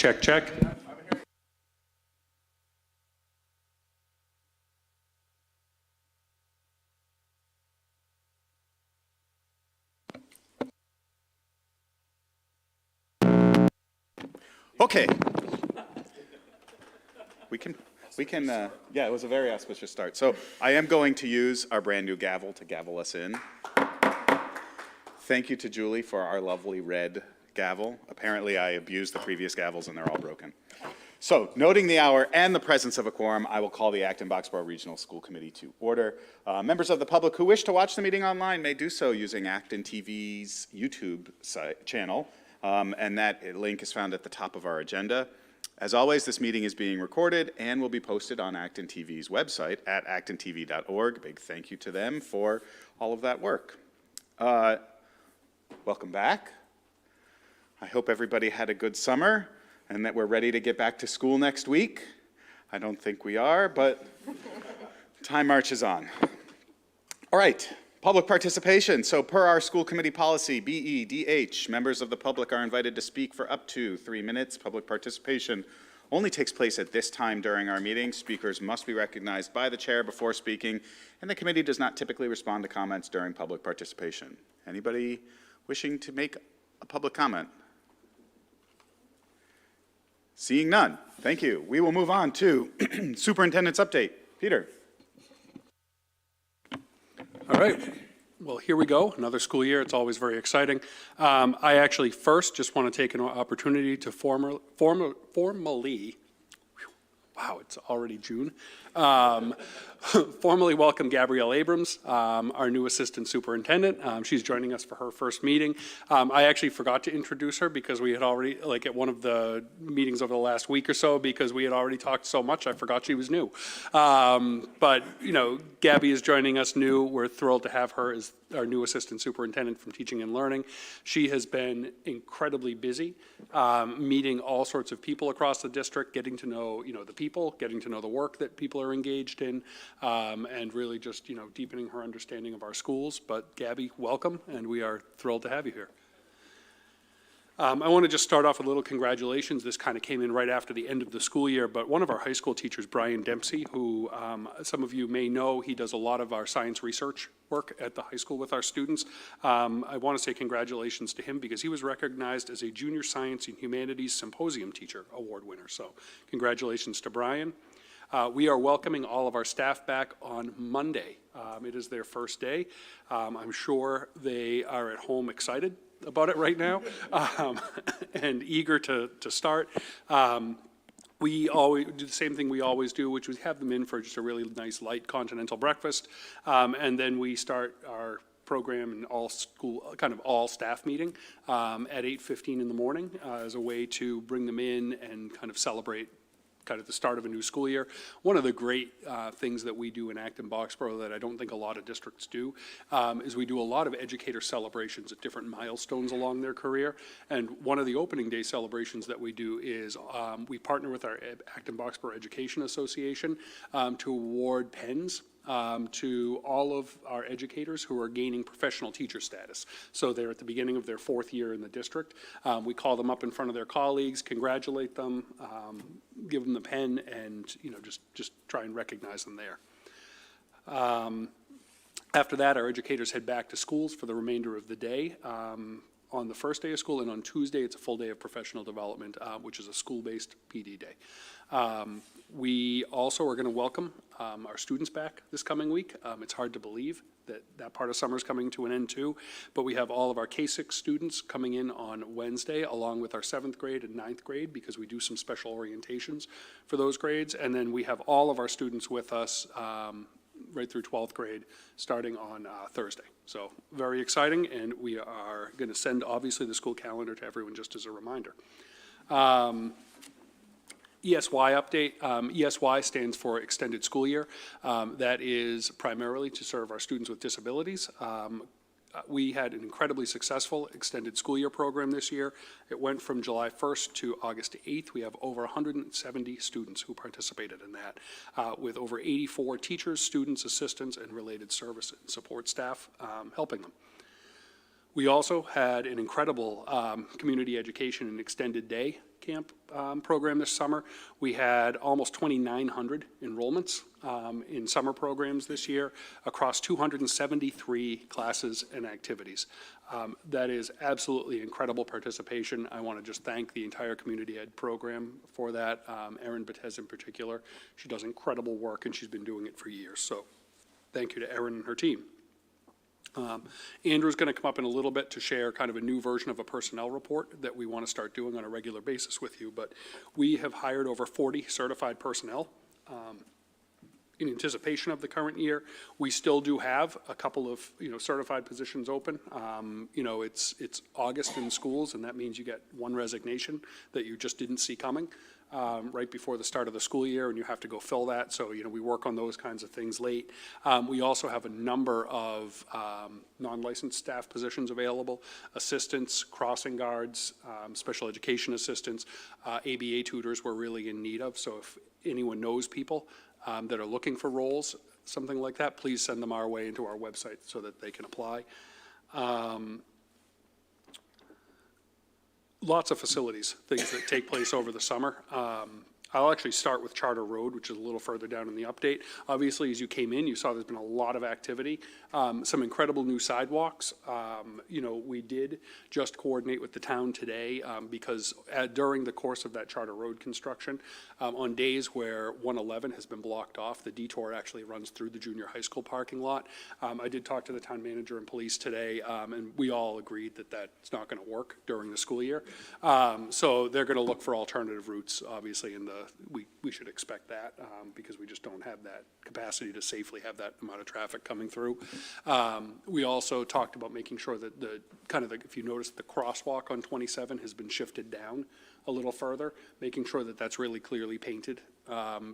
check, check. Okay. We can, yeah, it was a very auspicious start. So I am going to use our brand new gavel to gavel us in. Thank you to Julie for our lovely red gavel. Apparently I abused the previous gavels and they're all broken. So, noting the hour and the presence of a quorum, I will call the Acton-Boxborough Regional School Committee to order. Members of the public who wish to watch the meeting online may do so using ActonTV's YouTube channel, and that link is found at the top of our agenda. As always, this meeting is being recorded and will be posted on ActonTV's website at actontv.org. Big thank you to them for all of that work. Welcome back. I hope everybody had a good summer and that we're ready to get back to school next week. I don't think we are, but time marches on. All right, public participation. So per our school committee policy, BEDH, members of the public are invited to speak for up to 3 minutes. Public participation only takes place at this time during our meeting. Speakers must be recognized by the chair before speaking, and the committee does not typically respond to comments during public participation. Anybody wishing to make a public comment? Seeing none, thank you. We will move on to Superintendent's update. Peter. All right, well, here we go, another school year. It's always very exciting. I actually first just want to take an opportunity to formally, wow, it's already June, formally welcome Gabrielle Abrams, our new assistant superintendent. She's joining us for her first meeting. I actually forgot to introduce her because we had already, like at one of the meetings over the last week or so, because we had already talked so much, I forgot she was new. But, you know, Gabby is joining us new. We're thrilled to have her as our new assistant superintendent from teaching and learning. She has been incredibly busy, meeting all sorts of people across the district, getting to know, you know, the people, getting to know the work that people are engaged in, and really just, you know, deepening her understanding of our schools. But Gabby, welcome, and we are thrilled to have you here. I want to just start off with a little congratulations. This kind of came in right after the end of the school year, but one of our high school teachers, Brian Dempsey, who some of you may know, he does a lot of our science research work at the high school with our students. I want to say congratulations to him because he was recognized as a Junior Science and Humanities Symposium Teacher Award winner. So congratulations to Brian. We are welcoming all of our staff back on Monday. It is their first day. I'm sure they are at home excited about it right now, and eager to start. We always do the same thing we always do, which is have them in for just a really nice light continental breakfast, and then we start our program and all school, kind of all staff meeting at 8:15 in the morning as a way to bring them in and kind of celebrate kind of the start of a new school year. One of the great things that we do in Acton-Boxborough that I don't think a lot of districts do is we do a lot of educator celebrations at different milestones along their career. And one of the opening day celebrations that we do is we partner with our Acton-Boxborough Education Association to award pens to all of our educators who are gaining professional teacher status. So they're at the beginning of their 4th year in the district. We call them up in front of their colleagues, congratulate them, give them the pen, and you know, just try and recognize them there. After that, our educators head back to schools for the remainder of the day. On the first day of school, and on Tuesday, it's a full day of professional development, which is a school-based PD day. We also are going to welcome our students back this coming week. It's hard to believe that that part of summer is coming to an end too, but we have all of our K-6 students coming in on Wednesday, along with our 7th grade and 9th grade, because we do some special orientations for those grades. And then we have all of our students with us right through 12th grade starting on Thursday. So very exciting, and we are going to send obviously the school calendar to everyone just as a reminder. ESY update. ESY stands for Extended School Year. That is primarily to serve our students with disabilities. We had an incredibly successful extended school year program this year. It went from July 1st to August 8th. We have over 170 students who participated in that, with over 84 teachers, students, assistants, and related service and support staff helping them. We also had an incredible community education and extended day camp program this summer. We had almost 2,900 enrollments in summer programs this year across 273 classes and activities. That is absolutely incredible participation. I want to just thank the entire community ed program for that. Erin Betez in particular, she does incredible work and she's been doing it for years. So thank you to Erin and her team. Andrew's going to come up in a little bit to share kind of a new version of a personnel report that we want to start doing on a regular basis with you. But we have hired over 40 certified personnel in anticipation of the current year. We still do have a couple of certified positions open. It's August in schools, and that means you get one resignation that you just didn't see coming right before the start of the school year, and you have to go fill that. So we work on those kinds of things late. We also have a number of non-licensed staff positions available: assistants, crossing guards, special education assistants, ABA tutors we're really in need of. So if anyone knows people that are looking for roles, something like that, please send them our way into our website so that they can apply. Lots of facilities, things that take place over the summer. I'll actually start with Charter Road, which is a little further down in the update. Obviously, as you came in, you saw there's been a lot of activity. Some incredible new sidewalks. We did just coordinate with the town today because during the course of that Charter Road construction, on days where 111 has been blocked off, the detour actually runs through the junior high school parking lot. I did talk to the town manager and police today, and we all agreed that that's not going to work during the school year. So they're going to look for alternative routes, obviously, in the we should expect that because we just don't have that capacity to safely have that amount of traffic coming through. We also talked about making sure that if you notice, the crosswalk on 27 has been shifted down a little further, making sure that that's really clearly painted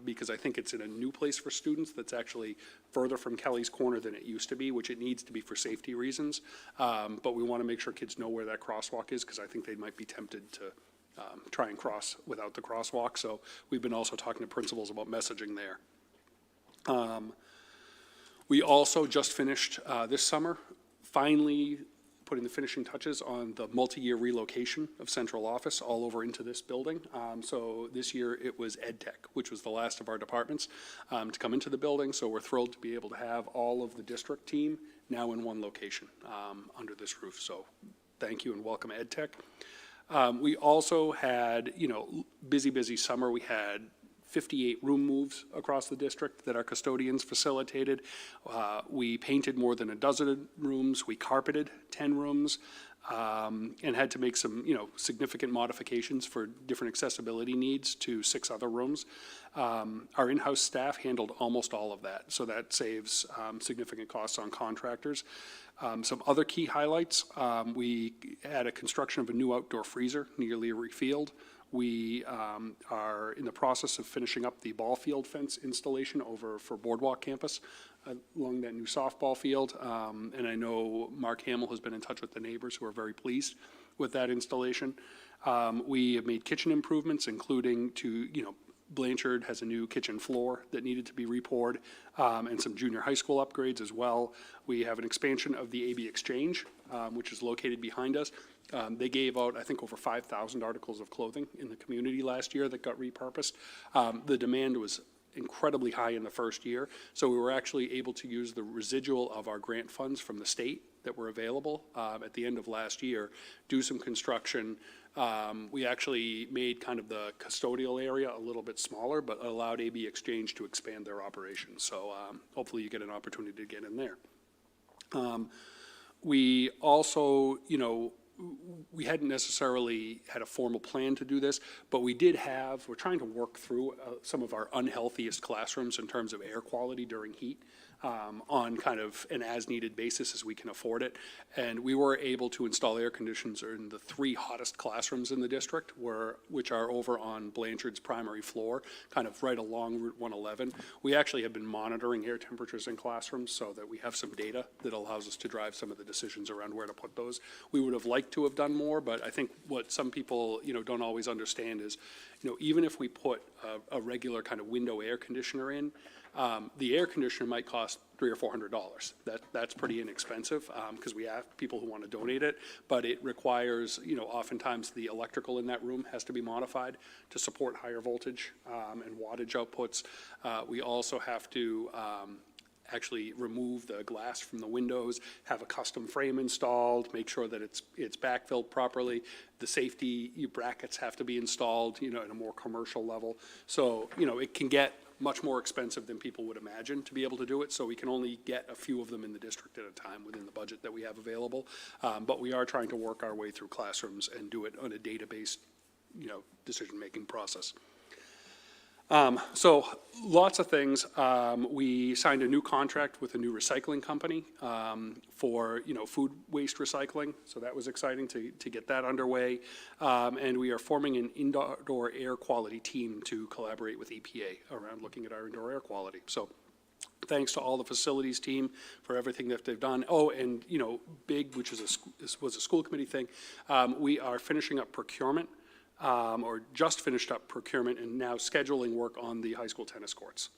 because I think it's in a new place for students that's actually further from Kelly's Corner than it used to be, which it needs to be for safety reasons. But we want to make sure kids know where that crosswalk is because I think they might be tempted to try and cross without the crosswalk. So we've been also talking to principals about messaging there. We also just finished this summer, finally putting the finishing touches on the multi-year relocation of central office all over into this building. So this year it was EdTech, which was the last of our departments to come into the building. So we're thrilled to be able to have all of the district team now in one location under this roof. So thank you and welcome EdTech. We also had, busy summer. We had 58 room moves across the district that our custodians facilitated. We painted more than a dozen rooms. We carpeted 10 rooms and had to make some, significant modifications for different accessibility needs to 6 other rooms. Our in-house staff handled almost all of that, so that saves significant costs on contractors. Some other key highlights, we had a construction of a new outdoor freezer near Leary Field. We are in the process of finishing up the ball field fence installation over for Boardwalk Campus along that new softball field. And I know Mark Hamill has been in touch with the neighbors who are very pleased with that installation. We have made kitchen improvements, including to, Blanchard has a new kitchen floor that needed to be repoured, and some junior high school upgrades as well. We have an expansion of the AB Exchange, which is located behind us. They gave out, I think, over 5,000 articles of clothing in the community last year that got repurposed. The demand was incredibly high in the first year, so we were actually able to use the residual of our grant funds from the state that were available at the end of last year, do some construction. We actually made kind of the custodial area a little bit smaller, but allowed AB Exchange to expand their operations. So hopefully you get an opportunity to get in there. We also, we hadn't necessarily had a formal plan to do this, but we're trying to work through some of our unhealthiest classrooms in terms of air quality during heat. On kind of an as-needed basis as we can afford it. And we were able to install air conditioners in the 3 hottest classrooms in the district, which are over on Blanchard's primary floor, kind of right along Route 111. We actually have been monitoring air temperatures in classrooms so that we have some data that allows us to drive some of the decisions around where to put those. We would have liked to have done more, but I think what some people, don't always understand is, even if we put a regular kind of window air conditioner in, The air conditioner might cost $300 or $400. That's pretty inexpensive because we have people who want to donate it, but it requires, oftentimes the electrical in that room has to be modified to support higher voltage and wattage outputs. We also have to actually remove the glass from the windows, have a custom frame installed, make sure that it's backfilled properly. The safety brackets have to be installed, at a more commercial level. So, it can get much more expensive than people would imagine to be able to do it. So we can only get a few of them in the district at a time within the budget that we have available. But we are trying to work our way through classrooms and do it on a data-based, decision-making process. So lots of things. We signed a new contract with a new recycling company for, food waste recycling. So that was exciting to get that underway. And we are forming an indoor air quality team to collaborate with EPA around looking at our indoor air quality. So thanks to all the facilities team for everything that they've done. Oh, and, BIG, which is was a school committee thing, we are finishing up procurement. Or just finished up procurement and now scheduling work on the high school tennis courts.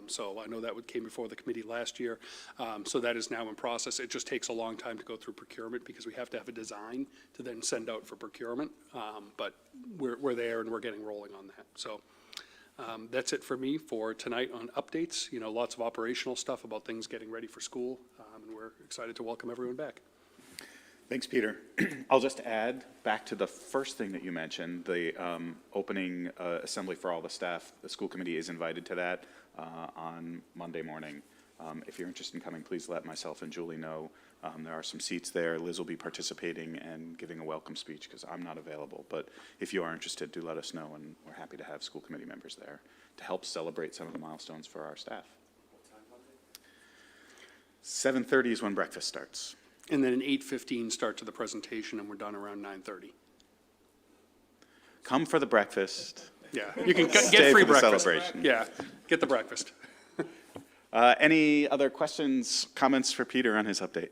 So I know that came before the committee last year. So that is now in process. It just takes a long time to go through procurement because we have to have a design to then send out for procurement. But we're there and we're getting rolling on that. So that's it for me for tonight on updates. Lots of operational stuff about things getting ready for school. And we're excited to welcome everyone back. Thanks, Peter. I'll just add back to the first thing that you mentioned, the opening assembly for all the staff. The school committee is invited to that on Monday morning. If you're interested in coming, please let myself and Julie know. There are some seats there. Liz will be participating and giving a welcome speech because I'm not available. But if you are interested, do let us know, and we're happy to have school committee members there to help celebrate some of the milestones for our staff. What time Monday? 7:30 is when breakfast starts. And then an 8:15 start to the presentation, and we're done around 9:30. Come for the breakfast. Yeah, you can Stay get free for the breakfast. celebration. Yeah, get the breakfast. Any other questions, comments for Peter on his update?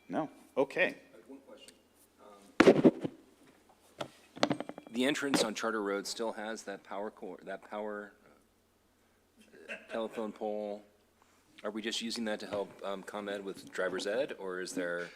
No? Okay. One question. The entrance on Charter Road still has that power telephone pole. Are we just using that to help ComEd with driver's ed, or is there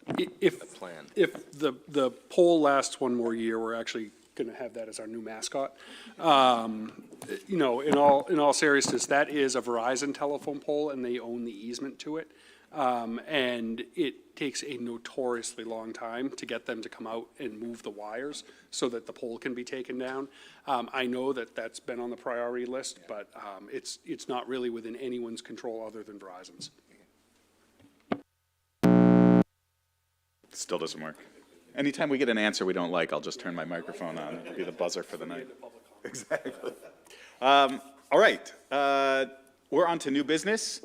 a plan? If the poll lasts one more year, we're actually going to have that as our new mascot. In all seriousness, that is a Verizon telephone pole, and they own the easement to it. And it takes a notoriously long time to get them to come out and move the wires so that the pole can be taken down. I know that that's been on the priority list, but it's not really within anyone's control other than Verizon's. Still doesn't work. Anytime we get an answer we don't like, I'll just turn my microphone on. It'll be the buzzer for the night. Exactly. All right. We're on to new business.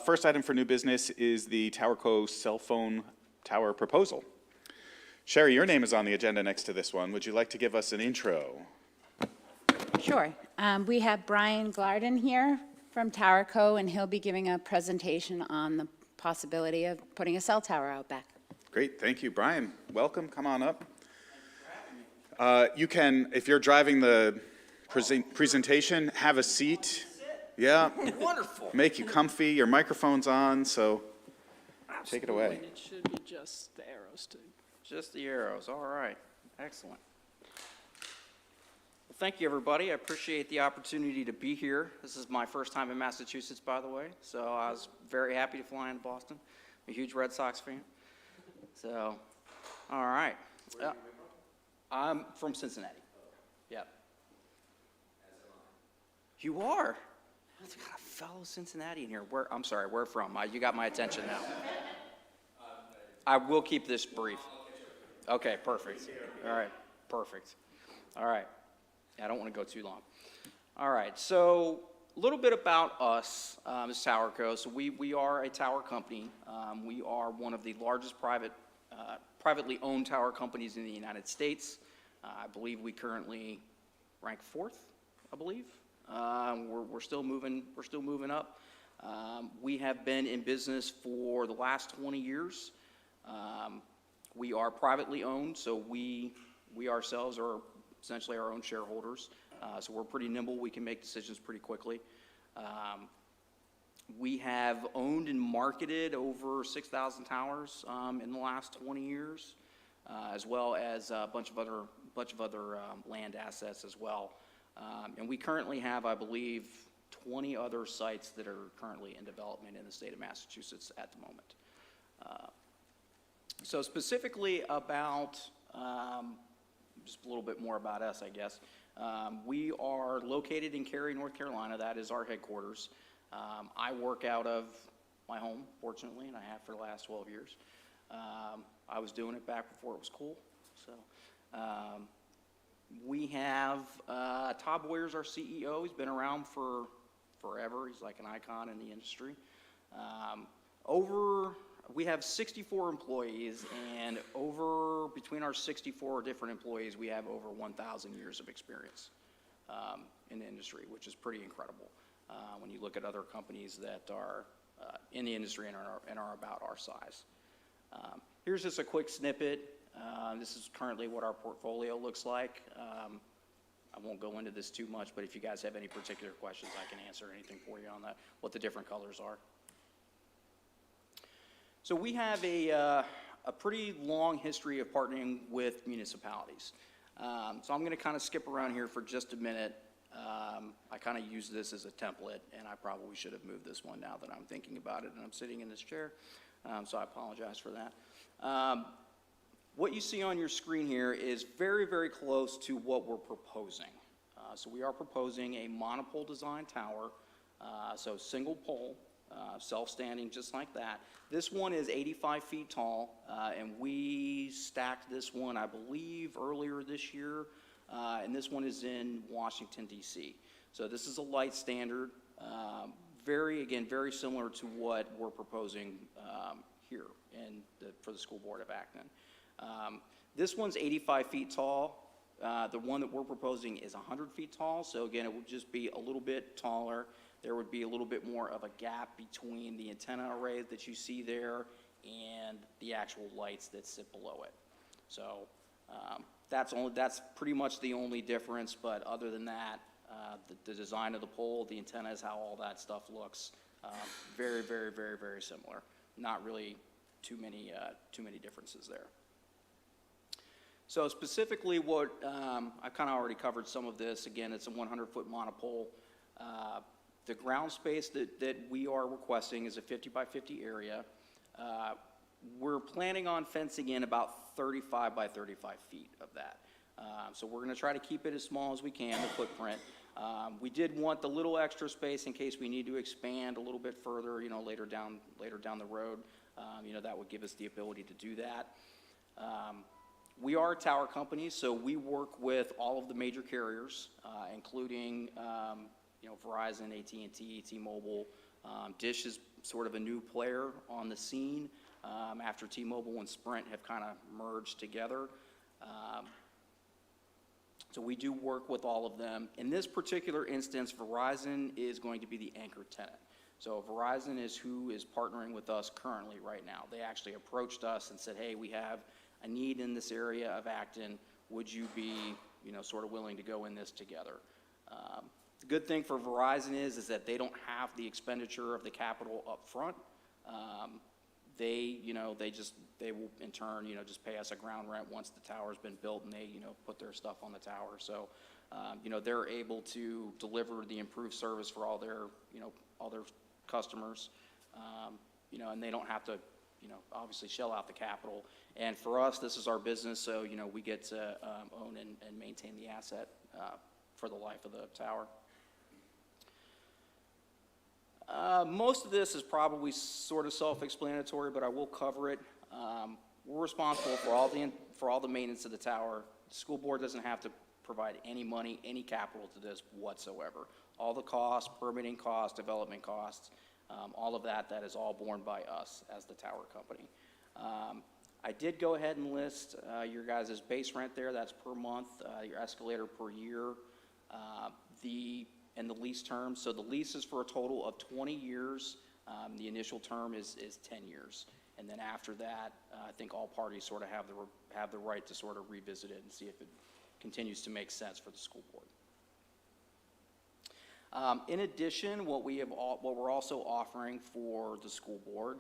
First item for new business is the Towerco cell phone tower proposal. Sheri, your name is on the agenda next to this one. Would you like to give us an intro? Sure. We have Brian Glarden here from Towerco, and he'll be giving a presentation on the possibility of putting a cell tower out back. Great, thank you. Brian, welcome, come on up. You can, if you're driving the presentation, have a seat. Yeah. Wonderful. Make you comfy, your microphone's on, so take it away. It should be just the arrows, too. Just the arrows, all right, excellent. Well, thank you, everybody. I appreciate the opportunity to be here. This is my first time in Massachusetts, by the way, so I was very happy to fly into Boston. I'm a huge Red Sox fan. So, all right. I'm from Cincinnati. Yep. You are? There's got a fellow Cincinnati in here. I'm sorry, where from? You got my attention now. I will keep this brief. Okay, perfect. All right, perfect. All right. I don't want to go too long. All right, so a little bit about us as Towerco. So we are a tower company. We are one of the largest privately owned tower companies in the United States. I believe we currently rank 4th, I believe. We're still moving up. We have been in business for the last 20 years. We are privately owned, so we ourselves are essentially our own shareholders. So we're pretty nimble. We can make decisions pretty quickly. We have owned and marketed over 6,000 towers in the last 20 years, as well as a bunch of other land assets as well. And we currently have, I believe, 20 other sites that are currently in development in the state of Massachusetts at the moment. So specifically about, just a little bit more about us, I guess. We are located in Cary, North Carolina. That is our headquarters. I work out of my home, fortunately, and I have for the last 12 years. I was doing it back before it was cool. So we have Todd Boyer's our CEO. He's been around for forever. He's like an icon in the industry. We have 64 employees, and between our 64 different employees, we have over 1,000 years of experience in the industry, which is pretty incredible when you look at other companies that are in the industry and are about our size. Here's just a quick snippet. This is currently what our portfolio looks like. I won't go into this too much, but if you guys have any particular questions, I can answer anything for you on that, what the different colors are. So we have a pretty long history of partnering with municipalities. So I'm going to kind of skip around here for just a minute. I kind of use this as a template, and I probably should have moved this one now that I'm thinking about it and I'm sitting in this chair. So I apologize for that. What you see on your screen here is very, very close to what we're proposing. So we are proposing a monopole design tower, so single pole, self-standing just like that. This one is 85 feet tall, and we stacked this one, I believe, earlier this year, and this one is in Washington, D.C. So this is a light standard, very similar to what we're proposing here for the school board of Acton. This one's 85 feet tall. The one that we're proposing is 100 feet tall, so again, it would just be a little bit taller. There would be a little bit more of a gap between the antenna array that you see there and the actual lights that sit below it. So that's pretty much the only difference, but other than that, the design of the pole, the antennas, how all that stuff looks, very, very, very, very similar. Not really too many differences there. So specifically what, I've kind of already covered some of this. Again, it's a 100-foot monopole. The ground space that we are requesting is a 50 by 50 area. We're planning on fencing in about 35 by 35 feet of that. So we're going to try to keep it as small as we can, the footprint. We did want the little extra space in case we need to expand a little bit further, later down the road. That would give us the ability to do that. We are a tower company, so we work with all of the major carriers, including Verizon, AT&T, T-Mobile. Dish is sort of a new player on the scene after T-Mobile and Sprint have kind of merged together. So we do work with all of them. In this particular instance, Verizon is going to be the anchor tenant. So Verizon is who is partnering with us currently right now. They actually approached us and said, hey, we have a need in this area of Acton. Would you be, sort of willing to go in this together? The good thing for Verizon is that they don't have the expenditure of the capital up front. They will in turn, just pay us a ground rent once the tower's been built and they, put their stuff on the tower. So, they're able to deliver the improved service for all their customers, and they don't have to, obviously shell out the capital. And for us, this is our business, so, we get to own and maintain the asset for the life of the tower. Most of this is probably sort of self-explanatory, but I will cover it. We're responsible for all the maintenance of the tower. The school board doesn't have to provide any money, any capital to this whatsoever. All the costs, permitting costs, development costs, all of that is all borne by us as the tower company. I did go ahead and list your guys' base rent there. That's per month, your escalator per year, and the lease term. So the lease is for a total of 20 years. The initial term is 10 years. And then after that, I think all parties sort of have the right to sort of revisit it and see if it continues to make sense for the school board. In addition, what we're also offering for the school board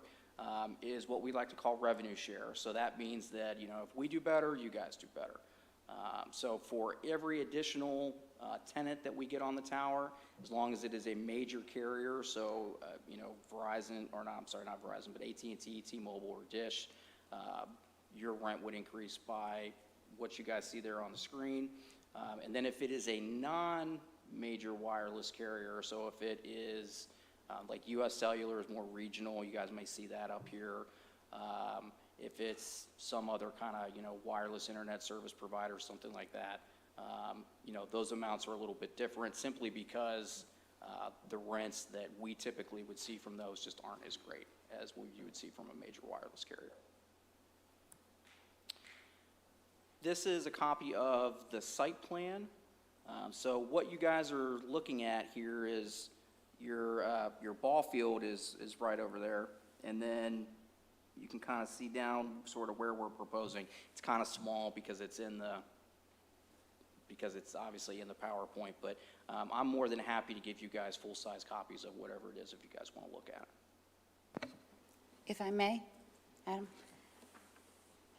is what we like to call revenue share. So that means that, you know, if we do better, you guys do better. So for every additional tenant that we get on the tower, as long as it is a major carrier, so, you know, Verizon, or not, I'm sorry, not Verizon, but AT&T, T-Mobile, or Dish, your rent would increase by what you guys see there on the screen. And then if it is a non-major wireless carrier, so if it is like US Cellular is more regional, you guys may see that up here. If it's some other kind of, you know, wireless internet service provider, something like that, you know, those amounts are a little bit different simply because the rents that we typically would see from those just aren't as great as what you would see from a major wireless carrier. This is a copy of the site plan. So what you guys are looking at here is your ball field is right over there, and then you can kind of see down sort of where we're proposing. It's kind of small because it's obviously in the PowerPoint, but I'm more than happy to give you guys full-size copies of whatever it is if you guys want to look at it. If I may, Adam?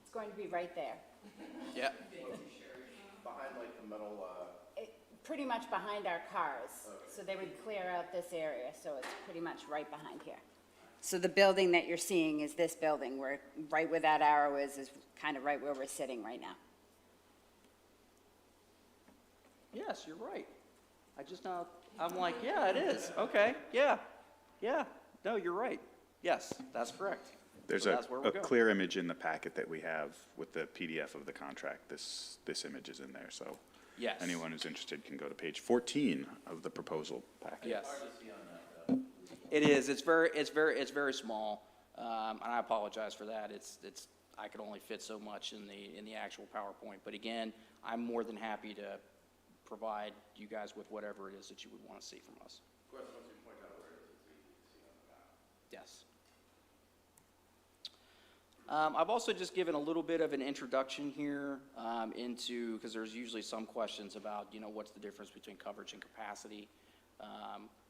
It's going to be right there. Yeah. Behind like the metal, Pretty much behind our cars. So they would clear out this area, so it's pretty much right behind here. So the building that you're seeing is this building, where right where that arrow is kind of right where we're sitting right now. Yes, you're right. I'm like, yeah, it is. Okay, yeah. No, you're right. Yes, that's correct. there's So a that's where we're going. clear image in the packet that we have with the PDF of the contract. This image is in there, so Yes. anyone who's interested can go to page 14 of the proposal packet. Yes. It is. It's very small, and I apologize for that. I could only fit so much in the actual PowerPoint. But again, I'm more than happy to provide you guys with whatever it is that you would want to see from us. Yes. I've also just given a little bit of an introduction here into, because there's usually some questions about, you know, what's the difference between coverage and capacity.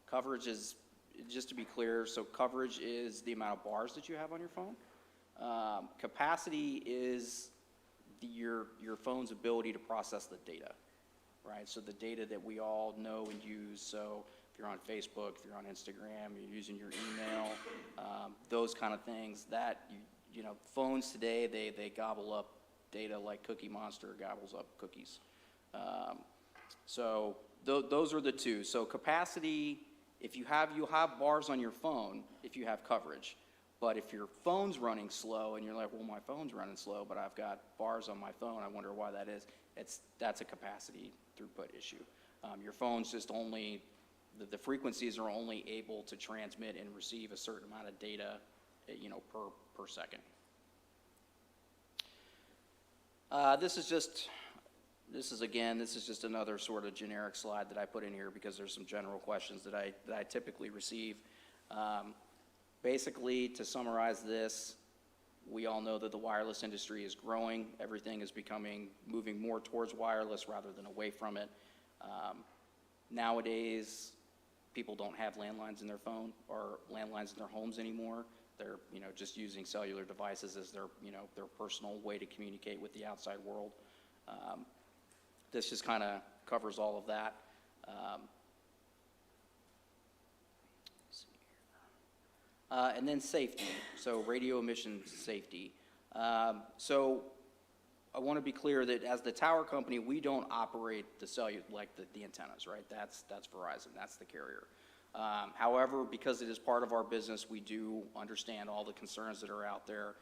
Coverage is, just to be clear, so coverage is the amount of bars that you have on your phone. Capacity is your phone's ability to process the data, right? So the data that we all know and use, so if you're on Facebook, if you're on Instagram, you're using your email, those kind of things, that, you know, phones today, they gobble up data like Cookie Monster gobbles up cookies. So those are the two. So capacity, you'll have bars on your phone if you have coverage. But if your phone's running slow and you're like, well, my phone's running slow, but I've got bars on my phone, I wonder why that is. That's a capacity throughput issue. Your phone's just only, the frequencies are only able to transmit and receive a certain amount of data, you know, per second. This is just another sort of generic slide that I put in here because there's some general questions that I typically receive. Basically, to summarize this, we all know that the wireless industry is growing. Everything is moving more towards wireless rather than away from it. Nowadays, people don't have landlines in their phone or landlines in their homes anymore. They're, you know, just using cellular devices as their, you know, their personal way to communicate with the outside world. This just kind of covers all of that. And then safety, so radio emission safety. So I want to be clear that as the tower company, we don't operate the antennas, right? That's Verizon, that's the carrier. However, because it is part of our business, we do understand all the concerns that are out there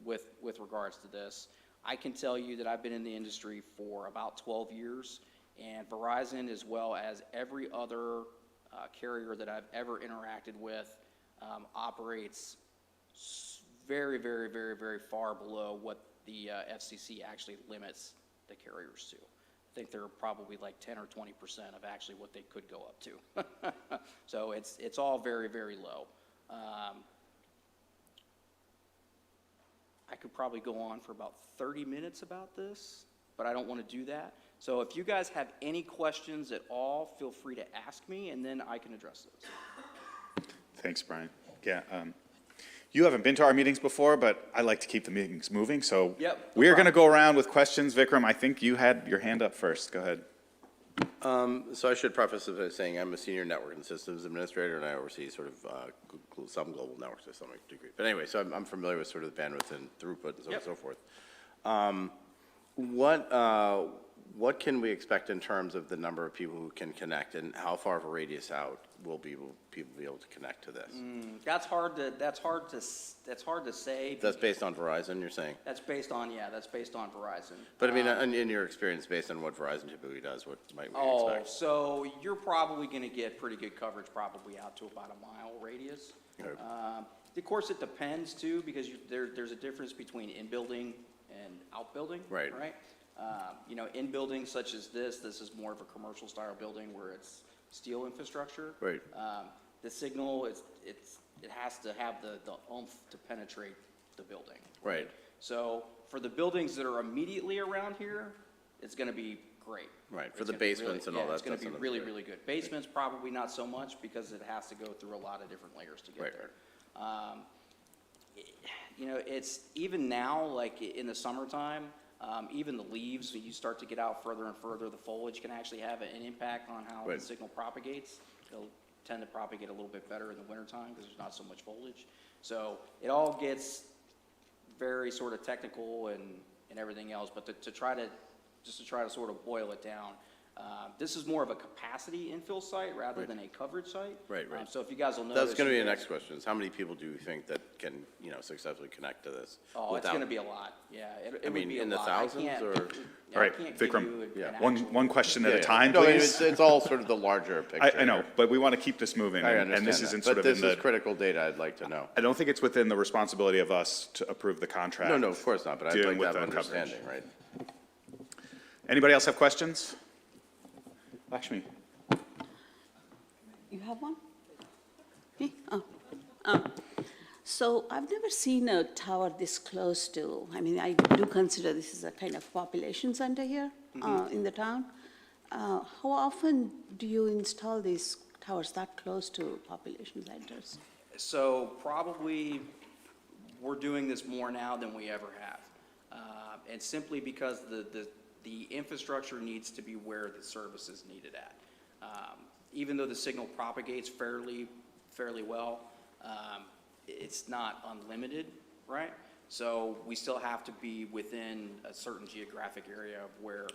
with regards to this. I can tell you that I've been in the industry for about 12 years, and Verizon, as well as every other carrier that I've ever interacted with, operates very, very, very, very far below what the FCC actually limits the carriers to. I think they're probably like 10 or 20% of actually what they could go up to. So it's all very, very low. I could probably go on for about 30 minutes about this, but but I don't want to do that. So if you guys have any questions at all, feel free to ask me, and then I can address those. Thanks, Brian. Yeah, you haven't been to our meetings before, but I like to keep the meetings moving, so Yep, no we are going to problem. go around with questions. Vikram, I think you had your hand up first. Go ahead. So I should preface it by saying I'm a senior network and systems administrator, and I oversee sort of some global networks to some degree. But anyway, so I'm familiar with sort of the bandwidth and throughput and so on and so forth. What can we expect in terms of the number of people who can connect, and how far of a radius out will people be able to connect to this? That's hard to say. That's based on Verizon, you're saying? That's based on Verizon. But I mean, in your experience, based on what Verizon typically does, what might we Oh, expect? so you're probably going to get pretty good coverage probably out to about a mile radius. Okay. Of course, it depends too, because there's a difference between in-building and out-building. Right. Right? You know, in-buildings such as this is more of a commercial style building where it's steel infrastructure. Right. The signal, it has to have the oomph to penetrate the building. Right. So for the buildings that are immediately around here, it's going to be great. Right, for It's the gonna be basements and all that It's going stuff, to be so really, that's really good. Basements, probably not so much because it has to go through a lot of different layers to get Right, there. You know, it's even now, like in the summertime, even the leaves, when you start to get out further and further, the foliage can actually have an impact on how Right. the signal propagates. It'll tend to propagate a little bit better in the wintertime because there's not so much foliage. So it all gets very sort of technical and everything else, but to try to sort of boil it down, this is more of a capacity infill site rather than a coverage site. Right, right. So if you guys will notice. That's going to be you the guys- next question, is how many people do you think that can, successfully connect to this? Oh, it's without- going to be a lot, yeah. It I would mean, be a in the lot. I thousands, can't- or- yeah, All right, I can't give Vikram, you an one actual- question at Yeah, a yeah. time, No, I mean, please. it's all sort of the larger picture. I know, here. but we want to keep this moving, I and understand this that. isn't sort But of in this is the, critical data I'd like to know. I don't think it's within the responsibility of us to approve the contract. No, of course not, but I'd dealing like to with have the coverage. understanding, right? Anybody else have questions? Lakshmi? You have one? Me? Oh. So I've never seen a tower this close to, I mean, I do consider this is a kind of population center here in the town. How often do you install these towers that close to population centers? So probably, we're doing this more now than we ever have. And simply because the infrastructure needs to be where the service is needed at. Even though the signal propagates fairly well, it's not unlimited, right? So we still have to be within a certain geographic area of where,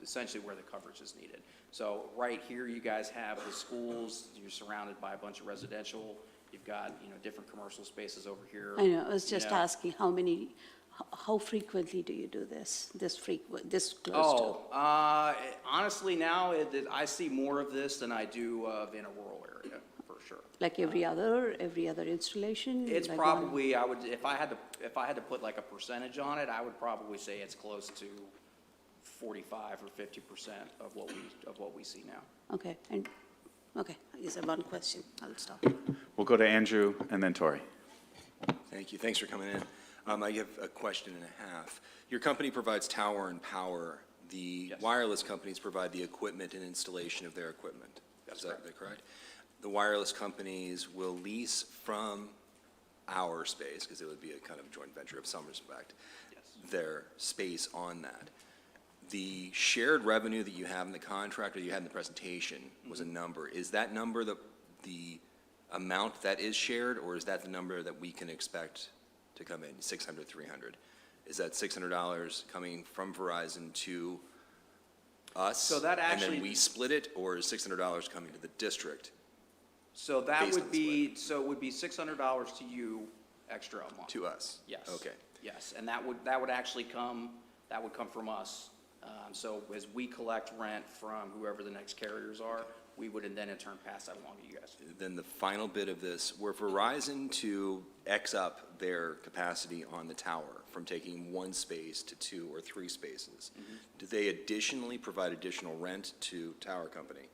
essentially where the coverage is needed. So right here, you guys have the schools, you're surrounded by a bunch of residential, you've got, different commercial spaces over here. I know, I was just you know. asking how frequently do you do this close to? Oh, honestly, now, I see more of this than I do of in a rural area, for sure. Like every other installation? It's like probably, if I had to put like a percentage on it, I would probably say it's close to 45 or 50% of what we see now. Okay, okay, I guess I have one question, I'll stop. We'll go to Andrew and then Tori. Thank you. Thanks for coming in. I have a question and a half. Your company provides tower and power. The Yes. wireless companies provide the equipment and installation of their equipment. That's Is that correct? The wireless companies will lease from our space, because it would be a kind of joint venture of some respect, their space on that. The shared revenue that you have in the contract or you had in the presentation was a number. Is that number the amount that is shared, or is that the number that we can expect to come in, 600, 300? Is that $600 coming from Verizon to us? So that And actually- then we split it, or is $600 coming to the district? So that Based on would the be, so it would be $600 to you extra a month. To us? Yes. Okay. Yes, and that would actually come from us. So as we collect rent from whoever the next carriers are, we would then in turn pass that along to you guys. Then the final bit of this, were Verizon to X up their capacity on the tower from taking one space to 2 or 3 spaces, do they additionally provide additional rent to tower company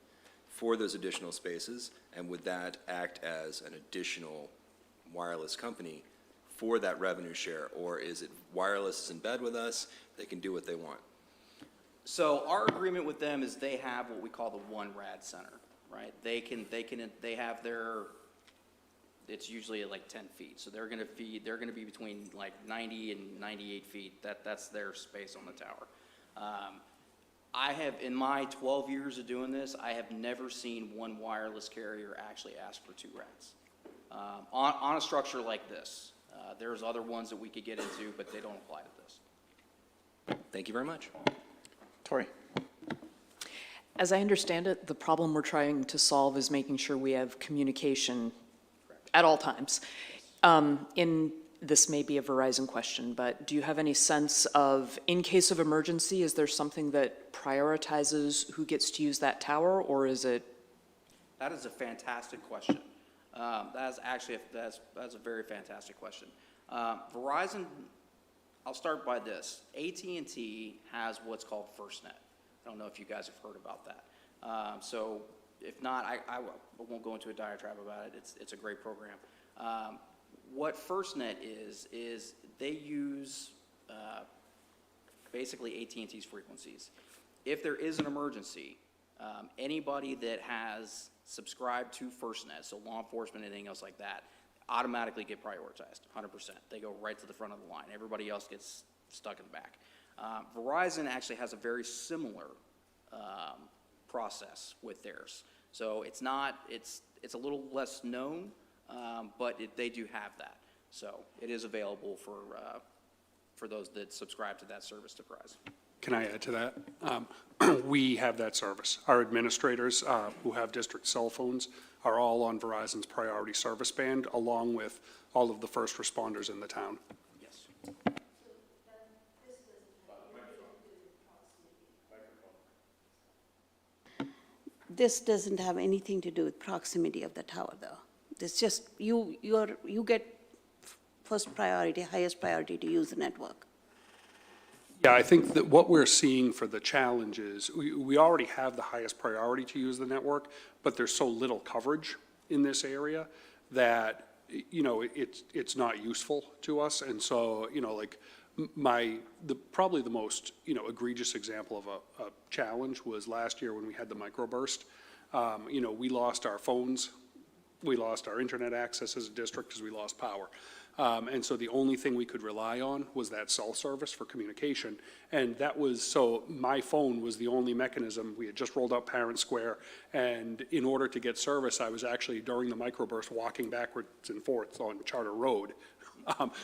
for those additional spaces? And would that act as an additional wireless company for that revenue share? Or is it wireless is in bed with us, they can do what they want? So our agreement with them is they have what we call the one rad center, right? They have their, it's usually at like 10 feet. So they're gonna be between like 90 and 98 feet. That's their space on the tower. I have, in my 12 years of doing this, I have never seen one wireless carrier actually ask for 2 rads. On a structure like this. There's other ones that we could get into, but they don't apply to this. Thank you very much. Tori? As I understand it, the problem we're trying to solve is making sure we have communication at all times. This may be a Verizon question, but do you have any sense of, in case of emergency, is there something that prioritizes who gets to use that tower, or is it? That is a fantastic question. That's actually, that's a very fantastic question. Verizon, I'll start by this. AT&T has what's called FirstNet. I don't know if you guys have heard about that. So if not, I won't go into a diatribe about it. It's a great program. What FirstNet is they use basically AT&T's frequencies. If there is an emergency, anybody that has subscribed to FirstNet, so law enforcement, anything else like that, automatically get prioritized, 100%. They go right to the front of the line. Everybody else gets stuck in the back. Verizon actually has a very similar process with theirs. So it's a little less known, but they do have that. So it is available for those that subscribe to that service to Verizon. Can I add to that? We have that service. Our administrators who have district cell phones are all on Verizon's priority service band, along with all of the first responders in the town. Yes. This doesn't have anything to do with proximity of the tower, though. It's just, you get first priority, highest priority to use the network. Yeah, I think that what we're seeing for the challenge is we already have the highest priority to use the network, but there's so little coverage in this area that, it's not useful to us. And so, like probably the most, egregious example of a challenge was last year when we had the microburst. We lost our phones, we lost our internet access as a district because we lost power. And so the only thing we could rely on was that cell service for communication. And so my phone was the only mechanism. We had just rolled out Parent Square. And in order to get service, I was actually, during the microburst, walking backwards and forth on Charter Road,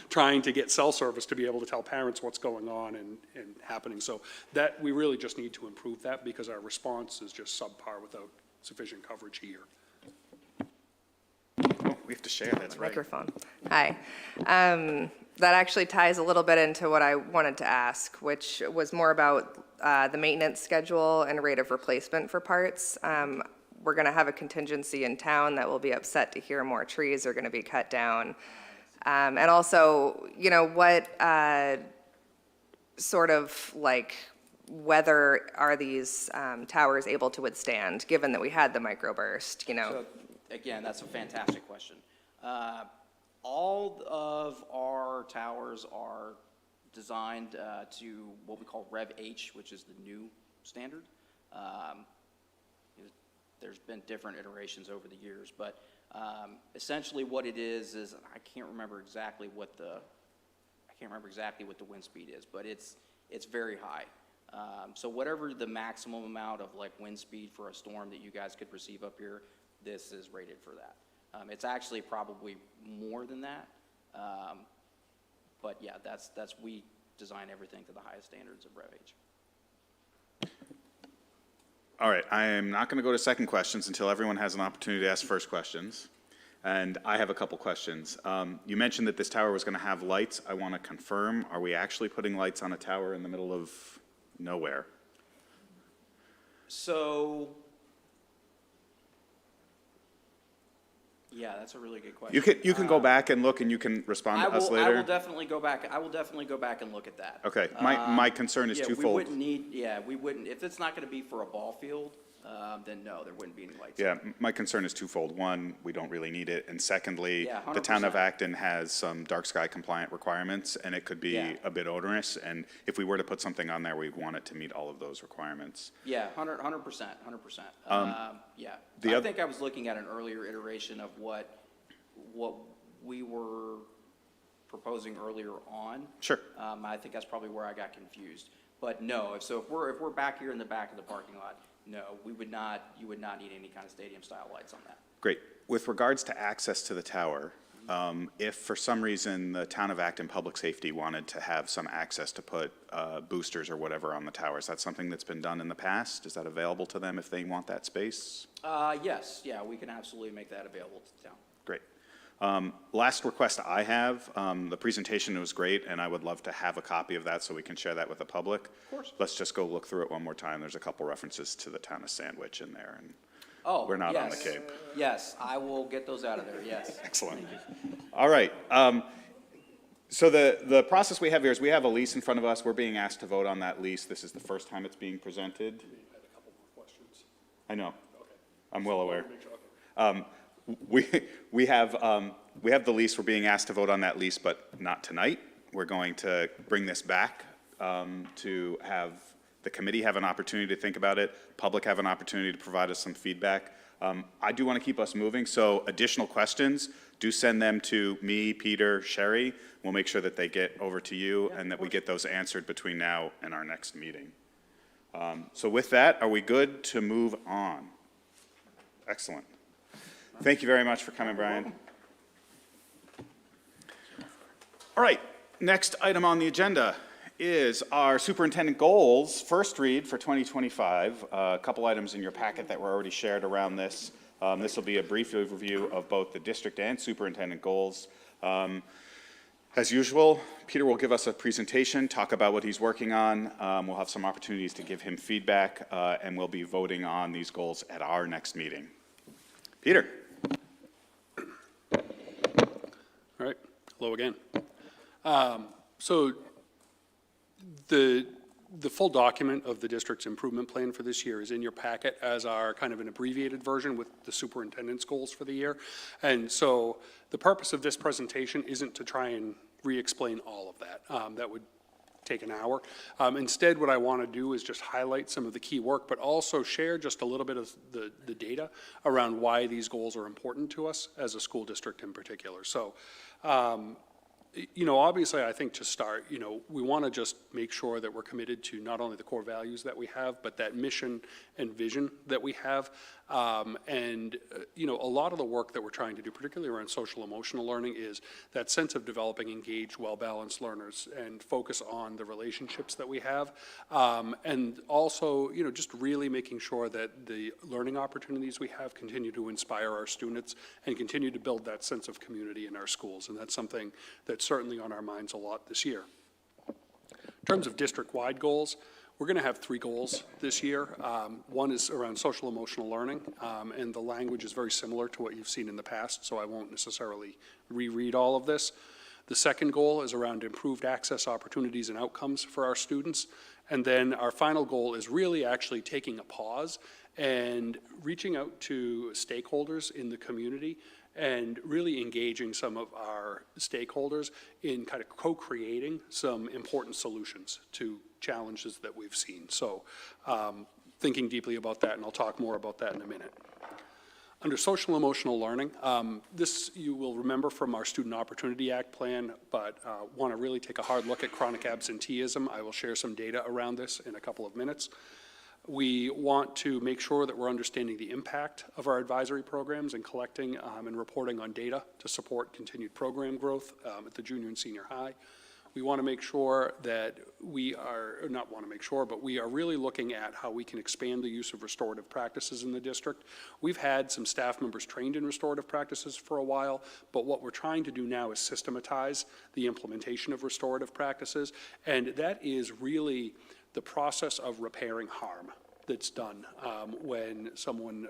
trying to get cell service to be able to tell parents what's going on and happening. So that, we really just need to improve that because our response is just subpar without sufficient coverage here. Oh, we have to share, that's right. Microphone. Hi. That actually ties a little bit into what I wanted to ask, which was more about the maintenance schedule and rate of replacement for parts. We're going to have a contingency in town that will be upset to hear more trees are going to be cut down. And also, what sort of like weather are these towers able to withstand, given that we had the microburst, So, again, that's a fantastic question. All of our towers are designed to what we call Rev H, which is the new standard. There's been different iterations over the years, but essentially what it is I can't remember exactly what the wind speed is, but it's very high. So whatever the maximum amount of like wind speed for a storm that you guys could receive up here, this is rated for that. It's actually probably more than that, but yeah, we design everything to the highest standards of Rev H. All right, I am not going to go to second questions until everyone has an opportunity to ask first questions. And I have a couple questions. You mentioned that this tower was going to have lights. I want to confirm, are we actually putting lights on a tower in the middle of nowhere? So, yeah, that's a really good question. You can go back and look and you can respond to us later? I will definitely go back and look at that. Okay, my concern is Yeah, twofold. we wouldn't, if it's not gonna be for a ball field, then no, there wouldn't be any lights. Yeah, my concern is twofold. One, we don't really need it, and secondly, Yeah, the town of 100%. Acton has some dark sky compliant requirements, and it could be Yeah. a bit onerous, and if we were to put something on there, we'd want it to meet all of those requirements. Yeah, 100%. Yeah. the I oth- think I was looking at an earlier iteration of what we were proposing earlier on. Sure. I think that's probably where I got confused. But no, if we're back here in the back of the parking lot, no, you would not need any kind of stadium-style lights on that. Great. With regards to access to the tower, if for some reason the town of Acton Public Safety wanted to have some access to put boosters or whatever on the tower, is that something that's been done in the past? Is that available to them if they want that space? Yes, yeah, we can absolutely make that available to the town. Great. Last request I have, the presentation was great, and I would love to have a copy of that so we can share that with the public. Of course. Let's just go look through it one more time. There's a couple references to the town of Sandwich in there, and Oh, we're not on the yes. Cape. Yes, I will get those out of there, yes. Excellent. All right. So the process we have here is we have a lease in front of us. We're being asked to vote on that lease. This is the first time it's being presented. I know. I'm well aware. We have the lease. We're being asked to vote on that lease, but not tonight. We're going to bring this back to have the committee have an opportunity to think about it, public have an opportunity to provide us some feedback. I do want to keep us moving, so additional questions, do send them to me, Peter, Sheri. We'll make sure that they get over to you and that we get those answered between now and our next meeting. So with that, are we good to move on? Excellent. Thank you very much for coming, Brian. All right, next item on the agenda is our superintendent goals, first read for 2025. A couple items in your packet that were already shared around this. This will be a brief overview of both the district and superintendent goals. As usual, Peter will give us a presentation, talk about what he's working on. We'll have some opportunities to give him feedback, and we'll be voting on these goals at our next meeting. Peter. All right, hello again. So the full document of the district's improvement plan for this year is in your packet as our kind of an abbreviated version with the superintendent's goals for the year. And so the purpose of this presentation isn't to try and re-explain all of that. That would take an hour. Instead, what I want to do is just highlight some of the key work, but also share just a little bit of the data around why these goals are important to us as a school district in particular. So, you know, obviously, I think to start, you know, we want to just make sure that we're committed to not only the core values that we have, but that mission and vision that we have. You know, a lot of the work that we're trying to do, particularly around social emotional learning, is that sense of developing engaged, well-balanced learners and focus on the relationships that we have. And also, you know, just really making sure that the learning opportunities we have continue to inspire our students and continue to build that sense of community in our schools. And that's something that's certainly on our minds a lot this year. In terms of district-wide goals, we're going to have 3 goals this year. One is around social emotional learning, and the language is very similar to what you've seen in the past, so I won't necessarily reread all of this. The second goal is around improved access opportunities and outcomes for our students. And then our final goal is really actually taking a pause and reaching out to stakeholders in the community and really engaging some of our stakeholders in kind of co-creating some important solutions to challenges that we've seen. So thinking deeply about that, and I'll talk more about that in a minute. Under social emotional learning, this you will remember from our Student Opportunity Act plan, but want to really take a hard look at chronic absenteeism. I will share some data around this in a couple of minutes. We want to make sure that we're understanding the impact of our advisory programs and collecting and reporting on data to support continued program growth at the junior and senior high. We want to make sure that we are, not want to make sure, but we are really looking at how we can expand the use of restorative practices in the district. We've had some staff members trained in restorative practices for a while, but what we're trying to do now is systematize the implementation of restorative practices, and that is really the process of repairing harm that's done when someone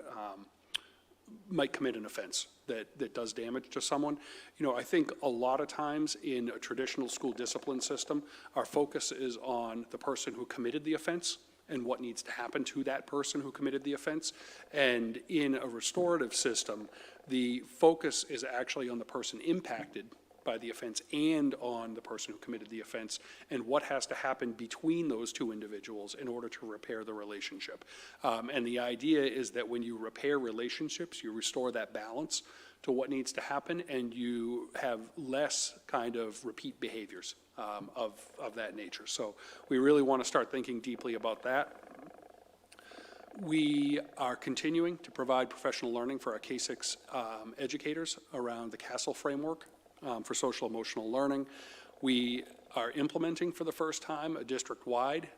might commit an offense that does damage to someone. You know, I think a lot of times in a traditional school discipline system, our focus is on the person who committed the offense and what needs to happen to that person who committed the offense. And in a restorative system, the focus is actually on the person impacted by the offense and on the person who committed the offense, and what has to happen between those two individuals in order to repair the relationship. And the idea is that when you repair relationships, you restore that balance to what needs to happen, and you have less kind of repeat behaviors of that nature. So we really want to start thinking deeply about that. We are continuing to provide professional learning for our K-6 educators around the CASTLE framework for social emotional learning. We are implementing for the first time a district-wide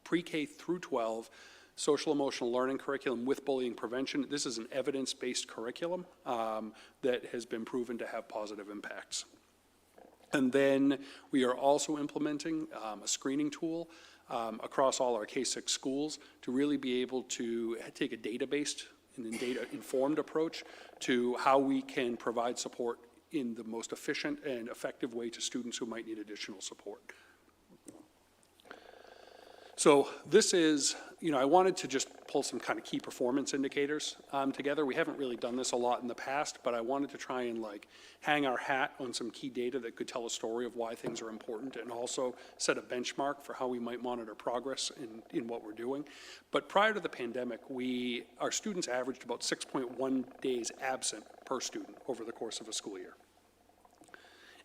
pre-K through 12 social emotional learning curriculum with bullying prevention. This is an evidence-based curriculum that has been proven to have positive impacts. And then we are also implementing a screening tool across all our K-6 schools to really be able to take a data-based and data-informed approach to how we can provide support in the most efficient and effective way to students who might need additional support. So this is, I wanted to just pull some kind of key performance indicators together. We haven't really done this a lot in the past, but I wanted to try and hang our hat on some key data that could tell a story of why things are important, and also set a benchmark for how we might monitor progress in what we're doing. But prior to the pandemic, our students averaged about 6.1 days absent per student over the course of a school year.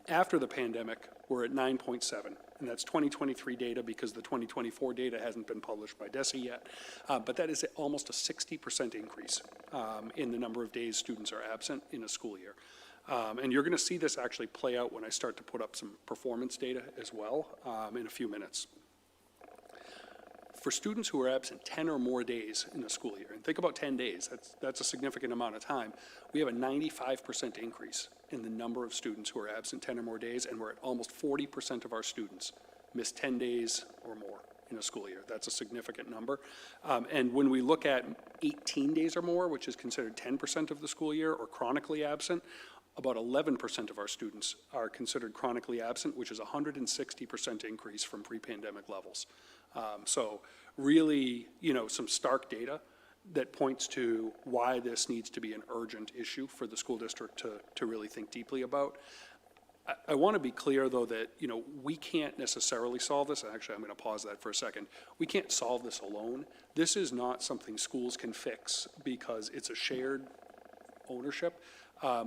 After the pandemic, we're at 9.7, and that's 2023 data because the 2024 data hasn't been published by DESE yet. But that is almost a 60% increase in the number of days students are absent in a school year. And you're going to see this actually play out when I start to put up some performance data as well in a few minutes. For students who are absent 10 or more days in a school year, and think about 10 days, that's a significant amount of time, we have a 95% increase in the number of students who are absent 10 or more days, and we're at almost 40% of our students miss 10 days or more in a school year. That's a significant number. And when we look at 18 days or more, which is considered 10% of the school year, or chronically absent, about 11% of our students are considered chronically absent, which is a 160% increase from pre-pandemic levels. So really, some stark data that points to why this needs to be an urgent issue for the school district to really think deeply about. I want to be clear, though, that, we can't necessarily solve this. Actually, I'm going to pause that for a second. We can't solve this alone. This is not something schools can fix because it's a shared ownership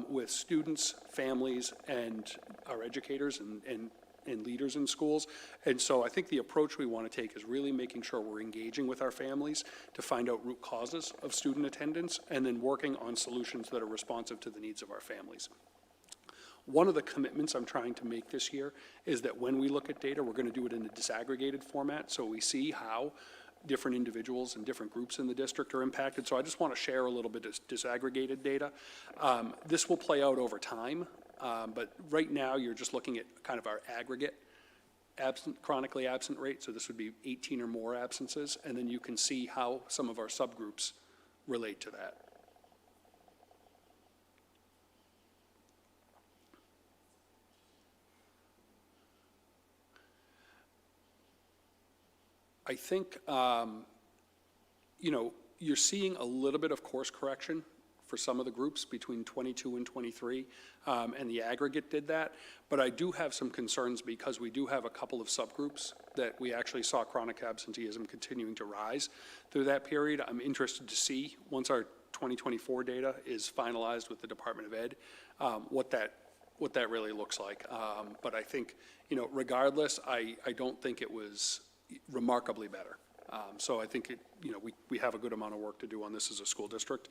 with students, families, and our educators and leaders in schools. And so I think the approach we want to take is really making sure we're engaging with our families to find out root causes of student attendance, and then working on solutions that are responsive to the needs of our families. One of the commitments I'm trying to make this year is that when we look at data, we're going to do it in a disaggregated format, so we see how different individuals and different groups in the district are impacted. So I just want to share a little bit of disaggregated data. This will play out over time, but right now you're just looking at kind of our aggregate chronically absent rate. So this would be 18 or more absences, and then you can see how some of our subgroups relate to that. I think, you're seeing a little bit of course correction for some of the groups between 22 and 23, and the aggregate did that. But I do have some concerns because we do have a couple of subgroups that we actually saw chronic absenteeism continuing to rise through that period. I'm interested to see, once our 2024 data is finalized with the Department of Ed, what that really looks like. But I think, regardless, I don't think it was remarkably better. So I think we have a good amount of work to do on this as a school district.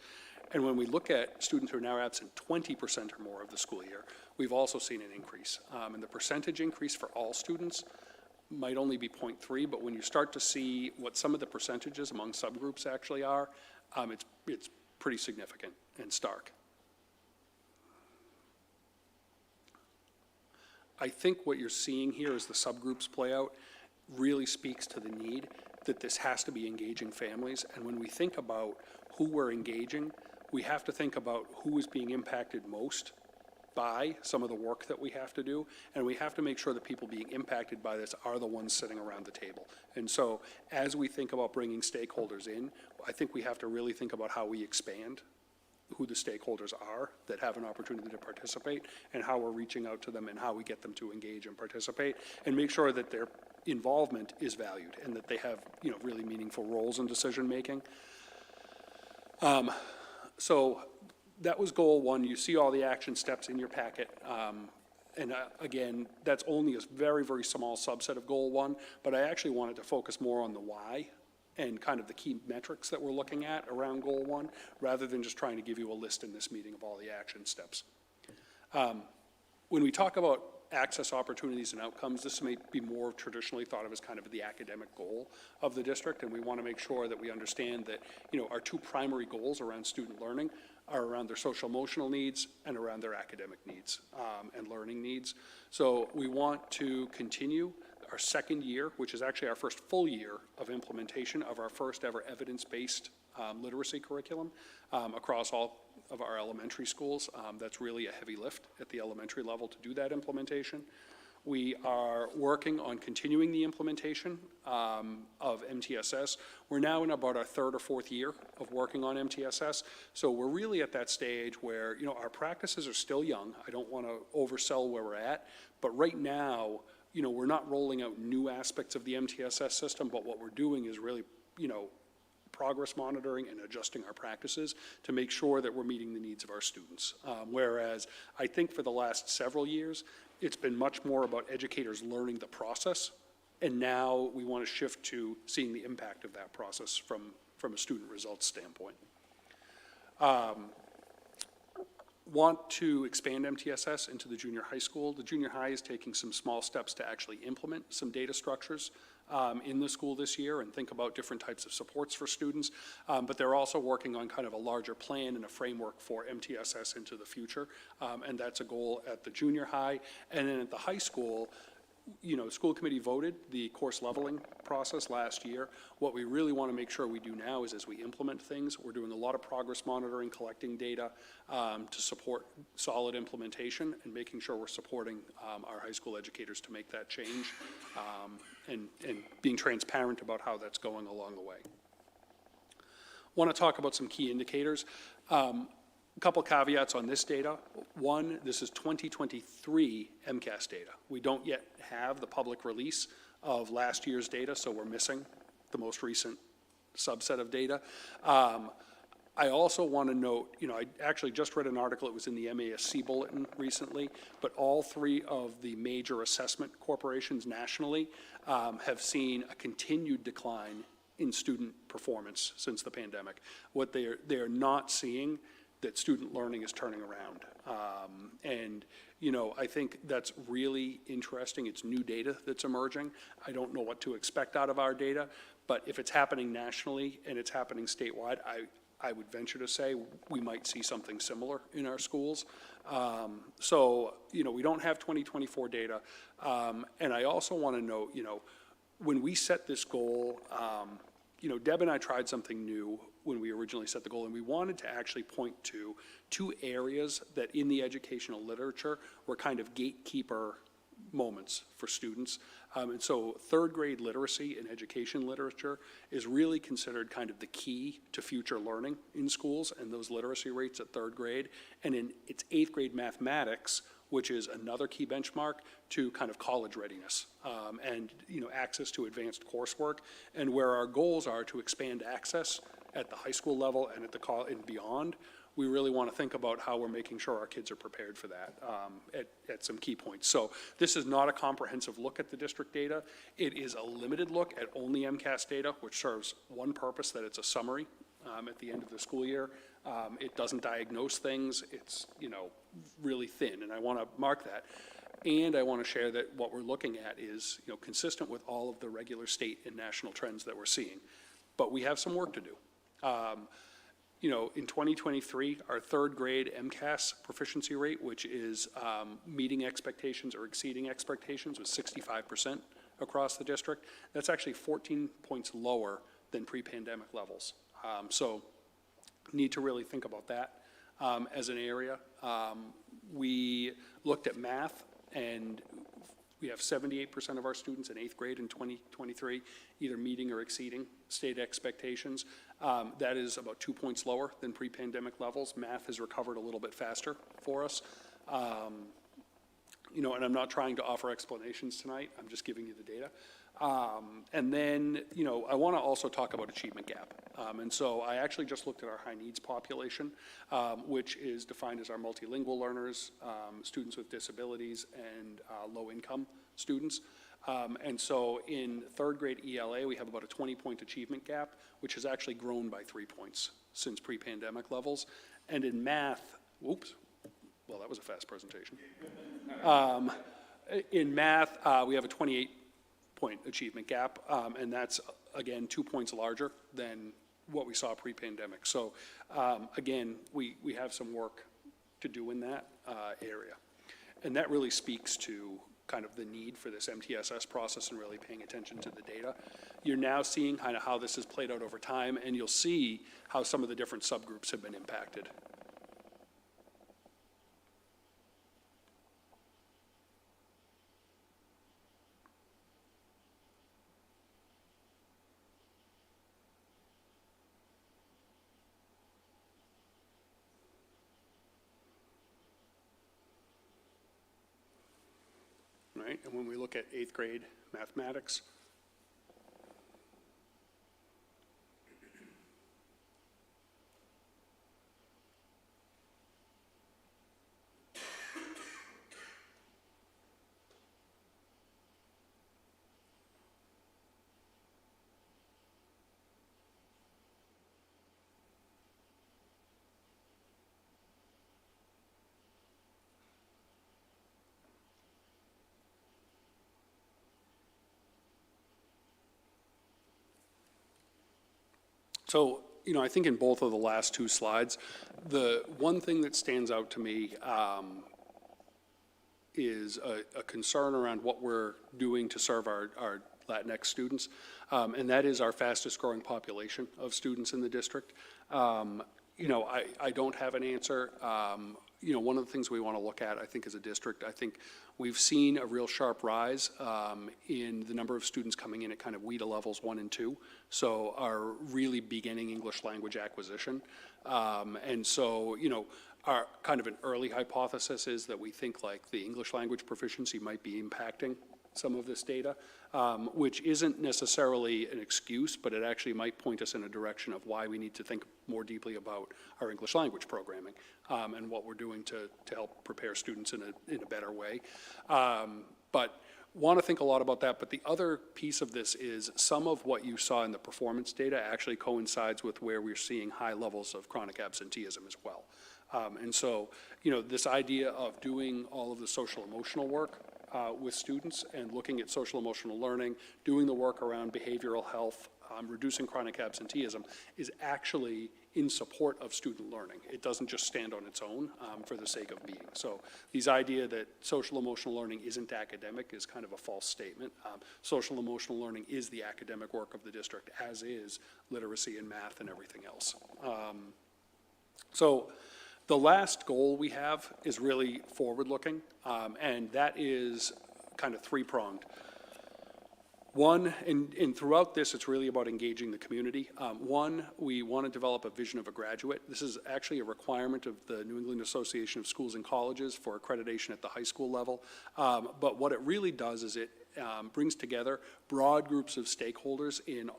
And when we look at students who are now absent 20% or more of the school year, we've also seen an increase. And the percentage increase for all students might only be 0.3, but when you start to see what some of the percentages among subgroups actually are, it's pretty significant and stark. I think what you're seeing here as the subgroups play out really speaks to the need that this has to be engaging families. And when we think about who we're engaging, we have to think about who is being impacted most by some of the work that we have to do, and we have to make sure that people being impacted by this are the ones sitting around the table. And so as we think about bringing stakeholders in, I think we have to really think about how we expand who the stakeholders are that have an opportunity to participate, and how we're reaching out to them and how we get them to engage and participate, and make sure that their involvement is valued and that they have, you know, really meaningful roles in decision-making. So that was goal one. You see all the action steps in your packet. Again, that's only a very, very small subset of goal one, but I actually wanted to focus more on the why and kind of the key metrics that we're looking at around goal one, rather than just trying to give you a list in this meeting of all the action steps. When we talk about access opportunities and outcomes, this may be more traditionally thought of as kind of the academic goal of the district, and we want to make sure that we understand that, you know, our two primary goals around student learning are around their social emotional needs and around their academic needs and learning needs. So we want to continue our second year, which is actually our first full year of implementation of our first ever evidence-based literacy curriculum across all of our elementary schools. That's really a heavy lift at the elementary level to do that implementation. We are working on continuing the implementation of MTSS. We're now in about our third or fourth year of working on MTSS. So we're really at that stage where, you know, our practices are still young. I don't want to oversell where we're at, but right now, you know, we're not rolling out new aspects of the MTSS system, but what we're doing is really, you know, progress monitoring and adjusting our practices to make sure that we're meeting the needs of our students. Whereas I think for the last several years, it's been much more about educators learning the process, and now we want to shift to seeing the impact of that process from a student results standpoint. Want to expand MTSS into the junior high school. The junior high is taking some small steps to actually implement some data structures in the school this year and think about different types of supports for students. But they're also working on kind of a larger plan and a framework for MTSS into the future. And that's a goal at the junior high. And then at the high school, you know, school committee voted the course leveling process last year. What we really want to make sure we do now is as we implement things, we're doing a lot of progress monitoring, collecting data to support solid implementation and making sure we're supporting our high school educators to make that change and being transparent about how that's going along the way. Want to talk about some key indicators. A couple caveats on this data. One, this is 2023 MCAS data. We don't yet have the public release of last year's data, so we're missing the most recent subset of data. I also want to note, you know, I actually just read an article, it was in the MASC bulletin recently, but all three of the major assessment corporations nationally have seen a continued decline in student performance since the pandemic. What they're not seeing that student learning is turning around. And, you know, I think that's really interesting. It's new data that's emerging. I don't know what to expect out of our data, but if it's happening nationally and it's happening statewide, I would venture to say we might see something similar in our schools. So, you know, we don't have 2024 data. And I also want to note, you know, when we set this goal, you know, Deb and I tried something new when we originally set the goal, and we wanted to actually point to two areas that in the educational literature were kind of gatekeeper moments for students. And so third grade literacy and education literature is really considered kind of the key to future learning in schools and those literacy rates at third grade. And in its eighth grade mathematics, which is another key benchmark to kind of college readiness and, you know, access to advanced coursework, and where our goals are to expand access at the high school level and at the and beyond. We really want to think about how we're making sure our kids are prepared for that at some key points. So this is not a comprehensive look at the district data. It is a limited look at only MCAS data, which serves one purpose, that it's a summary at the end of the school year. It doesn't diagnose things. It's, you know, really thin, and I want to mark that. And I want to share that what we're looking at is, you know, consistent with all of the regular state and national trends that we're seeing. But we have some work to do. You know, in 2023, our third grade MCAS proficiency rate, which is meeting expectations or exceeding expectations, was 65% across the district. That's actually 14 points lower than pre-pandemic levels. So need to really think about that as an area. We looked at math, and we have 78% of our students in 8th grade in 2023 either meeting or exceeding state expectations. That is about 2 points lower than pre-pandemic levels. Math has recovered a little bit faster for us. You know, and I'm not trying to offer explanations tonight, I'm just giving you the data. And then, you know, I want to also talk about achievement gap. And so I actually just looked at our high needs population, which is defined as our multilingual learners, students with disabilities, and low-income students. And so in 3rd grade ELA, we have about a 20-point achievement gap, which has actually grown by 3 points since pre-pandemic levels. And in math, whoops, well, that was a fast presentation. In math, we have a 28-point achievement gap, and that's, again, 2 points larger than what we saw pre-pandemic. So, again, we have some work to do in that area. And that really speaks to kind of the need for this MTSS process and really paying attention to the data. You're now seeing kind of how this has played out over time, and you'll see how some of the different subgroups have been impacted. Right? And when we look at 8th grade mathematics, so, you know, I think in both of the last 2 slides, the one thing that stands out to me is a concern around what we're doing to serve our Latinx students, and that is our fastest growing population of students in the district. You know, I don't have an answer. You know, one of the things we want to look at, I think, as a district, I think we've seen a real sharp rise in the number of students coming in at kind of WIDA levels 1 and 2, so are really beginning English language acquisition. And so, you know, our kind of an early hypothesis is that we think like the English language proficiency might be impacting some of this data, which isn't necessarily an excuse, but it actually might point us in a direction of why we need to think more deeply about our English language programming and what we're doing to help prepare students in a better way. But want to think a lot about that, but the other piece of this is some of what you saw in the performance data actually coincides with where we're seeing high levels of chronic absenteeism as well. And so, you know, this idea of doing all of the social emotional work with students and looking at social emotional learning, doing the work around behavioral health, reducing chronic absenteeism is actually in support of student learning. It doesn't just stand on its own for the sake of being. So these idea that social emotional learning isn't academic is kind of a false statement. Social emotional learning is the academic work of the district, as is literacy and math and everything else. So the last goal we have is really forward-looking, and that is kind of 3-pronged. One, and throughout this, it's really about engaging the community. One, we want to develop a vision of a graduate. This is actually a requirement of the New England Association of Schools and Colleges for accreditation at the high school level. But what it really does is it brings together broad groups of stakeholders in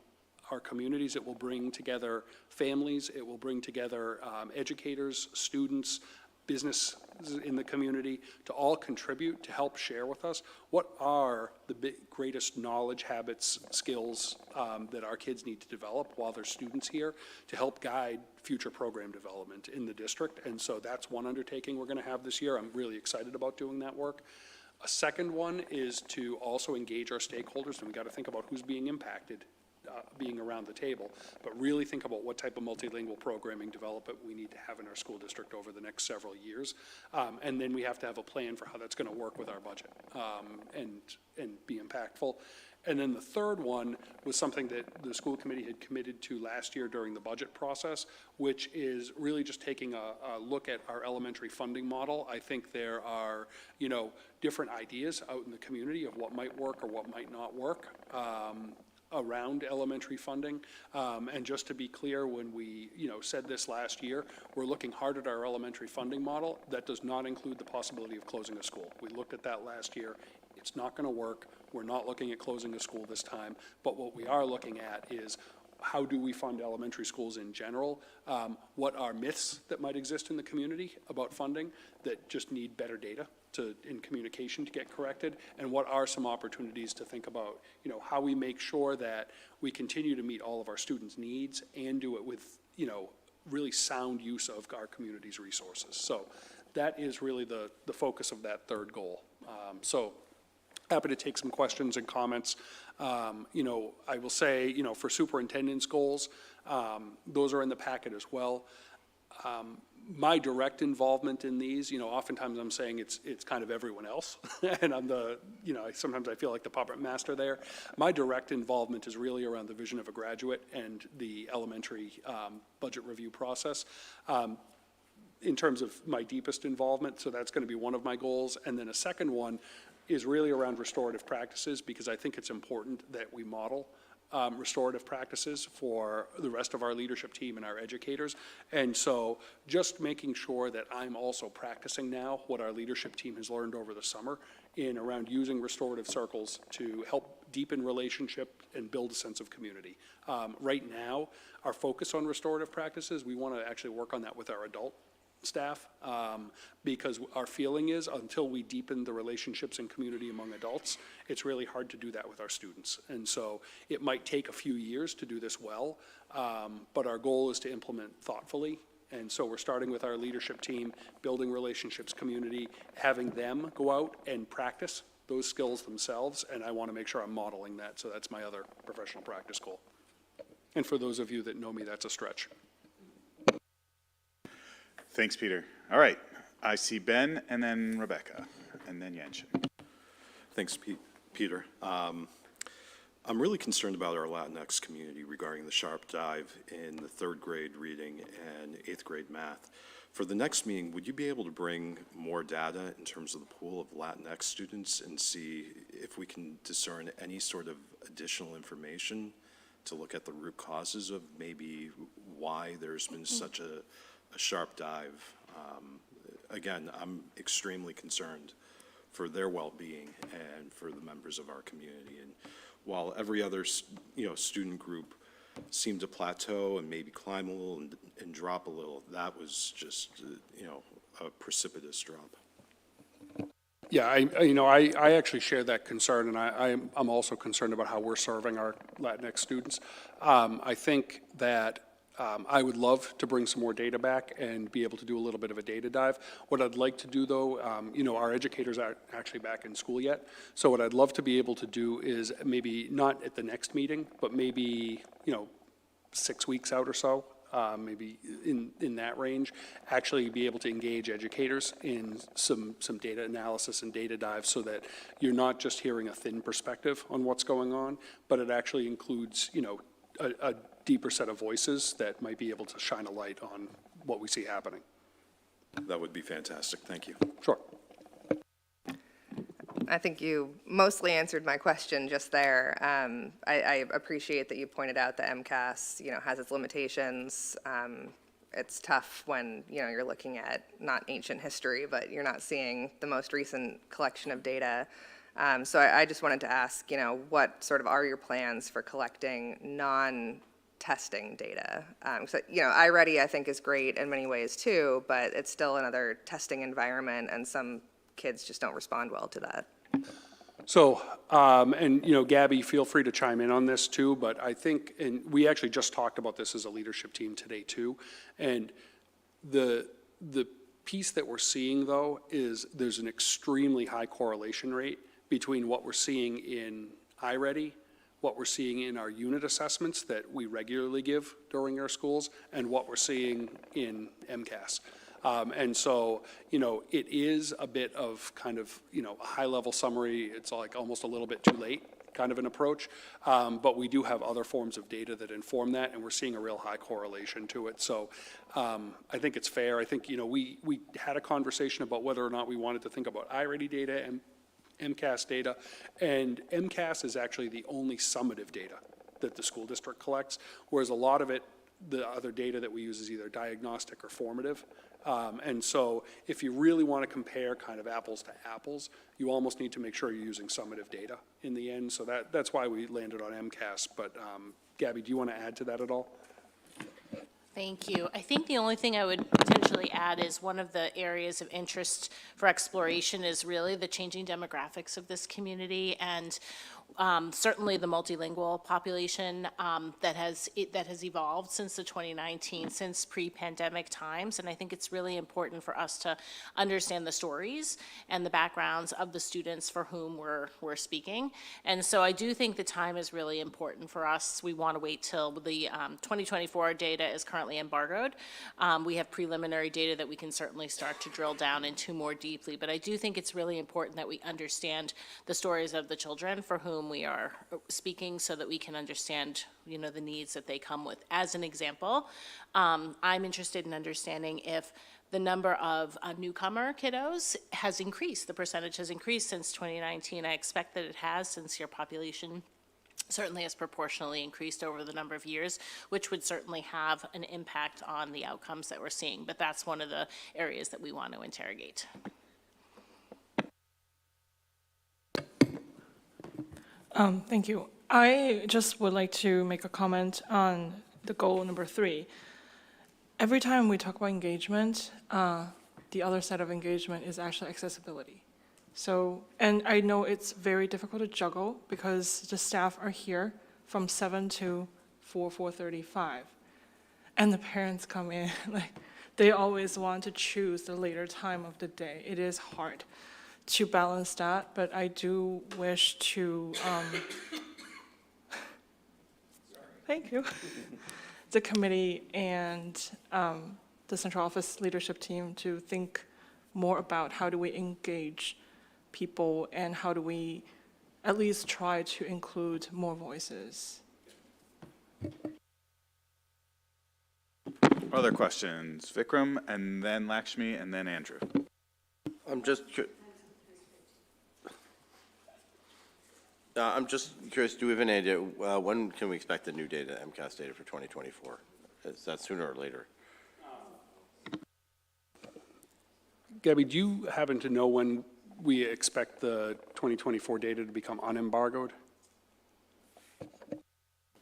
our communities. It will bring together families, it will bring together educators, students, business in the community to all contribute to help share with us what are the greatest knowledge, habits, skills that our kids need to develop while they're students here to help guide future program development in the district. And so that's one undertaking we're going to have this year. I'm really excited about doing that work. A second one is to also engage our stakeholders, and we got to think about who's being impacted being around the table, but really think about what type of multilingual programming development we need to have in our school district over the next several years. And then we have to have a plan for how that's going to work with our budget and be impactful. And then the third one was something that the school committee had committed to last year during the budget process, which is really just taking a look at our elementary funding model. I think there are, different ideas out in the community of what might work or what might not work around elementary funding. And just to be clear, when we, said this last year, we're looking hard at our elementary funding model. That does not include the possibility of closing a school. We looked at that last year. It's not going to work. We're not looking at closing a school this time. But what we are looking at is how do we fund elementary schools in general? What are myths that might exist in the community about funding that just need better data in communication to get corrected? And what are some opportunities to think about, how we make sure that we continue to meet all of our students' needs and do it with, really sound use of our community's resources. So that is really the focus of that third goal. So happy to take some questions and comments. I will say, for superintendent's goals, those are in the packet as well. My direct involvement in these, oftentimes I'm saying it's kind of everyone else, and I'm sometimes I feel like the puppet master there. My direct involvement is really around the vision of a graduate and the elementary budget review process. In terms of my deepest involvement, so that's going to be one of my goals. And then a second one is really around restorative practices, because I think it's important that we model restorative practices for the rest of our leadership team and our educators. And so just making sure that I'm also practicing now what our leadership team has learned over the summer in around using restorative circles to help deepen relationship and build a sense of community. Right now, our focus on restorative practices, we want to actually work on that with our adult staff, because our feeling is until we deepen the relationships and community among adults, it's really hard to do that with our students. And so it might take a few years to do this well, but our goal is to implement thoughtfully. And so we're starting with our leadership team, building relationships, community, having them go out and practice those skills themselves, and I want to make sure I'm modeling that, so that's my other professional practice goal. And for those of you that know me, that's a stretch. Thanks, Peter. All right, I see Ben, and then Rebecca, and then Yanshin. Thanks, Peter. I'm really concerned about our Latinx community regarding the sharp dive in the third grade reading and eighth grade math. For the next meeting, would you be able to bring more data in terms of the pool of Latinx students and see if we can discern any sort of additional information to look at the root causes of maybe why there's been such a sharp dive? Again, I'm extremely concerned for their well-being and for the members of our community. And while every other, student group seemed to plateau and maybe climb a little and drop a little, that was just, a precipitous drop. Yeah, I actually share that concern, and I'm also concerned about how we're serving our Latinx students. I think that I would love to bring some more data back and be able to do a little bit of a data dive. What I'd like to do, though, our educators aren't actually back in school yet, so what I'd love to be able to do is maybe not at the next meeting, but maybe, 6 weeks out or so, maybe in that range, actually be able to engage educators in some data analysis and data dives so that you're not just hearing a thin perspective on what's going on, but it actually includes, a deeper set of voices that might be able to shine a light on what we see happening. That would be fantastic. Thank you. Sure. I think you mostly answered my question just there. I appreciate that you pointed out that MCAS, has its limitations. It's tough when, you're looking at not ancient history, but you're not seeing the most recent collection of data. So I just wanted to ask, what sort of are your plans for collecting non-testing data? So, iReady, I think, is great in many ways too, but it's still another testing environment, and some kids just don't respond well to that. So, Gabby, feel free to chime in on this too, but I think, and we actually just talked about this as a leadership team today too, and the piece that we're seeing, though, is there's an extremely high correlation rate between what we're seeing in iReady, what we're seeing in our unit assessments that we regularly give during our schools, and what we're seeing in MCAS. And so, it is a bit of kind of, a high-level summary. It's like almost a little bit too late kind of an approach. But we do have other forms of data that inform that, and we're seeing a real high correlation to it. So I think it's fair. I think, we had a conversation about whether or not we wanted to think about iReady data and MCAS data, and MCAS is actually the only summative data that the school district collects, whereas a lot of it, the other data that we use is either diagnostic or formative. And so if you really want to compare kind of apples to apples, you almost need to make sure you're using summative data in the end. So that's why we landed on MCAS. But Gabby, do you want to add to that at all? Thank you. I think the only thing I would potentially add is one of the areas of interest for exploration is really the changing demographics of this community, and certainly the multilingual population that has evolved since the 2019, since pre-pandemic times. And I think it's really important for us to understand the stories and the backgrounds of the students for whom we're speaking. And so I do think the time is really important for us. We want to wait till the 2024 data is currently embargoed. We have preliminary data that we can certainly start to drill down into more deeply. But I do think it's really important that we understand the stories of the children for whom we are speaking, so that we can understand, the needs that they come with. As an example, I'm interested in understanding if the number of newcomer kiddos has increased. The percentage has increased since 2019. I expect that it has, since your population certainly has proportionally increased over the number of years, which would certainly have an impact on the outcomes that we're seeing. But that's one of the areas that we want to interrogate. Thank you. I just would like to make a comment on the goal number 3. Every time we talk about engagement, the other side of engagement is actually accessibility. So, and I know it's very difficult to juggle because the staff are here from 7 to 4:35. And the parents come in, they always want to choose the later time of the day. It is hard to balance that, but I do wish to, thank you, the committee and the central office leadership team to think more about how do we engage people and how do we at least try to include more voices. Other questions? Vikram, and then Lakshmi, and then Andrew. I'm just curious, do we have any idea, when can we expect the new data, MCAS data for 2024? Is that sooner or later? Gabby, do you happen to know when we expect the 2024 data to become unembargoed?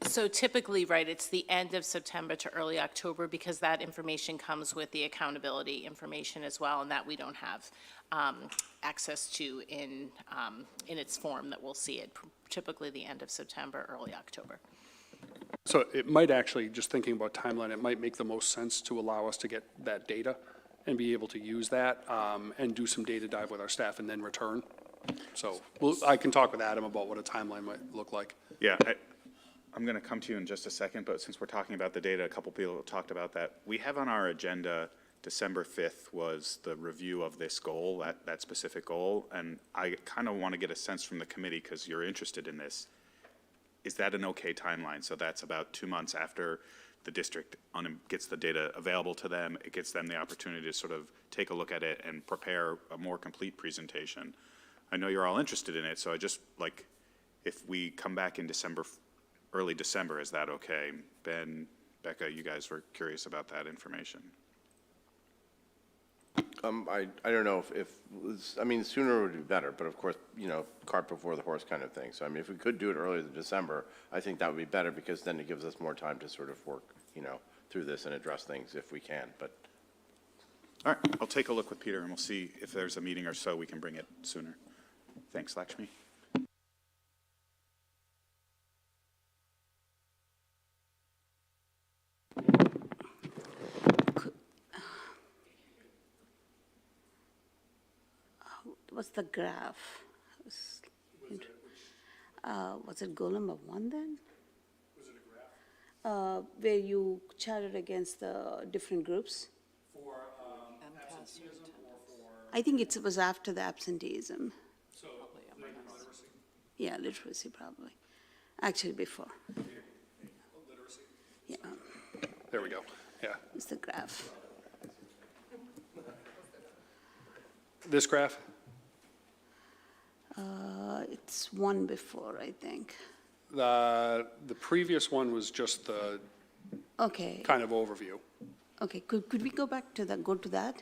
So typically, right, it's the end of September to early October, because that information comes with the accountability information as well, and that we don't have access to in its form that we'll see it typically the end of September, early October. So it might actually, just thinking about timeline, it might make the most sense to allow us to get that data and be able to use that and do some data dive with our staff and then return. So I can talk with Adam about what a timeline might look like. Yeah, I'm going to come to you in just a second, but since we're talking about the data, a couple people have talked about that. We have on our agenda, December 5th was the review of this goal, that specific goal, and I kind of want to get a sense from the committee, because you're interested in this. Is that an okay timeline? So that's about 2 months after the district gets the data available to them. It gets them the opportunity to sort of take a look at it and prepare a more complete presentation. I know you're all interested in it, so I just, like, if we come back in December, early December, is that okay? Ben, Becca, you guys were curious about that information. I don't know I mean, sooner would be better, but of course, cart before the horse kind of thing. So, I mean, if we could do it earlier than December, I think that would be better, because then it gives us more time to sort of work, through this and address things if we can, but. All right, I'll take a look with Peter, and we'll see if there's a meeting or so we can bring it sooner. Thanks, Lakshmi. What's the graph? Was it goal number 1 then? Was it a graph? Where you charted against the different groups? For absenteeism or for? I think it was after the absenteeism. So labor literacy? Yeah, literacy probably. Actually, before. Yeah, There we go, yeah. it's the graph. This graph? It's one before, I think. The previous one was just the Okay, kind of overview. okay, could we go back to that, go to that?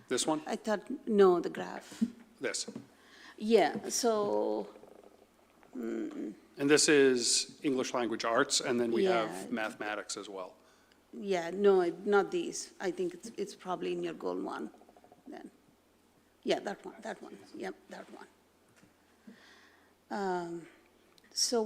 This one? I thought, no, the graph. This. Yeah, so, And this is English language arts, and then we have Yeah. mathematics as well. yeah, no, not these. I think it's probably in your goal one then. Yeah, that one, yep, that one. So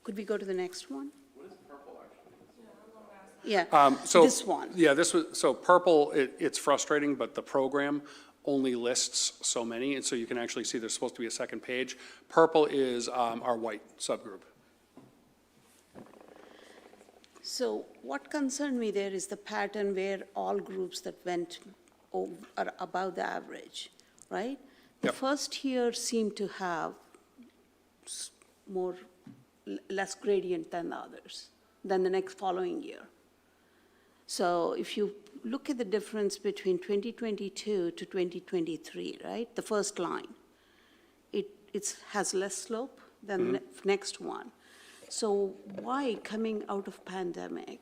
could we go to the next one? What is purple actually? Yeah, So this one. Yeah, so purple, it's frustrating, but the program only lists so many, and so you can actually see there's supposed to be a second page. Purple is our white subgroup. So what concerned me there is the pattern where all groups that went are above the average, right? The Yep. first year seemed to have less gradient than the others, than the next following year. So if you look at the difference between 2022 to 2023, right, the first line, it has less slope than the next one. So why coming out of pandemic,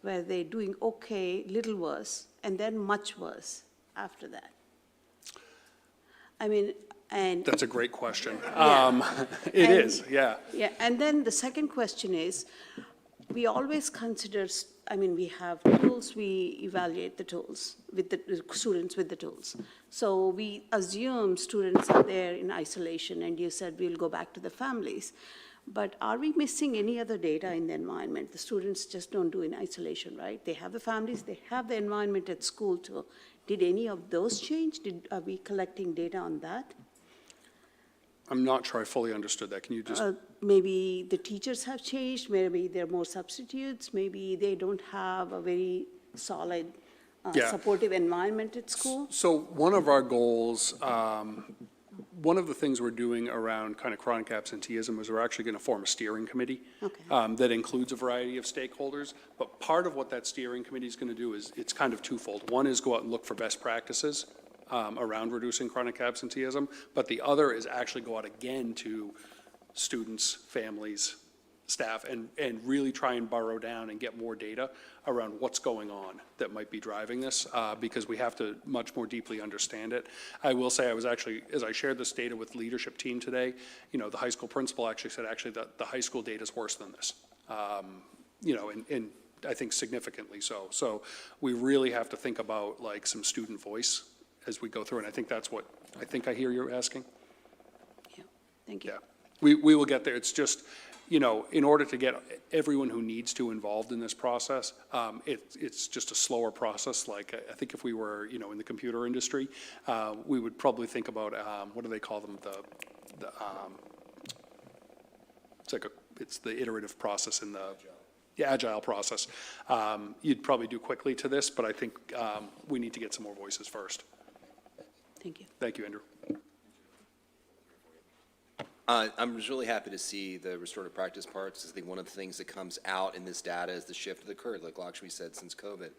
where they're doing okay, little worse, and then much worse after that? I mean, and. That's a great question. Yeah. It And- is, yeah. Yeah, and then the second question is, we always consider, we have tools, we evaluate the tools with the students with the tools. So we assume students are there in isolation, and you said we'll go back to the families. But are we missing any other data in the environment? The students just don't do in isolation, right? They have the families, they have the environment at school too. Did any of those change? Are we collecting data on that? I'm not sure I fully understood that. Can you just, Maybe the teachers have changed, maybe there are more substitutes, maybe they don't have a very solid, Yeah. supportive environment at school. so one of our goals, one of the things we're doing around kind of chronic absenteeism is we're actually going to form a steering committee Okay. that includes a variety of stakeholders. But part of what that steering committee is going to do is it's kind of twofold. One is go out and look for best practices around reducing chronic absenteeism, but the other is actually go out again to students, families, staff, and really try and burrow down and get more data around what's going on that might be driving this, because we have to much more deeply understand it. I will say, I was actually, as I shared this data with leadership team today, the high school principal actually said, that the high school data is worse than this. And I think significantly so. So we really have to think about like some student voice as we go through, and I think that's what, I hear you're asking. Yeah, thank you. Yeah, we will get there. It's just, in order to get everyone who needs to involved in this process, it's just a slower process. Like, I think if we were, in the computer industry, we would probably think about, what do they call them? It's the iterative process in the agile process. You'd probably do quickly to this, but I think we need to get some more voices first. Thank you. Thank you, Andrew. I'm just really happy to see the restorative practice parts. I think one of the things that comes out in this data is the shift of the curve, like Lakshmi said, since COVID.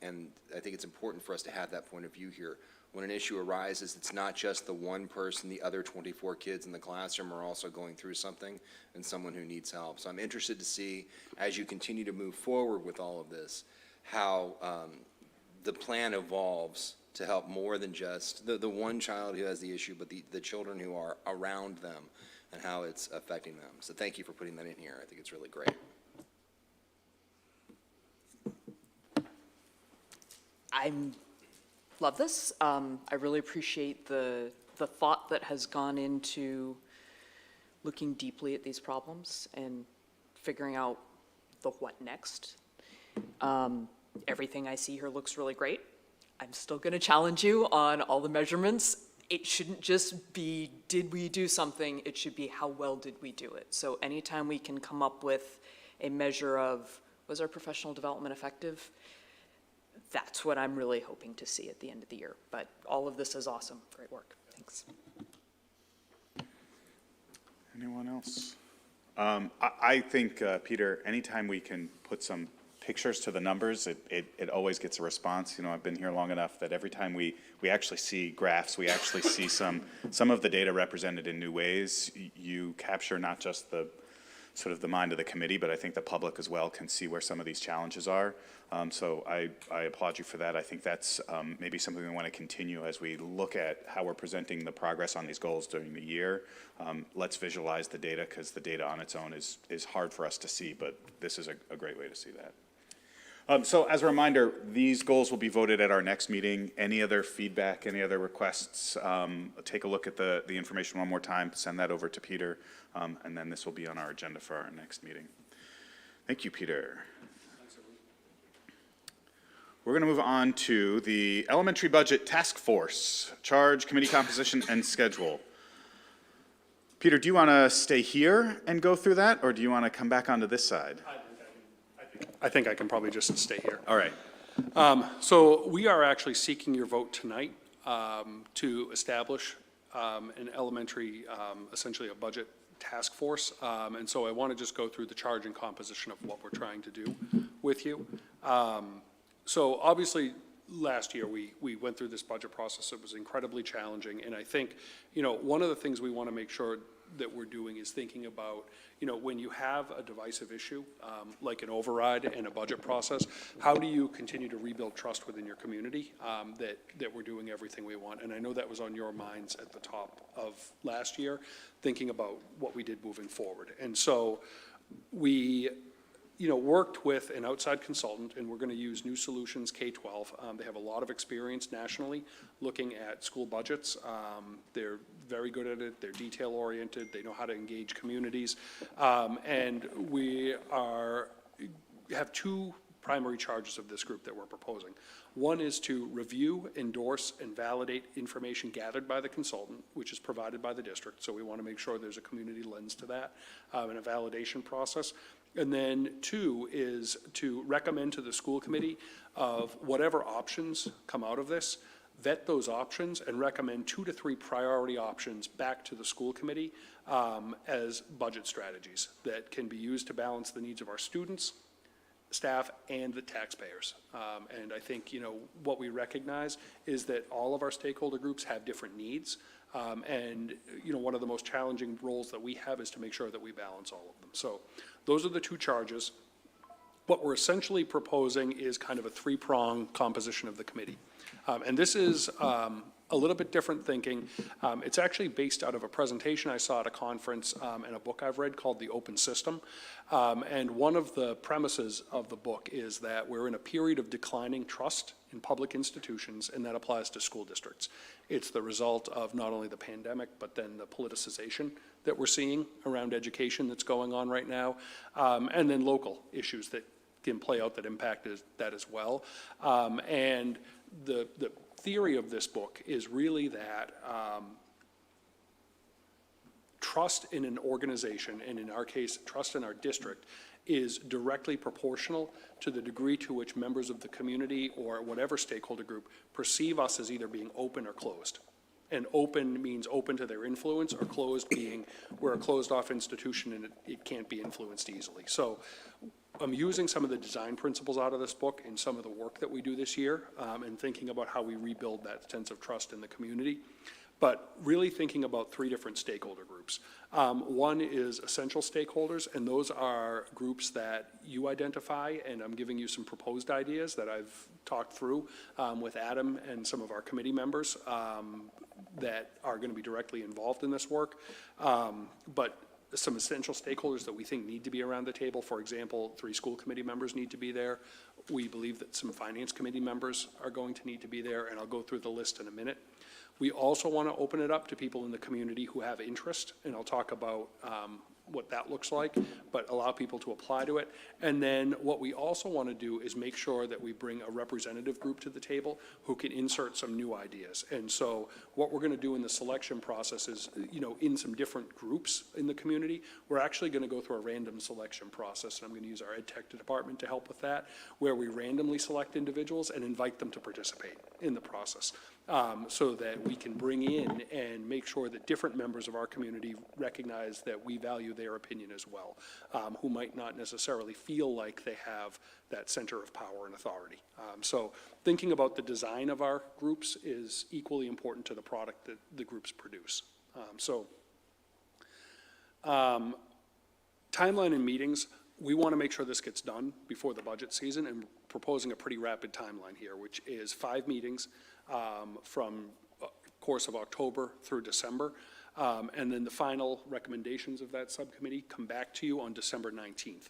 And I think it's important for us to have that point of view here. When an issue arises, it's not just the one person, the other 24 kids in the classroom are also going through something, and someone who needs help. So I'm interested to see, as you continue to move forward with all of this, how the plan evolves to help more than just the one child who has the issue, but the children who are around them and how it's affecting them. So thank you for putting that in here. I think it's really great. I love this. I really appreciate the thought that has gone into looking deeply at these problems and figuring out the what next. Everything I see here looks really great. I'm still going to challenge you on all the measurements. It shouldn't just be, did we do something? It should be, how well did we do it? So anytime we can come up with a measure of, was our professional development effective? That's what I'm really hoping to see at the end of the year. But all of this is awesome. Great work. Thanks. Anyone else? I think, Peter, anytime we can put some pictures to the numbers, it always gets a response. You know, I've been here long enough that every time we actually see graphs, we actually see some of the data represented in new ways. You capture not just the sort of the mind of the committee, but I think the public as well can see where some of these challenges are. So I applaud you for that. I think that's maybe something we want to continue as we look at how we're presenting the progress on these goals during the year. Let's visualize the data, because the data on its own is hard for us to see, but this is a great way to see that. So as a reminder, these goals will be voted at our next meeting. Any other feedback, any other requests, take a look at the information one more time, send that over to Peter, and then this will be on our agenda for our next meeting. Thank you, Peter. We're going to move on to the Elementary Budget Task Force, charge, committee composition, and schedule. Peter, do you want to stay here and go through that, or do you want to come back onto this side? I think I can probably just stay here. All right. So we are actually seeking your vote tonight to establish an elementary, essentially a budget task force. And so I want to just go through the charge and composition of what we're trying to do with you. So obviously, last year, we went through this budget process. It was incredibly challenging. And I think, you know, one of the things we want to make sure that we're doing is thinking about, you know, when you have a divisive issue, like an override and a budget process, how do you continue to rebuild trust within your community that we're doing everything we want? And I know that was on your minds at the top of last year, thinking about what we did moving forward. And so we, you know, worked with an outside consultant, and we're going to use New Solutions K-12. They have a lot of experience nationally looking at school budgets. They're very good at it. They're detail-oriented. They know how to engage communities. And we have two primary charges of this group that we're proposing. One is to review, endorse, and validate information gathered by the consultant, which is provided by the district. So we want to make sure there's a community lens to that and a validation process. And then two is to recommend to the school committee of whatever options come out of this, vet those options and recommend 2 to 3 priority options back to the school committee as budget strategies that can be used to balance the needs of our students, staff, and the taxpayers. And I think, you know, what we recognize is that all of our stakeholder groups have different needs. And, you know, one of the most challenging roles that we have is to make sure that we balance all of them. So those are the two charges. What we're essentially proposing is kind of a 3-prong composition of the committee. And this is a little bit different thinking. It's actually based out of a presentation I saw at a conference and a book I've read called The Open System. And one of the premises of the book is that we're in a period of declining trust in public institutions, and that applies to school districts. It's the result of not only the pandemic, but then the politicization that we're seeing around education that's going on right now, and then local issues that can play out that impact that as well. And the theory of this book is really that trust in an organization, and in our case, trust in our district, is directly proportional to the degree to which members of the community or whatever stakeholder group perceive us as either being open or closed. And open means open to their influence, or closed being we're a closed-off institution and it can't be influenced easily. So I'm using some of the design principles out of this book in some of the work that we do this year, and thinking about how we rebuild that sense of trust in the community. But really thinking about 3 different stakeholder groups. One is essential stakeholders, and those are groups that you identify, and I'm giving you some proposed ideas that I've talked through with Adam and some of our committee members that are going to be directly involved in this work. But some essential stakeholders that we think need to be around the table. For example, 3 school committee members need to be there. We believe that some finance committee members are going to need to be there, and I'll go through the list in a minute. We also want to open it up to people in the community who have interest, and I'll talk about what that looks like, but allow people to apply to it. And then what we also want to do is make sure that we bring a representative group to the table who can insert some new ideas. And so what we're going to do in the selection process is, you know, in some different groups in the community, we're actually going to go through a random selection process, and I'm going to use our ed tech department to help with that, where we randomly select individuals and invite them to participate in the process. so that we can bring in and make sure that different members of our community recognize that we value their opinion as well, who might not necessarily feel like they have that center of power and authority. So thinking about the design of our groups is equally important to the product that the groups produce. Timeline and meetings, we want to make sure this gets done before the budget season, and proposing a pretty rapid timeline here, which is 5 meetings from course of October through December. And then the final recommendations of that subcommittee come back to you on December 19th.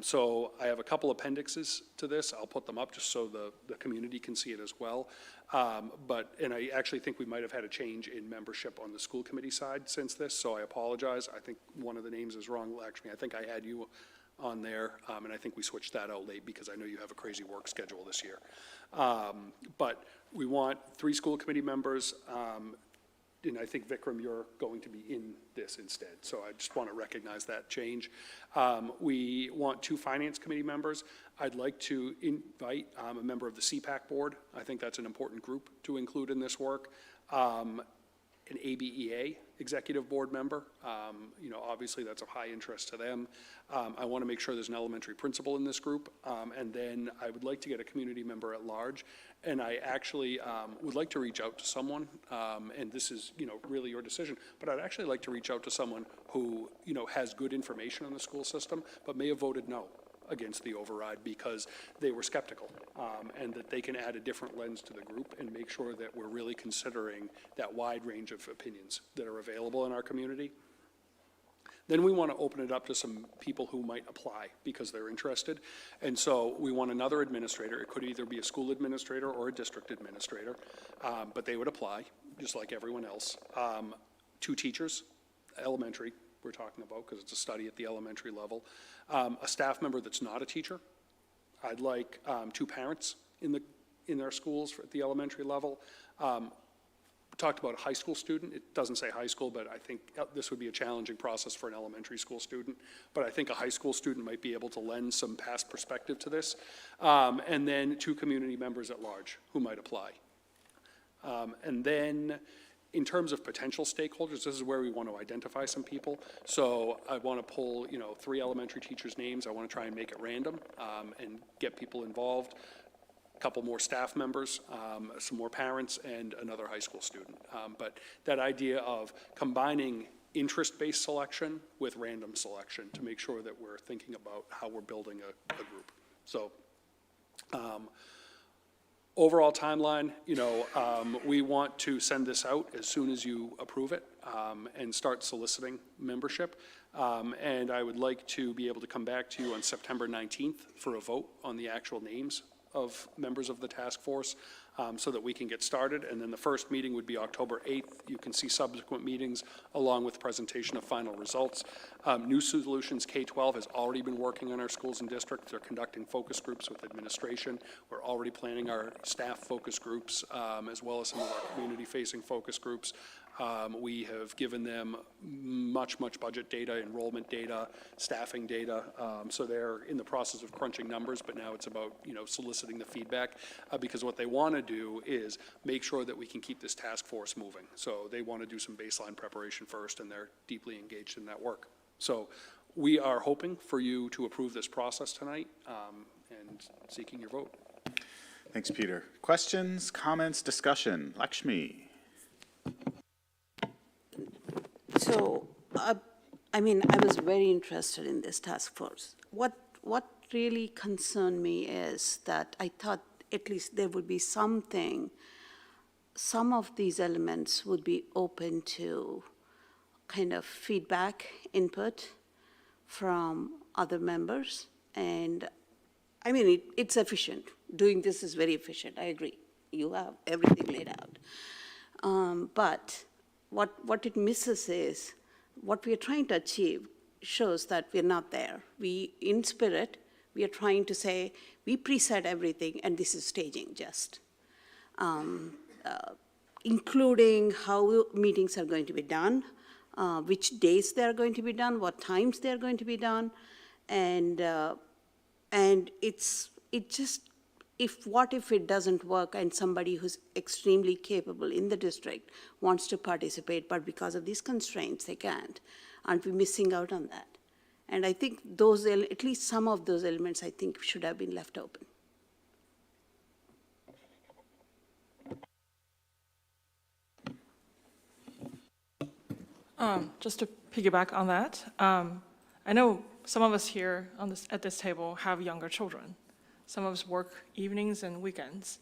So I have a couple appendixes to this. I'll put them up just so the community can see it as well. And I actually think we might have had a change in membership on the school committee side since this, so I apologize. I think one of the names is wrong. Actually, I think I had you on there, and I think we switched that out late because I know you have a crazy work schedule this year. But we want 3 school committee members, and I think, Vikram, you're going to be in this instead, so I just want to recognize that change. We want 2 finance committee members. I'd like to invite a member of the CPAC board. I think that's an important group to include in this work. An ABEA executive board member. Obviously that's of high interest to them. I want to make sure there's an elementary principal in this group. And then I would like to get a community member at large. And I actually would like to reach out to someone, and this is, really your decision, but I'd actually like to reach out to someone who, has good information on the school system, but may have voted no against the override because they were skeptical, and that they can add a different lens to the group and make sure that we're really considering that wide range of opinions that are available in our community. Then we want to open it up to some people who might apply because they're interested. And so we want another administrator. It could either be a school administrator or a district administrator, but they would apply just like everyone else. 2 teachers, elementary, we're talking about because it's a study at the elementary level. A staff member that's not a teacher. I'd like 2 parents in their schools at the elementary level. Talked about a high school student. It doesn't say high school, but I think this would be a challenging process for an elementary school student. But I think a high school student might be able to lend some past perspective to this. And then 2 community members at large who might apply. And then in terms of potential stakeholders, this is where we want to identify some people. So I want to pull, 3 elementary teachers' names. I want to try and make it random and get people involved. Couple more staff members, some more parents, and another high school student. But that idea of combining interest-based selection with random selection to make sure that we're thinking about how we're building a group. So overall timeline, we want to send this out as soon as you approve it and start soliciting membership. And I would like to be able to come back to you on September 19th for a vote on the actual names of members of the task force so that we can get started. And then the first meeting would be October 8th. You can see subsequent meetings along with presentation of final results. New Solutions K-12 has already been working on our schools and districts. They're conducting focus groups with administration. We're already planning our staff focus groups as well as some of our community-facing focus groups. We have given them much budget data, enrollment data, staffing data. So they're in the process of crunching numbers, but now it's about, soliciting the feedback because what they want to do is make sure that we can keep this task force moving. So they want to do some baseline preparation first, and they're deeply engaged in that work. So we are hoping for you to approve this process tonight and seeking your vote. Thanks, Peter. Questions, comments, discussion? Lakshmi. So, I was very interested in this task force. What really concerned me is that I thought at least there would be something, some of these elements would be open to kind of feedback, input from other members. And it's efficient. Doing this is very efficient, I agree. You have everything laid out. But what it misses is what we are trying to achieve shows that we're not there. In spirit, we are trying to say, we preset everything and this is staging just. Including how meetings are going to be done, which days they're going to be done, what times they're going to be done, and what if it doesn't work and somebody who's extremely capable in the district wants to participate, but because of these constraints, they can't? Aren't we missing out on that? And I think those, at least some of those elements, I think should have been left open. Just to piggyback on that, I know some of us here at this table have younger children. Some of us work evenings and weekends.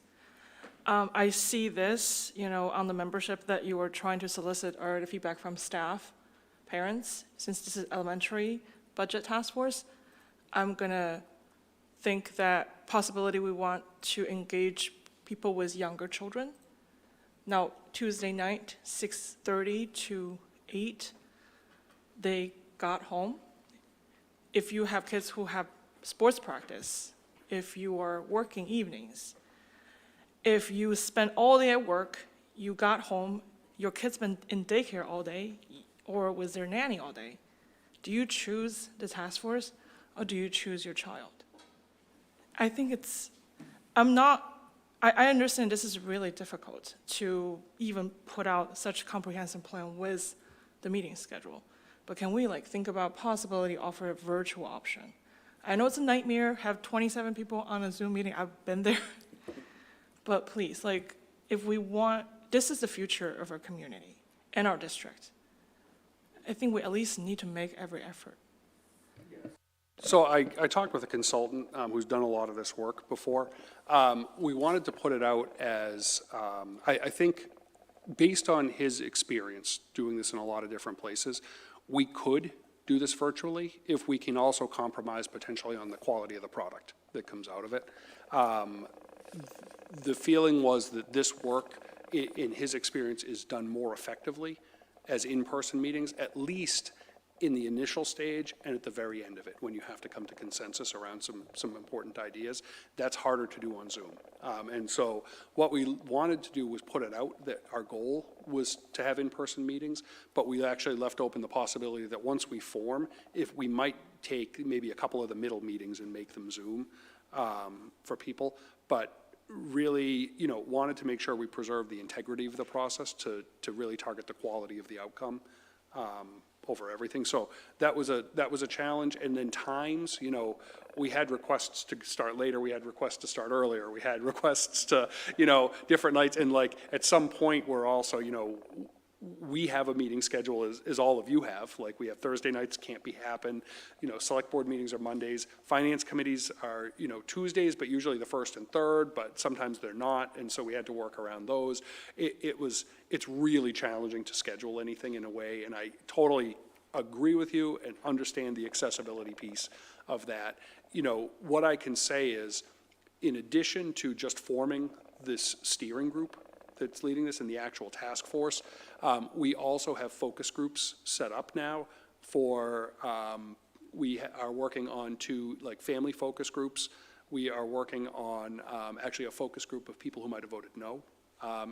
I see this, on the membership that you were trying to solicit or the feedback from staff, parents. Since this is elementary budget task force, I'm gonna think that possibility we want to engage people with younger children. Now, Tuesday night, 6:30 to 8, they got home. If you have kids who have sports practice, if you are working evenings, if you spend all day at work, you got home, your kid's been in daycare all day or with their nanny all day, do you choose the task force or do you choose your child? I think I understand this is really difficult to even put out such a comprehensive plan with the meeting schedule. But can we think about possibility offer a virtual option? I know it's a nightmare, have 27 people on a Zoom meeting, I've been there. But please, if we want, this is the future of our community and our district. I think we at least need to make every effort. So I talked with a consultant who's done a lot of this work before. We wanted to put it out as, I think, based on his experience doing this in a lot of different places, we could do this virtually if we can also compromise potentially on the quality of the product that comes out of it. The feeling was that this work, in his experience, is done more effectively as in-person meetings, at least in the initial stage and at the very end of it, when you have to come to consensus around some important ideas. That's harder to do on Zoom. And so what we wanted to do was put it out that our goal was to have in-person meetings, but we actually left open the possibility that once we form, if we might take maybe a couple of the middle meetings and make them Zoom for people, but really, wanted to make sure we preserve the integrity of the process to really target the quality of the outcome over everything. So that was a challenge. And then times, we had requests to start later, we had requests to start earlier, we had requests to, different nights. And at some point we're also, we have a meeting schedule as all of you have. We have Thursday nights can't happen. Select board meetings are Mondays. Finance committees are, Tuesdays, but usually the first and third, but sometimes they're not. And so we had to work around those. It's really challenging to schedule anything in a way. And I totally agree with you and understand the accessibility piece of that. What I can say is, in addition to just forming this steering group that's leading this in the actual task force, we also have focus groups set up now for, we are working on 2 family focus groups. We are working on actually a focus group of people who might have voted no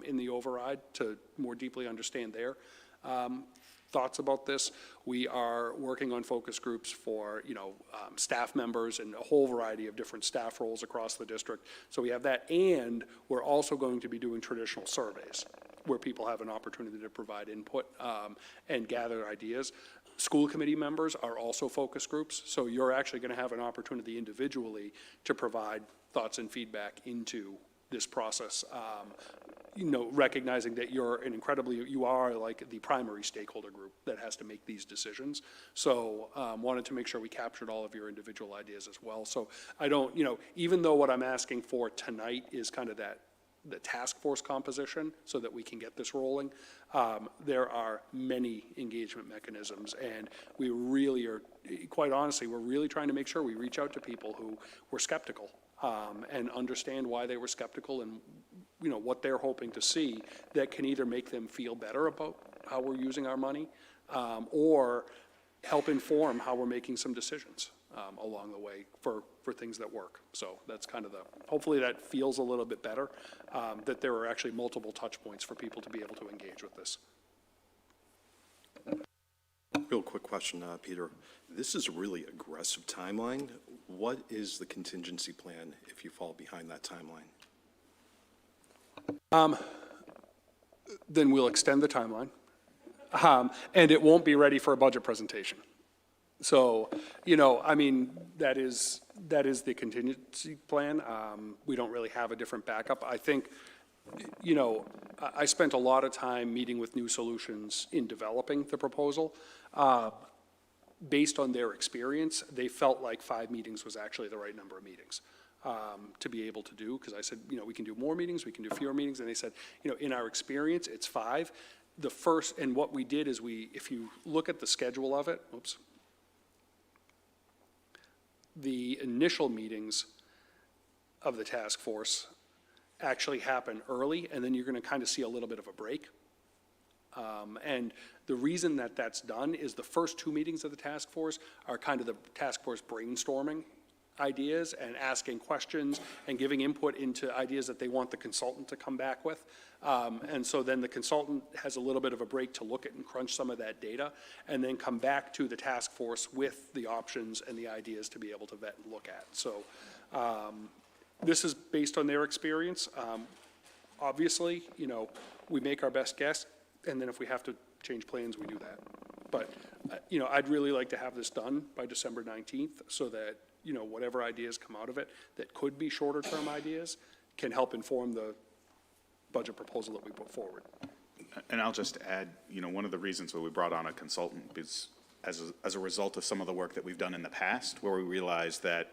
in the override to more deeply understand their thoughts about this. We are working on focus groups for, staff members and a whole variety of different staff roles across the district. So we have that, and we're also going to be doing traditional surveys where people have an opportunity to provide input and gather ideas. School committee members are also focus groups, so you're actually going to have an opportunity individually to provide thoughts and feedback into this process. Recognizing that you are the primary stakeholder group that has to make these decisions. So wanted to make sure we captured all of your individual ideas as well. So I don't, even though what I'm asking for tonight is kind of the task force composition so that we can get this rolling, there are many engagement mechanisms, and we really are, quite honestly, we're really trying to make sure we reach out to people who were skeptical and understand why they were skeptical and what they're hoping to see that can either make them feel better about how we're using our money or help inform how we're making some decisions along the way for things that work. So that's kind of hopefully that feels a little bit better, that there are actually multiple touch points for people to be able to engage with this. Real quick question, Peter. This is a really aggressive timeline. what is the contingency plan if you fall behind that timeline? Then we'll extend the timeline, and it won't be ready for a budget presentation. So, you know, I mean, that is the contingency plan. We don't really have a different backup. I think, you know, I spent a lot of time meeting with New Solutions in developing the proposal. Based on their experience, they felt like 5 meetings was actually the right number of meetings to be able to do, because I said, you know, we can do more meetings, we can do fewer meetings, and they said, you know, in our experience, it's 5. The first, and what we did is if you look at the schedule of it, the initial meetings of the task force actually happen early, and then you're gonna kind of see a little bit of a break. And the reason that that's done is the first 2 meetings of the task force are kind of the task force brainstorming ideas and asking questions and giving input into ideas that they want the consultant to come back with. And so then the consultant has a little bit of a break to look at and crunch some of that data, and then come back to the task force with the options and the ideas to be able to vet and look at. So this is based on their experience. Obviously, you know, we make our best guess, and then if we have to change plans, we do that. But, you know, I'd really like to have this done by December 19th so that, you know, whatever ideas come out of it that could be shorter term ideas can help inform the budget proposal that we put forward. And I'll just add, you know, one of the reasons why we brought on a consultant is as a result of some of the work that we've done in the past, where we realized that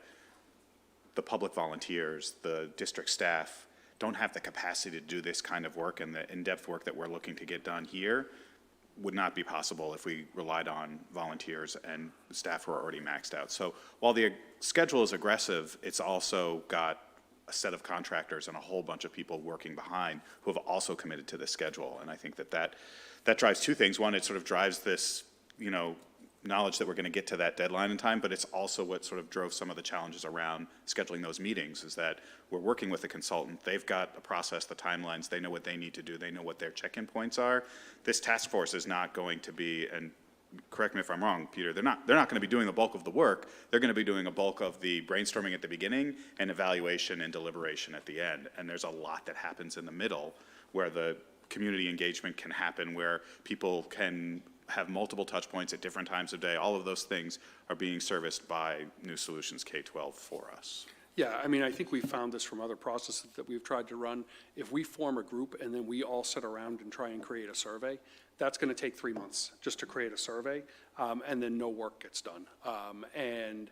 the public volunteers, the district staff, don't have the capacity to do this kind of work, and the in-depth work that we're looking to get done here would not be possible if we relied on volunteers and staff who are already maxed out. So while the schedule is aggressive, it's also got a set of contractors and a whole bunch of people working behind who have also committed to this schedule. And I think that drives 2 things. One, it sort of drives this, you know, knowledge that we're going to get to that deadline in time, but it's also what sort of drove some of the challenges around scheduling those meetings, is that we're working with a consultant. They've got a process, the timelines, they know what they need to do, they know what their check-in points are. This task force is not going to be, and correct me if I'm wrong, Peter, they're not going to be doing the bulk of the work. They're going to be doing a bulk of the brainstorming at the beginning and evaluation and deliberation at the end. And there's a lot that happens in the middle where the community engagement can happen, where people can have multiple touch points at different times of day. All of those things are being serviced by New Solutions K-12 for us. Yeah, I mean, I think we found this from other processes that we've tried to run. If we form a group and then we all sit around and try and create a survey, that's going to take 3 months just to create a survey, and then no work gets done. And,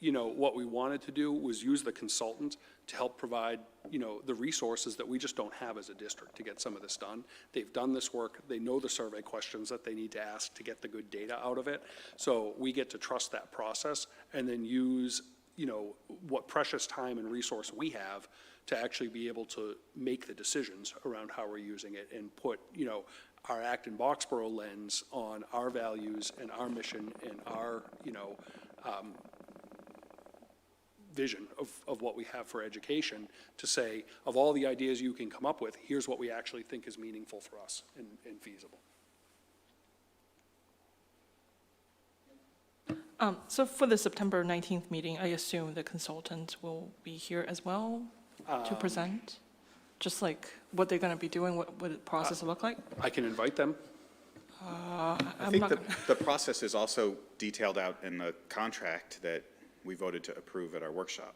you know, what we wanted to do was use the consultant to help provide, you know, the resources that we just don't have as a district to get some of this done. They've done this work. They know the survey questions that they need to ask to get the good data out of it. So we get to trust that process and then use, you know, what precious time and resource we have to actually be able to make the decisions around how we're using it and put, you know, our Acton-Boxborough lens on our values and our mission and our, you know, vision of what we have for education, to say, of all the ideas you can come up with, here's what we actually think is meaningful for us and feasible. So for the September 19th meeting, I assume the consultant will be here as well to present? Just like what they're going to be doing, what the process will look like? I can invite them. I think the process is also detailed out in the contract that we voted to approve at our workshop.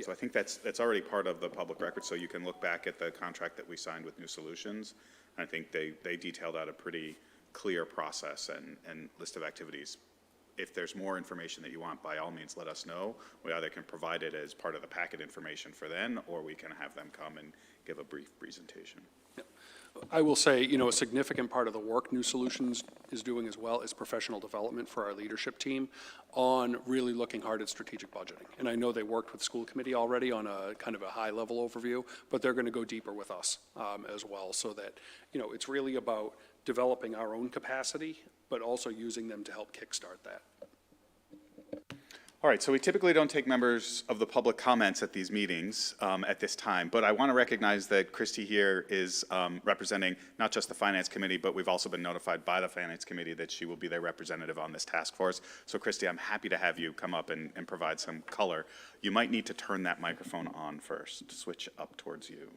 So I think that's already part of the public record, so you can look back at the contract that we signed with New Solutions. I think they detailed out a pretty clear process and list of activities. If there's more information that you want, by all means, let us know. We either can provide it as part of the packet information for then, or we can have them come and give a brief presentation. I will say, you know, a significant part of the work New Solutions is doing as well is professional development for our leadership team on really looking hard at strategic budgeting. And I know they worked with school committee already on a kind of a high-level overview, but they're going to go deeper with us as well, so that, you know, it's really about developing our own capacity, but also using them to help kickstart that. All right, so we typically don't take members of the public comments at these meetings at this time, but I want to recognize that Christy here is representing not just the Finance Committee, but we've also been notified by the Finance Committee that she will be their representative on this task force. So Christy, I'm happy to have you come up and provide some color. You might need to turn that microphone on first. Switch up towards you.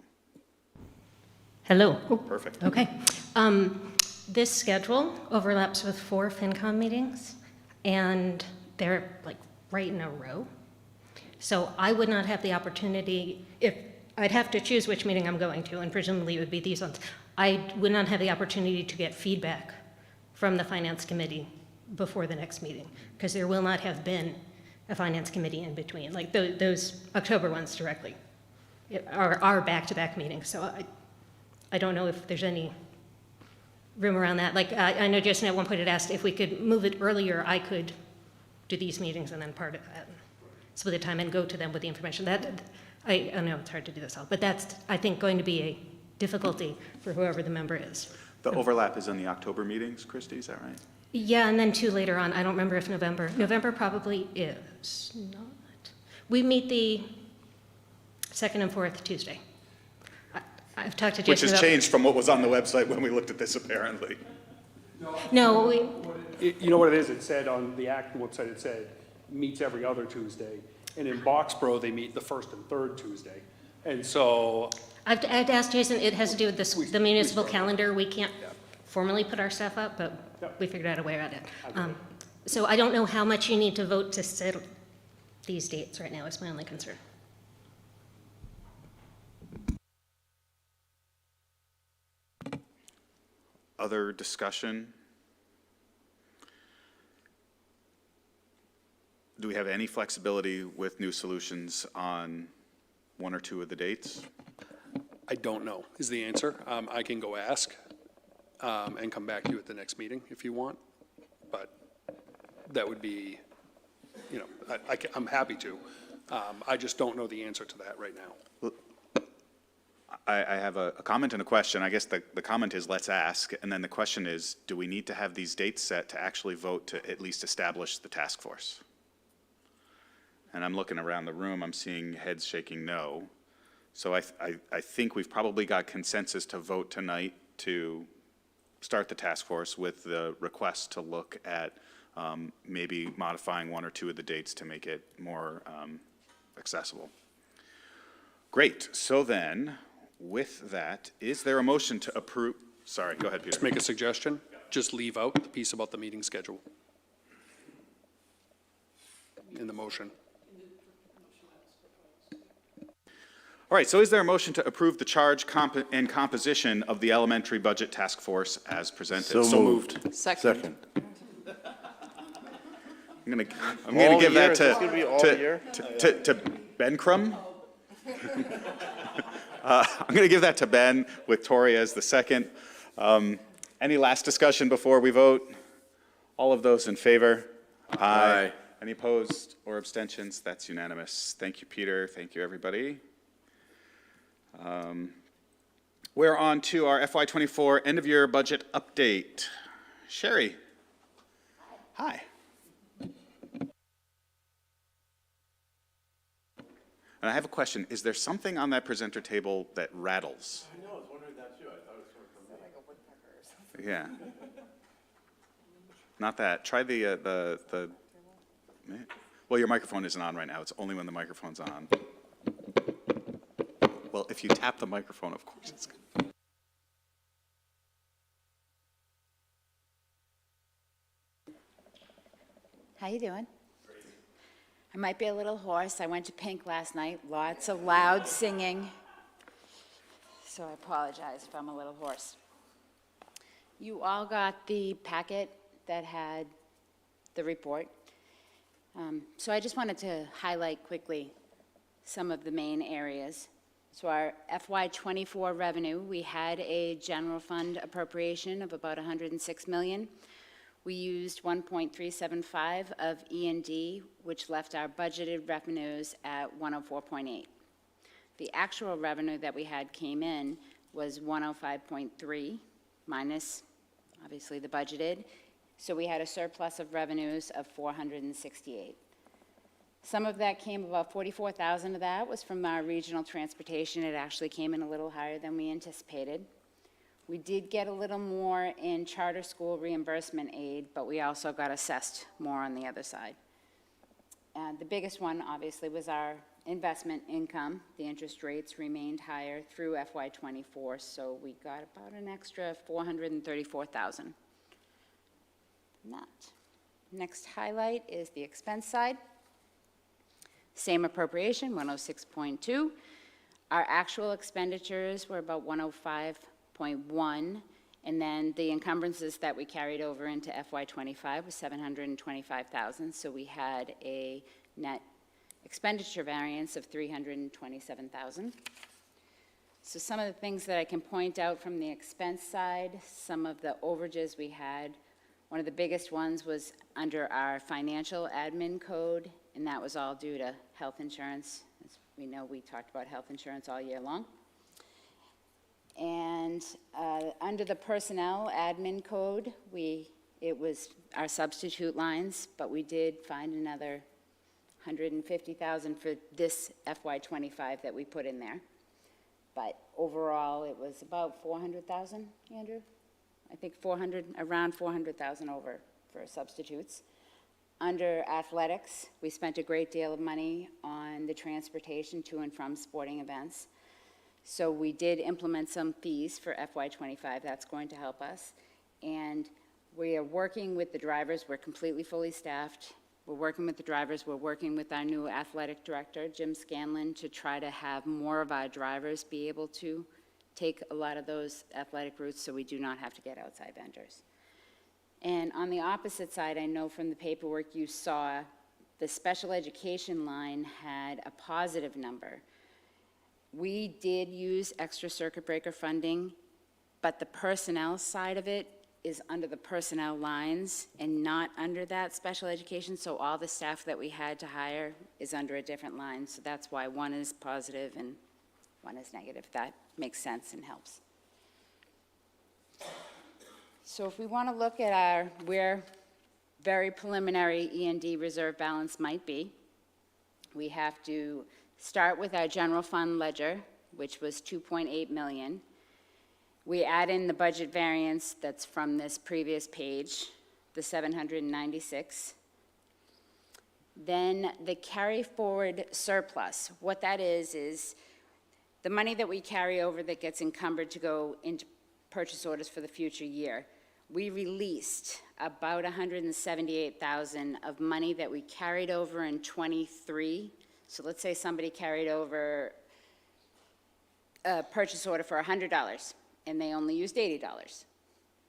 Hello. Perfect. Okay. This schedule overlaps with 4 FinCom meetings, and they're like right in a row. So I would not have the opportunity, if I'd have to choose which meeting I'm going to, and presumably it would be these ones, I would not have the opportunity to get feedback from the Finance Committee before the next meeting, because there will not have been a Finance Committee in between. Like those October ones directly are back-to-back meetings. So I don't know if there's any room around that. Like, I know Jason at one point had asked if we could move it earlier, I could do these meetings and then part of that, split the time and go to them with the information. I know it's hard to do this all, but that's, I think, going to be a difficulty for whoever the member is. The overlap is in the October meetings, Christy, is that right? Yeah, and then 2 later on. I don't remember if November probably is not. We meet the 2nd and 4th Tuesday. I've talked to Jason Which has about, changed from what was on the website when we looked at this, apparently. no, You know what it is? It said on the Acton website, it said meets every other Tuesday. And in Boxborough, they meet the 1st and 3rd Tuesday. And so, I've asked Jason, it has to do with this, the municipal calendar. We can't formally put our stuff up, but we figured out a way around it. So I don't know how much you need to vote to settle these dates right now is my only concern. Other discussion? Do we have any flexibility with New Solutions on 1 or 2 of the dates? I don't know is the answer. I can go ask and come back to you at the next meeting if you want. But that would be, you know, I'm happy to. I just don't know the answer to that right now. I have a comment and a question. I guess the comment is let's ask, and then the question is, do we need to have these dates set to actually vote to at least establish the task force? And I'm looking around the room, I'm seeing heads shaking no. So I think we've probably got consensus to vote tonight to start the task force with the request to look at maybe modifying 1 or 2 of the dates to make it more accessible. Great, so then, with that, is there a motion to approve? Sorry, go ahead, Peter. Just make a suggestion. Just leave out the piece about the meeting schedule in the motion. All right, so is there a motion to approve the charge and composition of the elementary budget task force as presented? So moved. Second. I'm gonna All give year? that Is this gonna be all year? to Ben Crum. I'm gonna give that to Ben with Tori as the second. Any last discussion before we vote? All of those in favor? Aye. Any opposed or abstentions? That's unanimous. Thank you, Peter. Thank you, everybody. We're on to our FY24 end-of-year budget update. Sheri. Hi. And I have a question. Is there something on that presenter table that rattles? I know, I was wondering that too. I thought it was coming from me. Yeah. Not that. Try the. Well, your microphone isn't on right now. It's only when the microphone's on. Well, if you tap the microphone, of course it's good. How you doing? I might be a little hoarse. I went to Pink last night. Lots of loud singing. So I apologize if I'm a little hoarse. You all got the packet that had the report. So I just wanted to highlight quickly some of the main areas. So our FY24 revenue, we had a general fund appropriation of about $106 million. We used 1.375 of E&D, which left our budgeted revenues at 104.8. The actual revenue that we had came in was 105.3, minus, obviously, the budgeted. So we had a surplus of revenues of 468. Some of that came, about 44,000 of that was from our regional transportation. It actually came in a little higher than we anticipated. We did get a little more in charter school reimbursement aid, but we also got assessed more on the other side. And the biggest one, obviously, was our investment income. The interest rates remained higher through FY '24, so we got about an extra 434,000. Next highlight is the expense side. Same appropriation, 106.2. Our actual expenditures were about 105.1, and then the encumbrances that we carried over into FY '25 was 725,000, so we had a net expenditure variance of 327,000. So some of the things that I can point out from the expense side, some of the overages we had, one of the biggest ones was under our financial admin code, and that was all due to health insurance. As we know, we talked about health insurance all year long. And under the personnel admin code, it was our substitute lines, but we did find another 150,000 for this FY '25 that we put in there. But overall, it was about 400,000, Andrew? I think around 400,000 over for substitutes. Under athletics, we spent a great deal of money on the transportation to and from sporting events. So we did implement some fees for FY '25. That's going to help us. And we are working with the drivers. We're completely fully staffed. We're working with the drivers. We're working with our new athletic director, Jim Scanlon, to try to have more of our drivers be able to take a lot of those athletic routes so we do not have to get outside vendors. And on the opposite side, I know from the paperwork you saw, the special education line had a positive number. We did use extra circuit breaker funding, but the personnel side of it is under the personnel lines and not under that special education, so all the staff that we had to hire is under a different line, so that's why one is positive and one is negative. That makes sense and helps. So if we want to look at where very preliminary E&D reserve balance might be, we have to start with our general fund ledger, which was 2.8 million. We add in the budget variance that's from this previous page, the 796. Then the carry forward surplus. What that is the money that we carry over that gets encumbered to go into purchase orders for the future year. We released about 178,000 of money that we carried over in '23. So let's say somebody carried over a purchase order for $100 and they only used $80.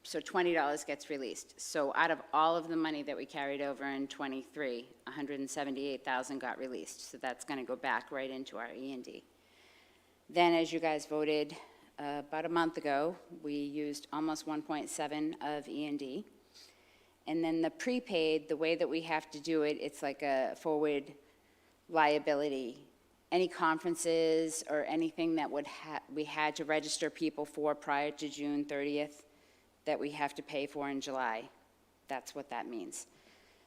So $20 gets released. So out of all of the money that we carried over in '23, 178,000 got released. So that's going to go back right into our E&D. Then, as you guys voted about a month ago, we used almost 1.7 of E&D. And then the prepaid, the way that we have to do it, it's like a forward liability. Any conferences or anything that we had to register people for prior to June 30th that we have to pay for in July. That's what that means.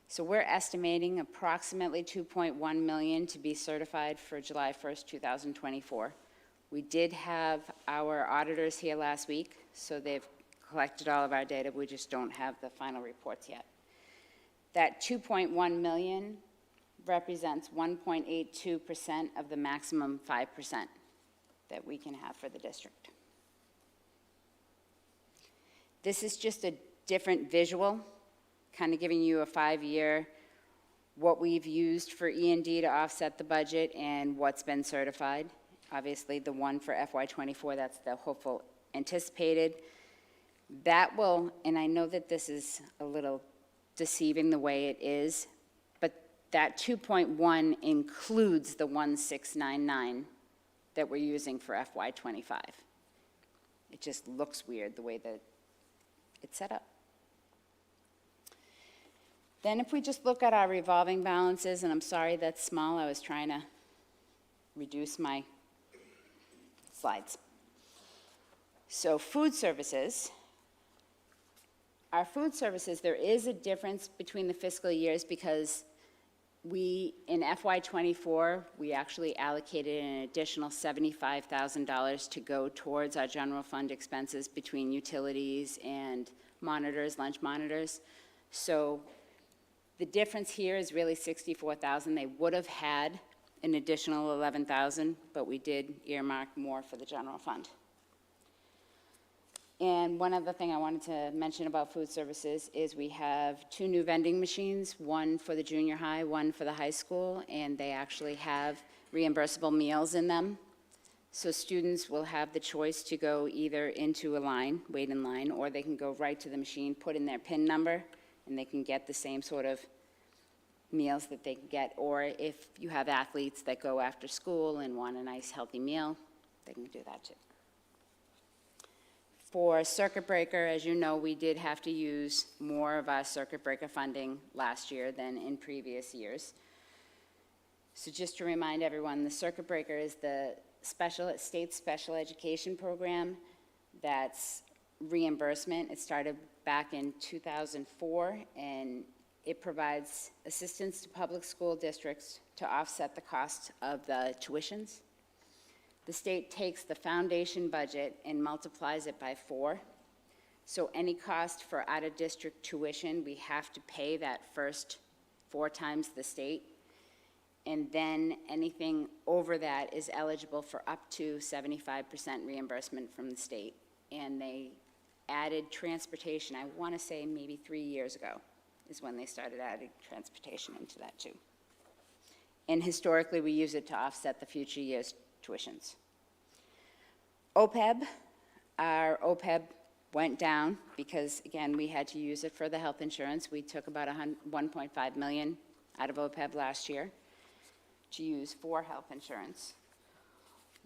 So we're estimating approximately 2.1 million to be certified for July 1st, 2024. We did have our auditors here last week, so they've collected all of our data. We just don't have the final reports yet. That 2.1 million represents 1.82% of the maximum 5% that we can have for the district. This is just a different visual, kind of giving you a 5-year, what we've used for E&D to offset the budget and what's been certified. Obviously, the one for FY '24, that's the hopeful anticipated. That will, and I know that this is a little deceiving the way it is, but that 2.1 includes the 1,699 that we're using for FY '25. It just looks weird the way that it's set up. Then if we just look at our revolving balances, and I'm sorry that's small, I was trying to reduce my slides. So food services, our food services, there is a difference between the fiscal years because In FY '24, we actually allocated an additional $75,000 to go towards our general fund expenses between utilities and monitors, lunch monitors. So the difference here is really $64,000. They would have had an additional $11,000, but we did earmark more for the general fund. And one other thing I wanted to mention about food services is we have 2 new vending machines, one for the junior high, one for the high school, and they actually have reimbursable meals in them. So students will have the choice to go either into a line, wait in line, or they can go right to the machine, put in their PIN number, and they can get the same sort of meals that they can get. Or if you have athletes that go after school and want a nice healthy meal, they can do that too. For circuit breaker, as you know, we did have to use more of our circuit breaker funding last year than in previous years. So just to remind everyone, the circuit breaker is the state special education program that's reimbursement. It started back in 2004, and it provides assistance to public school districts to offset the cost of the tuitions. The state takes the foundation budget and multiplies it by 4. So any cost for out-of-district tuition, we have to pay that first 4 times the state. And then anything over that is eligible for up to 75% reimbursement from the state. And they added transportation, I want to say maybe 3 years ago is when they started adding transportation into that too. And historically, we use it to offset the future year's tuitions. OPEB, our OPEB went down because, again, we had to use it for the health insurance. We took about $1.5 million out of OPEB last year to use for health insurance.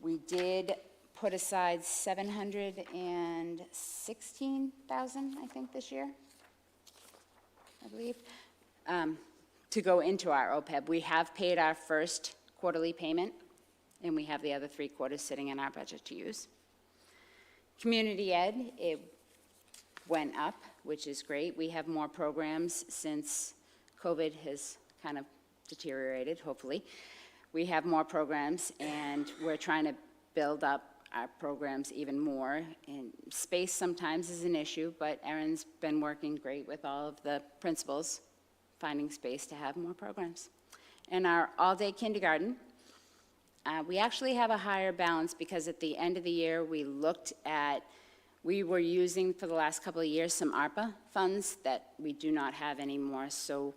We did put aside $716,000, I think, this year, I believe, to go into our OPEB. We have paid our first quarterly payment, and we have the other 3 quarters sitting in our budget to use. Community ed, it went up, which is great. We have more programs since COVID has kind of deteriorated, hopefully. We have more programs, and we're trying to build up our programs even more. And space sometimes is an issue, but Erin's been working great with all of the principals, finding space to have more programs. And our all-day kindergarten, we actually have a higher balance because at the end of the year, we were using for the last couple of years some ARPA funds that we do not have anymore. So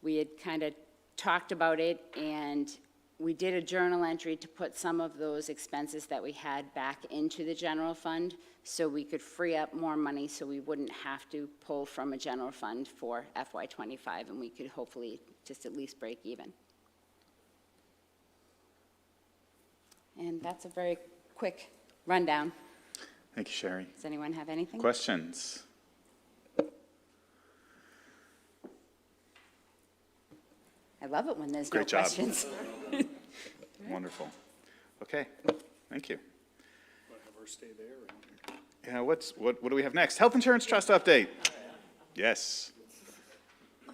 we had kind of talked about it, and we did a journal entry to put some of those expenses that we had back into the general fund so we could free up more money so we wouldn't have to pull from a general fund for FY25, and we could hopefully just at least break even. And that's a very quick rundown. Thank you, Sheri. Does anyone have anything? Questions? I love it when there's no Great job. questions. Wonderful. Okay, thank you. Want to have her stay there? Yeah, what do we have next? Health Insurance Trust update. Yes,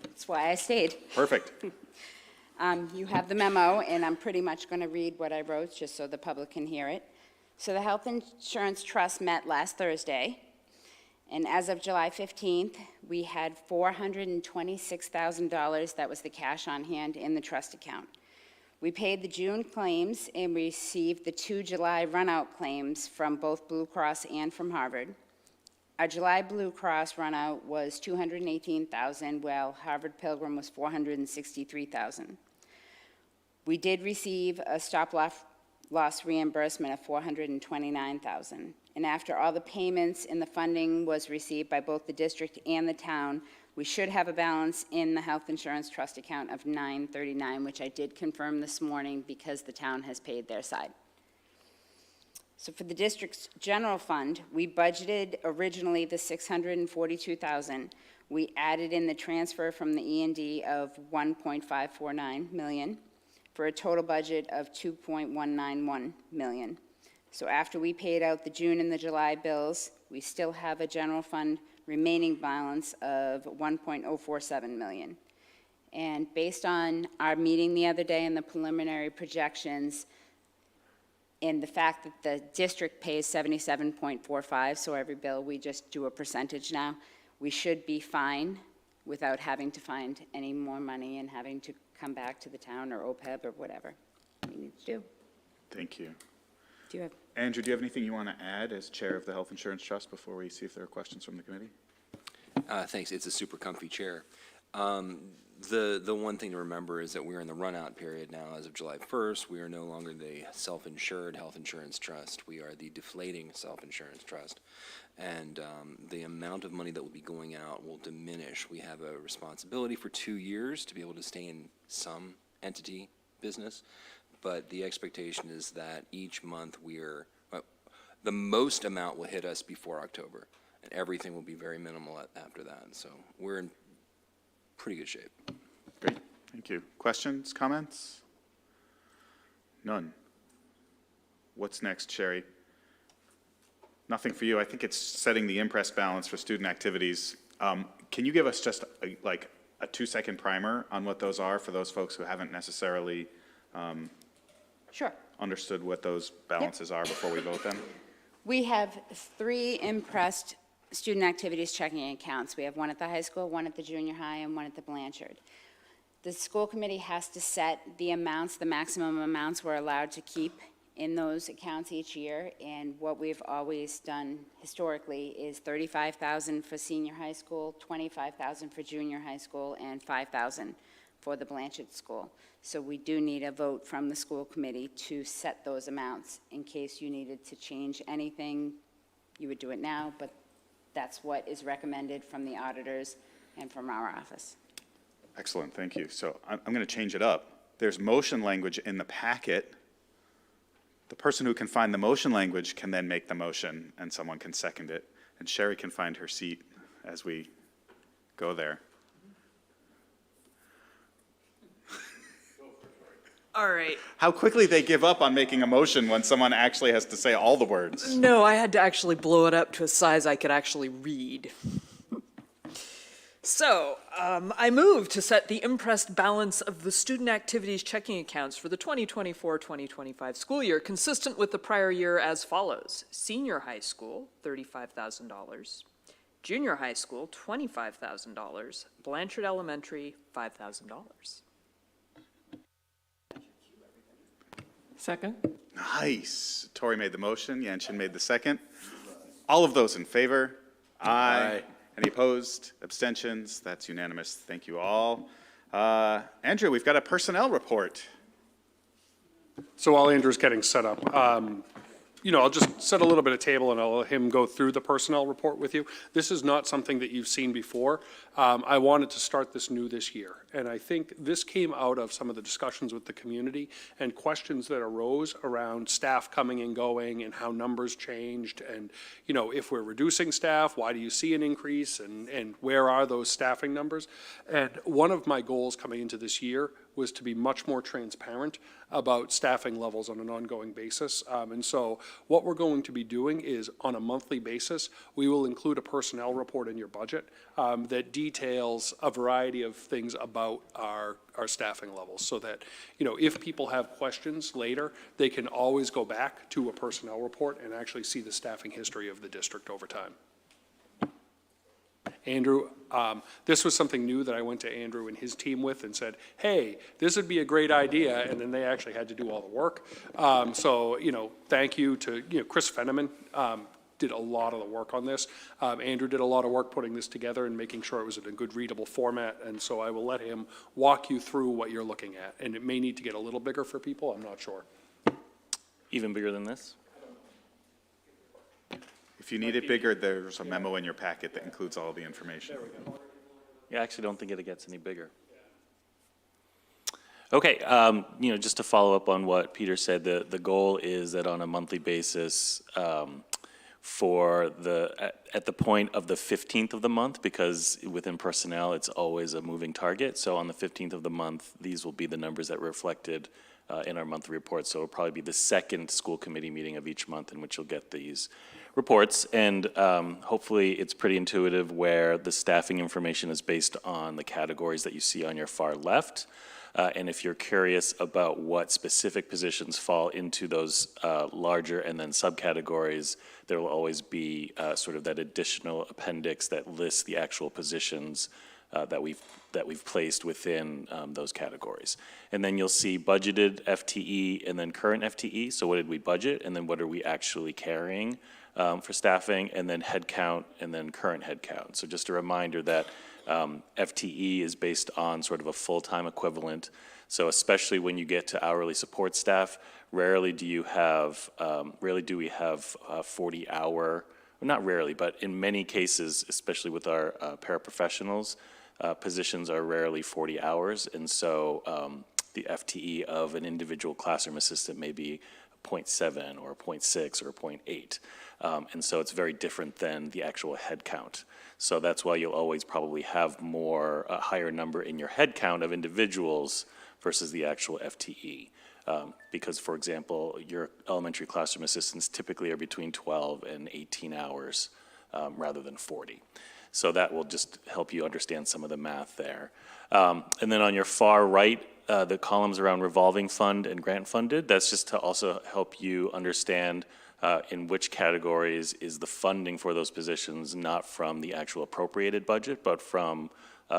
That's why I stayed. perfect. You have the memo, and I'm pretty much going to read what I wrote, just so the public can hear it. So the Health Insurance Trust met last Thursday, and as of July 15th, we had $426,000. That was the cash on hand in the trust account. We paid the June claims and received the 2 July run-out claims from both Blue Cross and from Harvard. Our July Blue Cross run-out was $218,000, while Harvard Pilgrim was $463,000. We did receive a stop-loss reimbursement of $429,000. And after all the payments and the funding was received by both the district and the town, we should have a balance in the health insurance trust account of $939, which I did confirm this morning because the town has paid their side. So for the district's general fund, we budgeted originally the $642,000. We added in the transfer from the E&D of $1.549 million for a total budget of $2.191 million. So after we paid out the June and the July bills, we still have a general fund remaining balance of $1.047 million. And based on our meeting the other day and the preliminary projections, and the fact that the district pays 77.45, so every bill, we just do a percentage now, we should be fine without having to find any more money and having to come back to the town or OPEB or whatever we need to do. Thank you. Do you have? Andrew, do you have anything you want to add as chair of the Health Insurance Trust before we see if there are questions from the committee? Thanks. It's a super comfy chair. The one thing to remember is that we're in the run-out period now. As of July 1st, we are no longer the self-insured health insurance trust. We are the deflating self-insurance trust. And the amount of money that will be going out will diminish. We have a responsibility for 2 years to be able to stay in some entity business. But the expectation is that each month the most amount will hit us before October. And everything will be very minimal after that. So we're in pretty good shape. Great, thank you. Questions, comments? None. What's next, Sheri? Nothing for you. I think it's setting the Imprest balance for student activities. Can you give us just a 2-second primer on what those are for those folks who haven't necessarily Sure. understood what those balances are before we vote them? We have 3 Imprest student activities checking accounts. We have one at the high school, one at the junior high, and one at the Blanchard. The school committee has to set the amounts, the maximum amounts we're allowed to keep in those accounts each year, and what we've always done historically is $35,000 for senior high school, $25,000 for junior high school, and $5,000 for the Blanchard school. So we do need a vote from the school committee to set those amounts. In case you needed to change anything, you would do it now, but that's what is recommended from the auditors and from our office. Excellent, thank you. So I'm going to change it up. There's motion language in the packet. The person who can find the motion language can then make the motion, and someone can second it. And Sheri can find her seat as we go there. All right. How quickly they give up on making a motion when someone actually has to say all the words. No, I had to actually blow it up to a size I could actually read. So, I move to set the Imprest balance of the student activities checking accounts for the 2024-2025 school year consistent with the prior year as follows. Senior high school, $35,000. Junior high school, $25,000. Blanchard Elementary, $5,000. Second? Nice. Tori made the motion, Yanchin made the second. All of those in favor? Aye. Any opposed? Abstentions? That's unanimous. Thank you all. Andrew, we've got a personnel report. So while Andrew's getting set up, I'll just set a little bit of table and I'll let him go through the personnel report with you. This is not something that you've seen before. I wanted to start this new this year. And I think this came out of some of the discussions with the community and questions that arose around staff coming and going and how numbers changed. And, if we're reducing staff, why do you see an increase and where are those staffing numbers? And one of my goals coming into this year was to be much more transparent about staffing levels on an ongoing basis. And so what we're going to be doing is on a monthly basis, we will include a personnel report in your budget that details a variety of things about our staffing levels so that, if people have questions later, they can always go back to a personnel report and actually see the staffing history of the district over time. Andrew, this was something new that I went to Andrew and his team with and said, hey, this would be a great idea, and then they actually had to do all the work. Thank you to, Chris Fenneman did a lot of the work on this. Andrew did a lot of work putting this together and making sure it was in a good readable format, and so I will let him walk you through what you're looking at. And it may need to get a little bigger for people, I'm not sure. Even bigger than this? If you need it bigger, there's a memo in your packet that includes all the information. There we go. Yeah, I actually don't think it gets any bigger. Okay, just to follow up on what Peter said, the goal is that on a monthly basis, at the point of the 15th of the month, because within personnel, it's always a moving target. So on the 15th of the month, these will be the numbers that were reflected in our monthly report. So it'll probably be the second school committee meeting of each month in which you'll get these reports, and hopefully it's pretty intuitive where the staffing information is based on the categories that you see on your far left. And if you're curious about what specific positions fall into those larger and then subcategories, there will always be sort of that additional appendix that lists the actual positions that we've placed within those categories. And then you'll see budgeted FTE and then current FTE. So what did we budget, and then what are we actually carrying for staffing, and then headcount, and then current headcount. So just a reminder that FTE is based on sort of a full-time equivalent. So especially when you get to hourly support staff, rarely do we have 40-hour, not rarely, but in many cases, especially with our paraprofessionals, positions are rarely 40 hours. And so the FTE of an individual classroom assistant may be 0.7 or 0.6 or 0.8. And so it's very different than the actual head count. So that's why you'll always probably have a higher number in your head count of individuals versus the actual FTE. Because, for example, your elementary classroom assistants typically are between 12 and 18 hours rather than 40. So that will just help you understand some of the math there. And then on your far right, the columns around revolving fund and grant funded, that's just to also help you understand in which categories is the funding for those positions, not from the actual appropriated budget, but from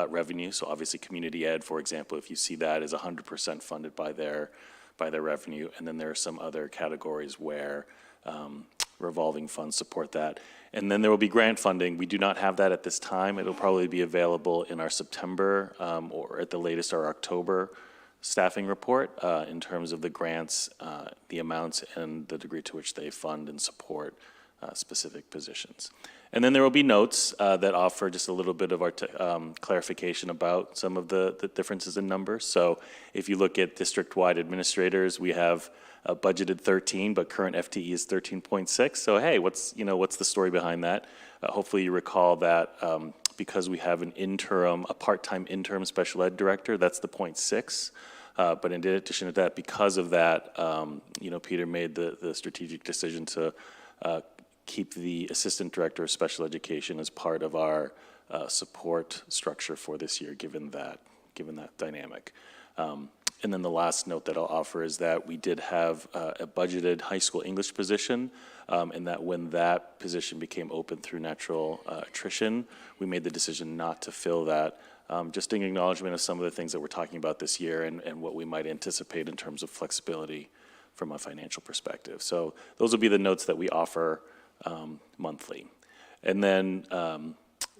revenue. So obviously community ed, for example, if you see that is 100% funded by their revenue, and then there are some other categories where revolving funds support that. And then there will be grant funding. We do not have that at this time. It'll probably be available in our September or at the latest our October staffing report in terms of the grants, the amounts, and the degree to which they fund and support specific positions. And then there will be notes that offer just a little bit of our clarification about some of the differences in numbers. So if you look at district-wide administrators, we have budgeted 13, but current FTE is 13.6. So hey, what's the story behind that? Hopefully you recall that because we have a part-time interim special ed director, that's the 0.6. But in addition to that, because of that, Peter made the strategic decision to keep the assistant director of special education as part of our support structure for this year, given that dynamic. And then the last note that I'll offer is that we did have a budgeted high school English position, and that when that position became open through natural attrition, we made the decision not to fill that, just in acknowledgement of some of the things that we're talking about this year and what we might anticipate in terms of flexibility from a financial perspective. So those will be the notes that we offer monthly. And then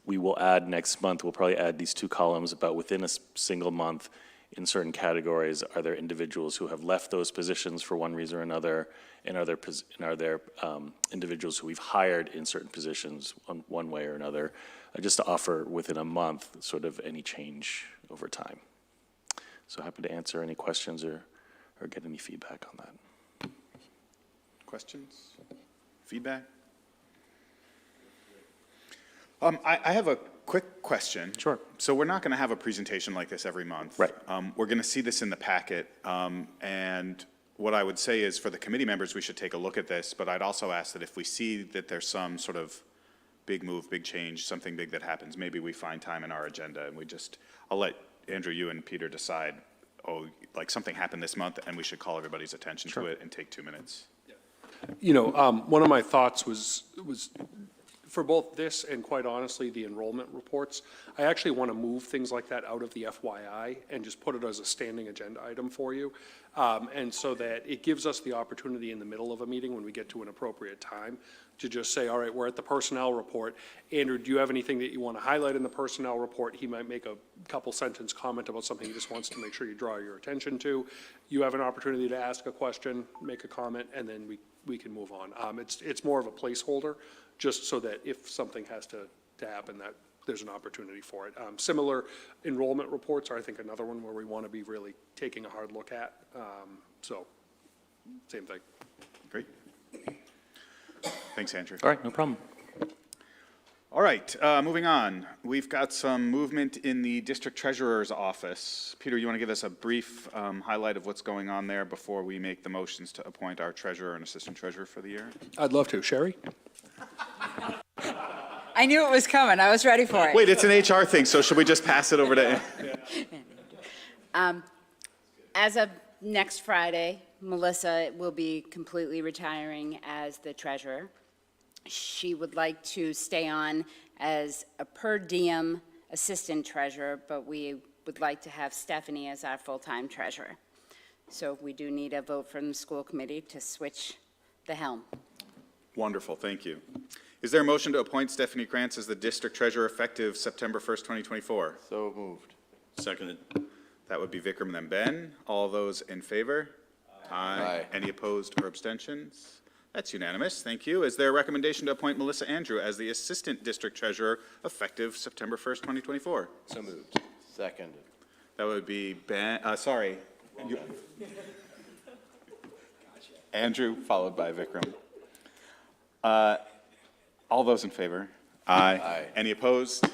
we will add next month, we'll probably add these two columns about within a single month in certain categories. Are there individuals who have left those positions for one reason or another, and are there individuals who we've hired in certain positions one way or another, just to offer within a month sort of any change over time. So happy to answer any questions or get any feedback on that. Questions? Feedback? I have a quick question. Sure. So we're not going to have a presentation like this every month. Right. We're going to see this in the packet. And what I would say is for the committee members, we should take a look at this. But I'd also ask that if we see that there's some sort of big move, big change, something big that happens, maybe we find time in our agenda and I'll let Andrew, you and Peter decide, like something happened this month and we should call everybody's attention to it and take 2 minutes. One of my thoughts was for both this and quite honestly, the enrollment reports, I actually want to move things like that out of the FYI and just put it as a standing agenda item for you. And so that it gives us the opportunity in the middle of a meeting when we get to an appropriate time to just say, all right, we're at the personnel report. Andrew, do you have anything that you want to highlight in the personnel report? He might make a couple sentence comment about something he just wants to make sure you draw your attention to. You have an opportunity to ask a question, make a comment, and then we can move on. It's more of a placeholder, just so that if something has to happen, that there's an opportunity for it. Similar enrollment reports are, I think, another one where we want to be really taking a hard look at. So, same thing. Great. Thanks, Andrew. All right, no problem. All right, moving on. We've got some movement in the district treasurer's office. Peter, you want to give us a brief highlight of what's going on there before we make the motions to appoint our treasurer and assistant treasurer for the year? I'd love to. Sherry? I knew it was coming. I was ready for it. Wait, it's an HR thing, so should we just pass it over to? As of next Friday, Melissa will be completely retiring as the treasurer. She would like to stay on as a per diem assistant treasurer, but we would like to have Stephanie as our full-time treasurer. So we do need a vote from the school committee to switch the helm. Wonderful, thank you. Is there a motion to appoint Stephanie Krantz as the district treasurer effective September 1st, 2024? So moved. Seconded. That would be Vikram and then Ben. All those in favor? Aye. Any opposed or abstentions? That's unanimous, thank you. Is there a recommendation to appoint Melissa Andrew as the assistant district treasurer effective September 1st, 2024? So moved. Seconded. That would be Ben, sorry. Andrew, followed by Vikram. All those in favor? Aye. Aye. Any opposed?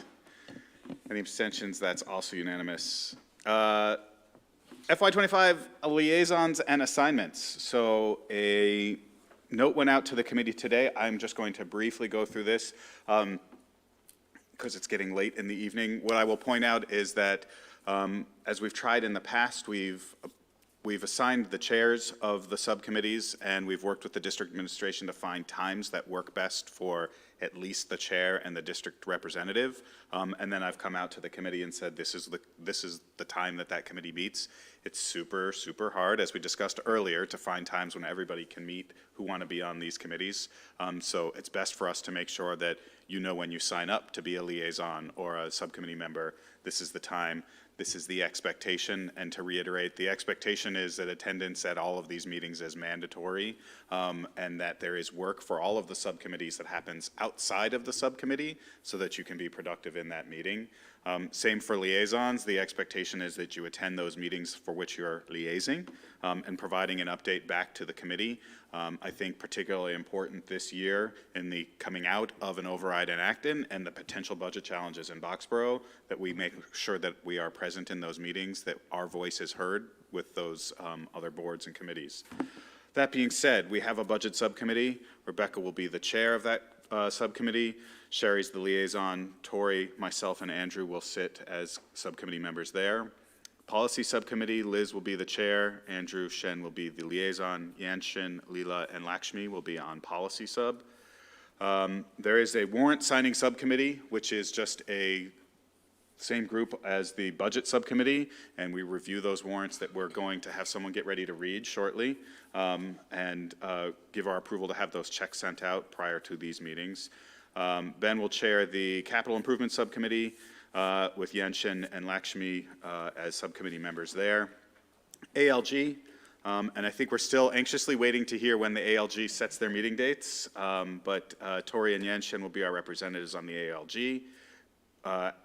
Any abstentions? That's also unanimous. FY25 liaisons and assignments. So a note went out to the committee today. I'm just going to briefly go through this because it's getting late in the evening. What I will point out is that as we've tried in the past, we've assigned the chairs of the subcommittees, and we've worked with the district administration to find times that work best for at least the chair and the district representative. And then I've come out to the committee and said, this is the time that committee meets. It's super, super hard, as we discussed earlier, to find times when everybody can meet who want to be on these committees. So it's best for us to make sure that you know when you sign up to be a liaison or a subcommittee member, this is the time. This is the expectation, and to reiterate, the expectation is that attendance at all of these meetings is mandatory, and that there is work for all of the subcommittees that happens outside of the subcommittee so that you can be productive in that meeting. Same for liaisons. The expectation is that you attend those meetings for which you're liaising and providing an update back to the committee. I think particularly important this year in the coming out of an override in Acton and the potential budget challenges in Boxborough, that we make sure that we are present in those meetings, that our voice is heard with those other boards and committees. That being said, we have a budget subcommittee. Rebecca will be the chair of that subcommittee. Sherry's the liaison. Tori, myself, and Andrew will sit as subcommittee members there. Policy Subcommittee, Liz will be the chair, Andrew Shen will be the liaison, Yanshin, Leela, and Lakshmi will be on Policy Sub. There is a Warrant Signing Subcommittee, which is just a same group as the Budget Subcommittee, and we review those warrants that we're going to have someone get ready to read shortly, and give our approval to have those checks sent out prior to these meetings. Ben will chair the Capital Improvement Subcommittee, with Yanshin and Lakshmi as subcommittee members there. ALG, and I think we're still anxiously waiting to hear when the ALG sets their meeting dates, but Tori and Yanshin will be our representatives on the ALG.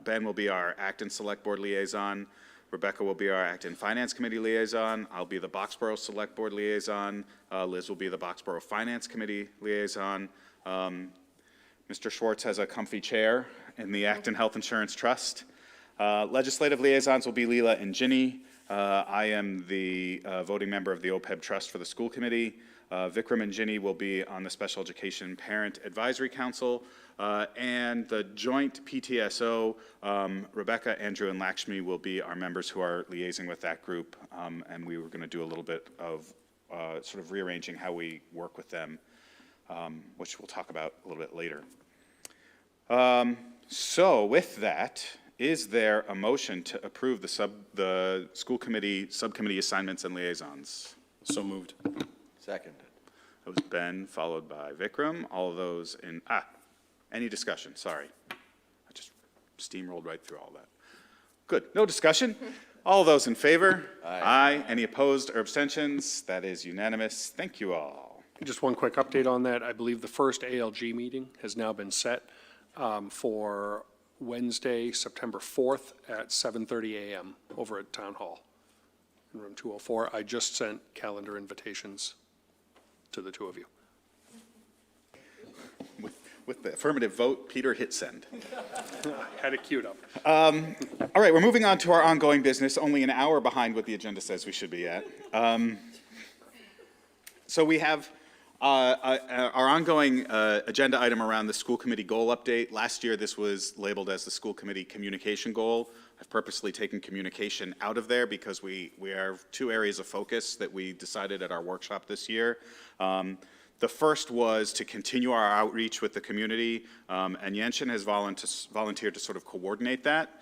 Ben will be our Acton Select Board liaison. Rebecca will be our Acton Finance Committee liaison. I'll be the Boxborough Select Board liaison. Liz will be the Boxborough Finance Committee liaison. Mr. Schwartz has a comfy chair in the Acton Health Insurance Trust. Legislative liaisons will be Leela and Ginny. I am the voting member of the OPEB Trust for the school committee. Vikram and Ginny will be on the Special Education Parent Advisory Council. And the joint PTSO, Rebecca, Andrew, and Lakshmi will be our members who are liaising with that group. And we were going to do a little bit of sort of rearranging how we work with them, which we'll talk about a little bit later. So with that, is there a motion to approve the school committee subcommittee assignments and liaisons? So moved. Seconded. That was Ben, followed by Vikram. All of those in, any discussion? Sorry. I just steamrolled right through all that. Good, no discussion. All those in favor? Aye. Any opposed or abstentions? That is unanimous. Thank you all. Just one quick update on that. I believe the first ALG meeting has now been set for Wednesday, September 4th at 7:30 a.m. over at Town Hall in room 204. I just sent calendar invitations to the two of you. With the affirmative vote, Peter hit send. Had it queued up. All right, we're moving on to our ongoing business, only an hour behind what the agenda says we should be at. So we have our ongoing agenda item around the school committee goal update. Last year, this was labeled as the school committee communication goal. I've purposely taken communication out of there because we have two areas of focus that we decided at our workshop this year. The first was to continue our outreach with the community, and Yenshin has volunteered to sort of coordinate that.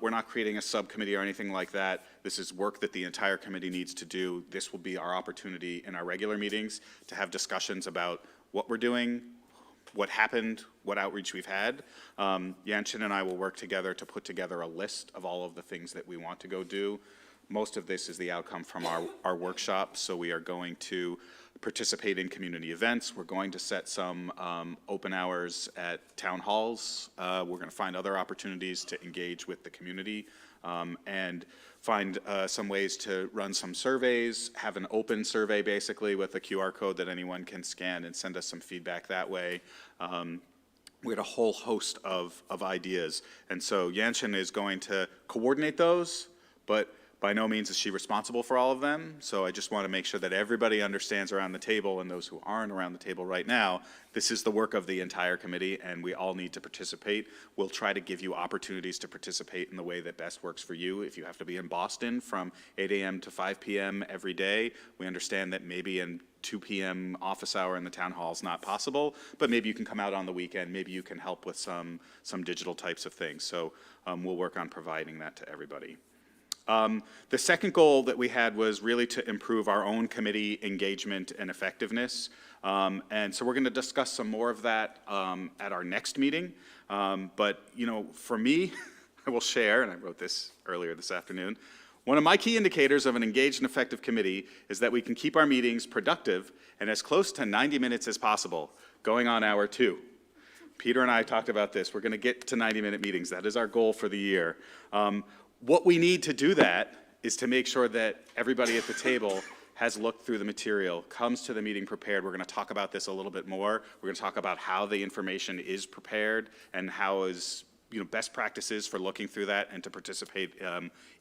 We're not creating a subcommittee or anything like that. This is work that the entire committee needs to do. This will be our opportunity in our regular meetings to have discussions about what we're doing, what happened, what outreach we've had. Yenshin and I will work together to put together a list of all of the things that we want to go do. Most of this is the outcome from our workshop, so we are going to participate in community events. We're going to set some open hours at town halls. We're going to find other opportunities to engage with the community and find some ways to run some surveys, have an open survey basically with a QR code that anyone can scan and send us some feedback that way. We had a whole host of ideas. And so Yanshin is going to coordinate those, but by no means is she responsible for all of them, so I just want to make sure that everybody understands around the table, and those who aren't around the table right now, this is the work of the entire committee, and we all need to participate. We'll try to give you opportunities to participate in the way that best works for you. If you have to be in Boston from 8 a.m. to 5 p.m. every day, we understand that maybe in 2 p.m. office hour in the town hall is not possible, but maybe you can come out on the weekend, maybe you can help with some digital types of things. So we'll work on providing that to everybody. The second goal that we had was really to improve our own committee engagement and effectiveness. And so we're going to discuss some more of that at our next meeting. But, you know, for me, I will share, and I wrote this earlier this afternoon, one of my key indicators of an engaged and effective committee is that we can keep our meetings productive and as close to 90 minutes as possible, going on hour 2. Peter and I talked about this. We're going to get to 90-minute meetings. That is our goal for the year. What we need to do that is to make sure that everybody at the table has looked through the material, comes to the meeting prepared. We're going to talk about this a little bit more. We're going to talk about how the information is prepared and how is, best practices for looking through that and to participate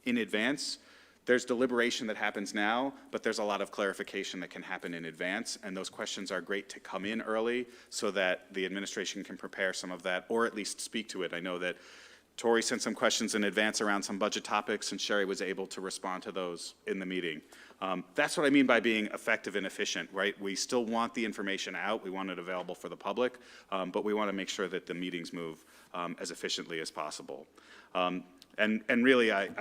in advance. There's deliberation that happens now, but there's a lot of clarification that can happen in advance, and those questions are great to come in early so that the administration can prepare some of that, or at least speak to it. I know that Tori sent some questions in advance around some budget topics, and Sheri was able to respond to those in the meeting. That's what I mean by being effective and efficient, right? We still want the information out. We want it available for the public, but we want to make sure that the meetings move as efficiently as possible. And really, I'm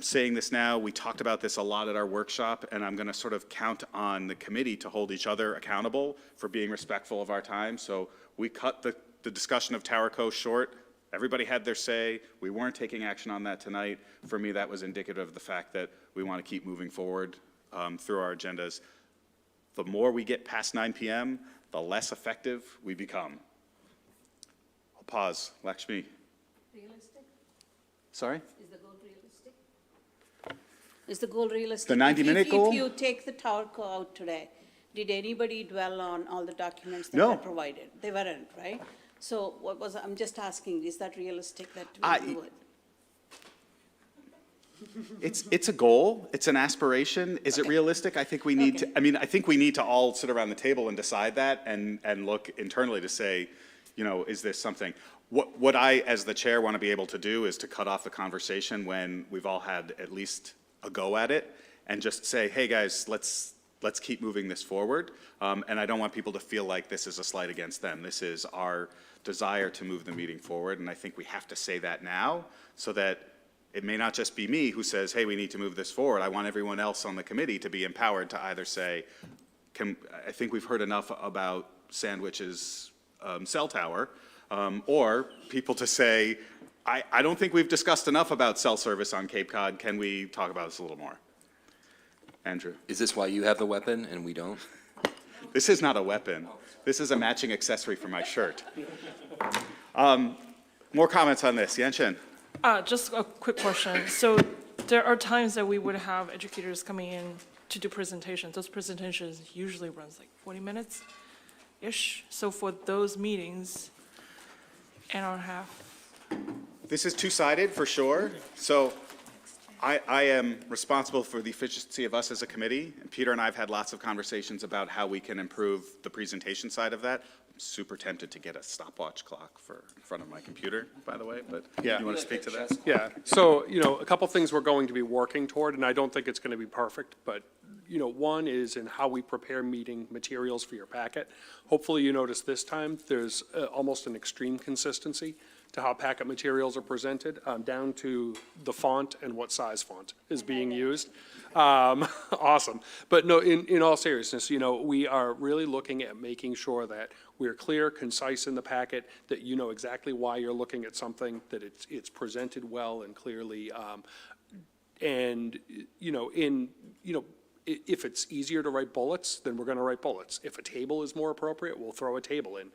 saying this now. We talked about this a lot at our workshop, and I'm going to sort of count on the committee to hold each other accountable for being respectful of our time. So we cut the discussion of Towerco short. Everybody had their say. We weren't taking action on that tonight. For me, that was indicative of the fact that we want to keep moving forward through our agendas. The more we get past 9 p.m., the less effective we become. I'll pause. Lakshmi. Realistic? Sorry? Is the goal realistic? Is the goal realistic? The 90-minute goal? If you take the Towerco out today, did anybody dwell on all the documents that No. were provided? They weren't, right? So I'm just asking, is that realistic that we would? It's a goal. It's an aspiration. Is it realistic? I think we need to, I think we need to all sit around the table and decide that and look internally to say, is this something? What I, as the chair, want to be able to do is to cut off the conversation when we've all had at least a go at it and just say, hey guys, let's keep moving this forward. And I don't want people to feel like this is a slight against them. This is our desire to move the meeting forward, and I think we have to say that now so that it may not just be me who says, hey, we need to move this forward. I want everyone else on the committee to be empowered to either say, I think we've heard enough about Sandwich's cell tower, or people to say, I don't think we've discussed enough about cell service on Cape Cod. Can we talk about this a little more? Andrew. Is this why you have the weapon and we don't? This is not a weapon. This is a matching accessory for my shirt. More comments on this. Yanshin. Just a quick question. So there are times that we would have educators coming in to do presentations. Those presentations usually runs like 40 minutes. hour-ish. So for those meetings, an hour and a half. This is two-sided for sure. So I am responsible for the efficiency of us as a committee. And Peter and I have had lots of conversations about how we can improve the presentation side of that. I'm super tempted to get a stopwatch clock for in front of my computer, by the way, but Yeah. you want to speak to that? Yeah, so, a couple things we're going to be working toward, and I don't think it's going to be perfect, but, one is in how we prepare meeting materials for your packet. Hopefully you notice this time, there's almost an extreme consistency to how packet materials are presented, down to the font and what size font is being used. Awesome. But no, in all seriousness, we are really looking at making sure that we're clear, concise in the packet, that you know exactly why you're looking at something, that it's presented well and clearly. If it's easier to write bullets, then we're going to write bullets. If a table is more appropriate, we'll throw a table in.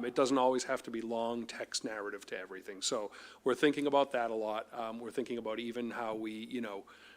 It doesn't always have to be long text narrative to everything. So we're thinking about that a lot. We're thinking about even how we,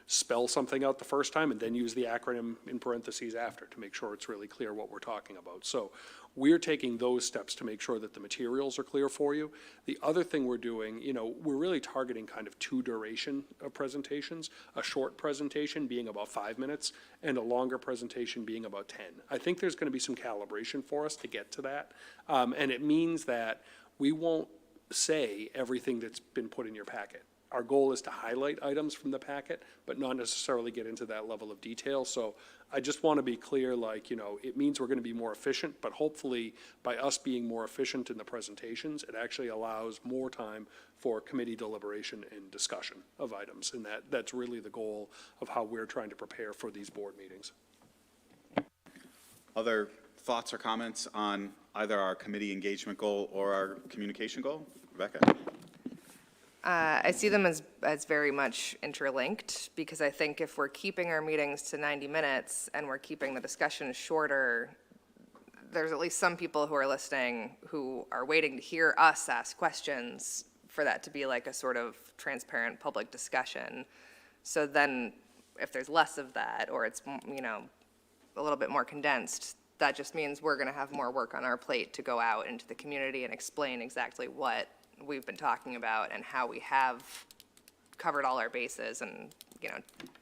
spell something out the first time and then use the acronym in parentheses after to make sure it's really clear what we're talking about. So we're taking those steps to make sure that the materials are clear for you. The other thing we're doing, we're really targeting kind of 2 duration of presentations, a short presentation being about 5 minutes and a longer presentation being about 10. I think there's going to be some calibration for us to get to that. And it means that we won't say everything that's been put in your packet. Our goal is to highlight items from the packet, but not necessarily get into that level of detail. So I just want to be clear, it means we're going to be more efficient, but hopefully by us being more efficient in the presentations, it actually allows more time for committee deliberation and discussion of items. And that's really the goal of how we're trying to prepare for these board meetings. Other thoughts or comments on either our committee engagement goal or our communication goal? Rebecca? I see them as very much interlinked, because I think if we're keeping our meetings to 90 minutes and we're keeping the discussion shorter, there's at least some people who are listening who are waiting to hear us ask questions for that to be like a sort of transparent public discussion. So then if there's less of that, or it's, a little bit more condensed, that just means we're going to have more work on our plate to go out into the community and explain exactly what we've been talking about and how we have covered all our bases and,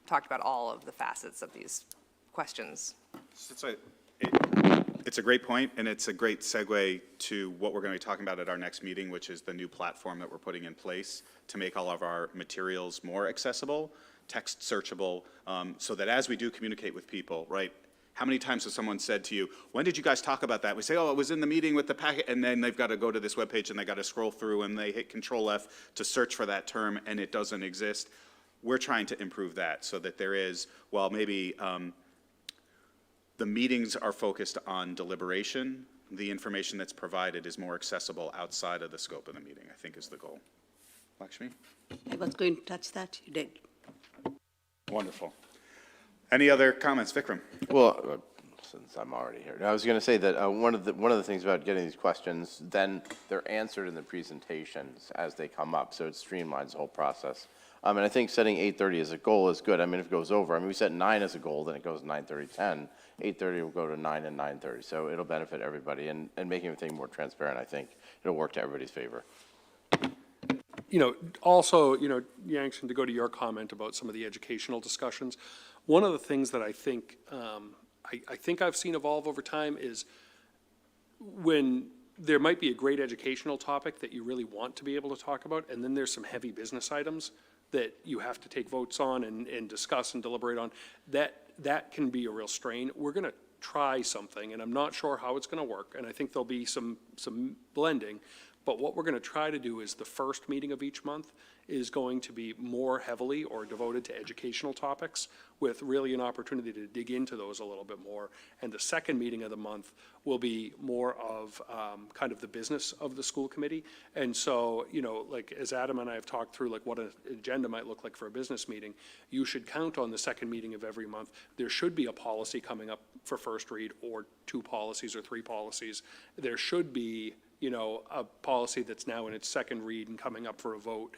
talked about all of the facets of these questions. It's a great point, and it's a great segue to what we're going to be talking about at our next meeting, which is the new platform that we're putting in place to make all of our materials more accessible, text searchable, so that as we do communicate with people, right? How many times has someone said to you, when did you guys talk about that? We say, oh, it was in the meeting with the packet, and then they've got to go to this webpage and they got to scroll through and they hit Control F to search for that term and it doesn't exist. We're trying to improve that so that there is, while maybe the meetings are focused on deliberation, the information that's provided is more accessible outside of the scope of the meeting, I think is the goal. Lakshmi? I was going to touch that, you did. Wonderful. Any other comments? Vikram? Well, since I'm already here, I was going to say that one of the things about getting these questions, then they're answered in the presentations as they come up, so it streamlines the whole process. And I think setting 8:30 as a goal is good. I mean, if it goes over, we set 9 as a goal, then it goes 9:30, 10. 8:30 will go to 9 and 9:30, so it'll benefit everybody, and making everything more transparent, I think it'll work to everybody's favor. Also, Yankson, to go to your comment about some of the educational discussions, one of the things that I think I've seen evolve over time is when there might be a great educational topic that you really want to be able to talk about, and then there's some heavy business items that you have to take votes on and discuss and deliberate on, that can be a real strain. We're going to try something, and I'm not sure how it's going to work, and I think there'll be some blending. But what we're going to try to do is the first meeting of each month is going to be more heavily or devoted to educational topics with really an opportunity to dig into those a little bit more. And the second meeting of the month will be more of kind of the business of the school committee. And so, like as Adam and I have talked through like what an agenda might look like for a business meeting, you should count on the second meeting of every month. There should be a policy coming up for first read, or 2 policies or 3 policies. There should be a policy that's now in its second read and coming up for a vote.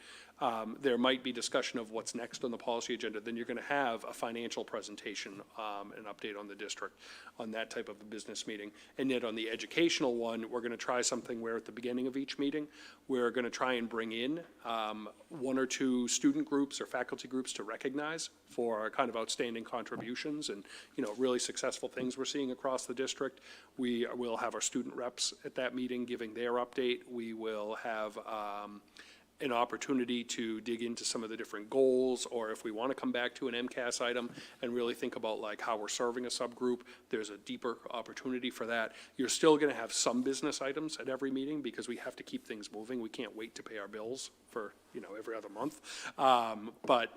there might be discussion of what's next on the policy agenda. Then you're going to have a financial presentation, an update on the district on that type of a business meeting. And yet on the educational one, we're going to try something where at the beginning of each meeting, we're going to try and bring in one or two student groups or faculty groups to recognize for kind of outstanding contributions and, really successful things we're seeing across the district. We will have our student reps at that meeting giving their update. We will have an opportunity to dig into some of the different goals, or if we want to come back to an MCAS item and really think about like how we're serving a subgroup, there's a deeper opportunity for that. You're still going to have some business items at every meeting because we have to keep things moving. We can't wait to pay our bills for, every other month. But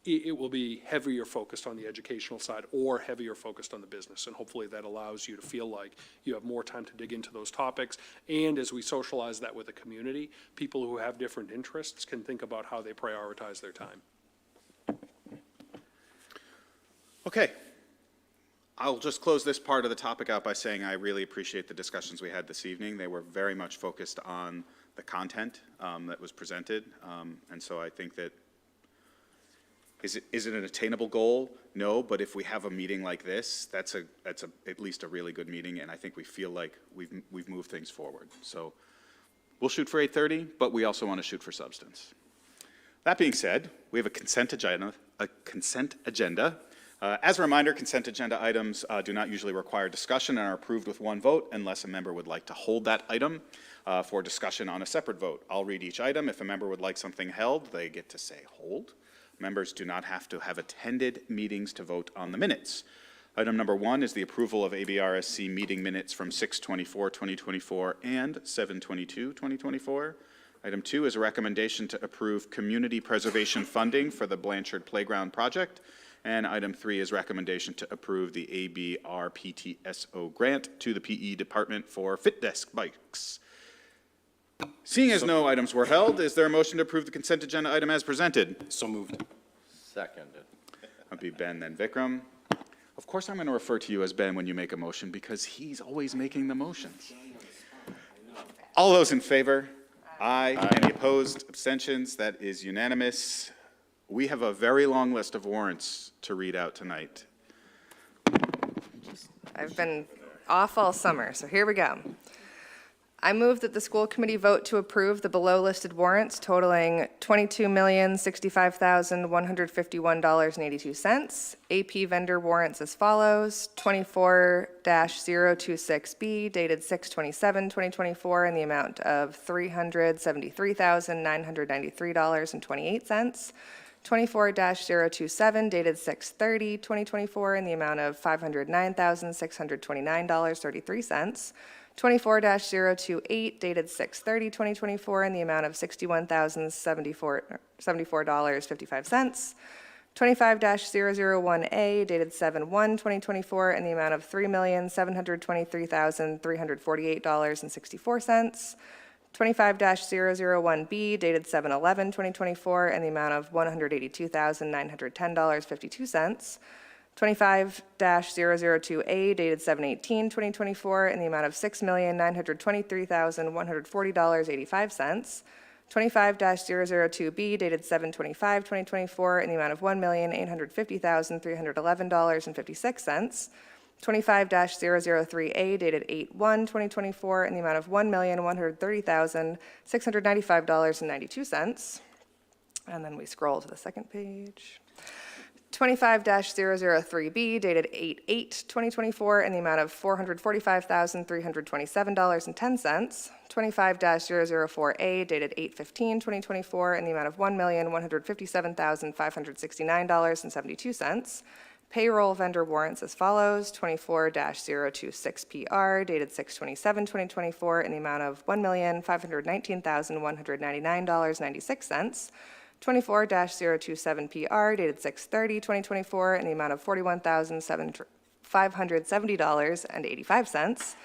it will be heavier focused on the educational side or heavier focused on the business. And hopefully that allows you to feel like you have more time to dig into those topics. And as we socialize that with the community, people who have different interests can think about how they prioritize their time. Okay. I'll just close this part of the topic out by saying I really appreciate the discussions we had this evening. They were very much focused on the content that was presented. And so I think that Is it an attainable goal? No, but if we have a meeting like this, that's at least a really good meeting, and I think we feel like we've moved things forward. So we'll shoot for 8:30, but we also want to shoot for substance. That being said, we have a consent agenda. As a reminder, consent agenda items do not usually require discussion and are approved with one vote unless a member would like to hold that item for discussion on a separate vote. I'll read each item. If a member would like something held, they get to say hold. Members do not have to have attended meetings to vote on the minutes. Item number 1 is the approval of ABRSC meeting minutes from 6/24/2024 and 7/22/2024. Item 2 is a recommendation to approve community preservation funding for the Blanchard Playground project. And item 3 is recommendation to approve the ABRPTSO grant to the PE department for Fit Desk bikes. Seeing as no items were held, is there a motion to approve the consent agenda item as presented? So moved. Seconded. That'd be Ben, then Vikram. Of course, I'm going to refer to you as Ben when you make a motion because he's always making the motions. All those in favor? Aye. Any opposed? Abstentions? That is unanimous. We have a very long list of warrants to read out tonight. I've been off all summer, so here we go. I move that the school committee vote to approve the below-listed warrants totaling $22,065,151.82. AP vendor warrants as follows: 24-026B dated 6/27/2024 in the amount of $373,993.28. 24-027 dated 6/30/2024 in the amount of $509,629.33. 24-028 dated 6/30/2024 in the amount of $61,074.55. 25-001A dated 7/1/2024 in the amount of $3,723,348.64. 25-001B dated 7/11/2024 in the amount of $182,910.52. 25-002A dated 7/18/2024 in the amount of $6,923,140.85. 25-002B dated 7/25/2024 in the amount of $1,850,311.56. 25-003A dated 8/1/2024 in the amount of $1,130,695.92. And then we scroll to the second page. 25-003B dated 8/8/2024 in the amount of $445,327.10. 25-004A dated 8/15/2024 in the amount of $1,157,569.72. Payroll vendor warrants as follows: 24-026PR dated 6/27/2024 in the amount of $1,519,199.96. 24-027PR dated 6/30/2024 in the amount of $41,570.85.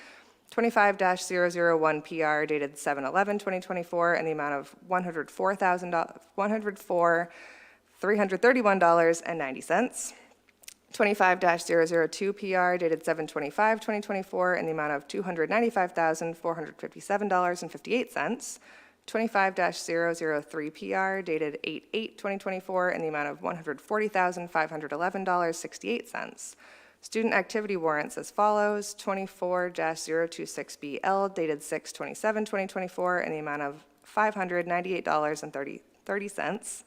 25-001PR dated 7/11/2024 in the amount of $104,331.90. 25-002PR dated 7/25/2024 in the amount of $295,457.58. 25-003 PR dated 8/8/2024 in the amount of $140,511.68. Student activity warrants as follows: 24-026 BL dated 6/27/2024 in the amount of $598.30.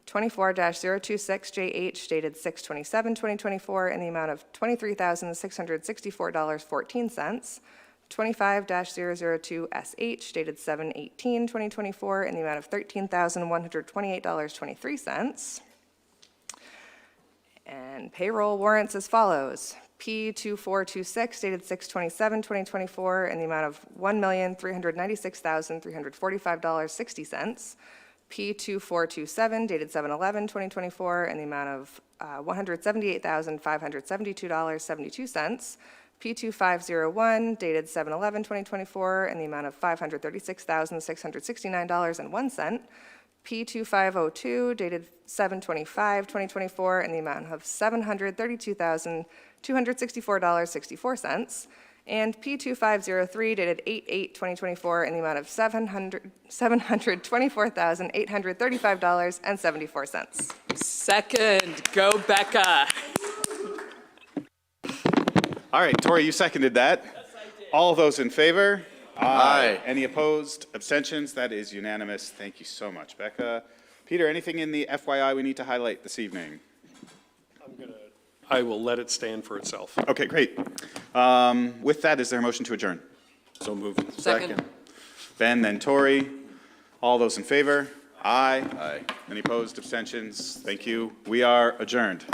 24-026 JH dated 6/27/2024 in the amount of $23,664.14. 25-002 SH dated 7/18/2024 in the amount of $13,128.23. And payroll warrants as follows: P2426 dated 6/27/2024 in the amount of $1,396,345.60. P2427 dated 7/11/2024 in the amount of $178,572.72. P2501 dated 7/11/2024 in the amount of $536,669.01. P2502 dated 7/25/2024 in the amount of $732,264.64. And P2503 dated 8/8/2024 in the amount of $724,835.74. Second, go Becca. All right, Tori, you seconded that. Yes, I did. All those in favor? Aye. Any opposed? Abstentions? That is unanimous. Thank you so much, Becca. Peter, anything in the FYI we need to highlight this evening? I will let it stand for itself. Okay, great. With that, is there a motion to adjourn? So moved. Second. Ben, then Tori. All those in favor? Aye. Aye. Any opposed? Abstentions? Thank you. We are adjourned.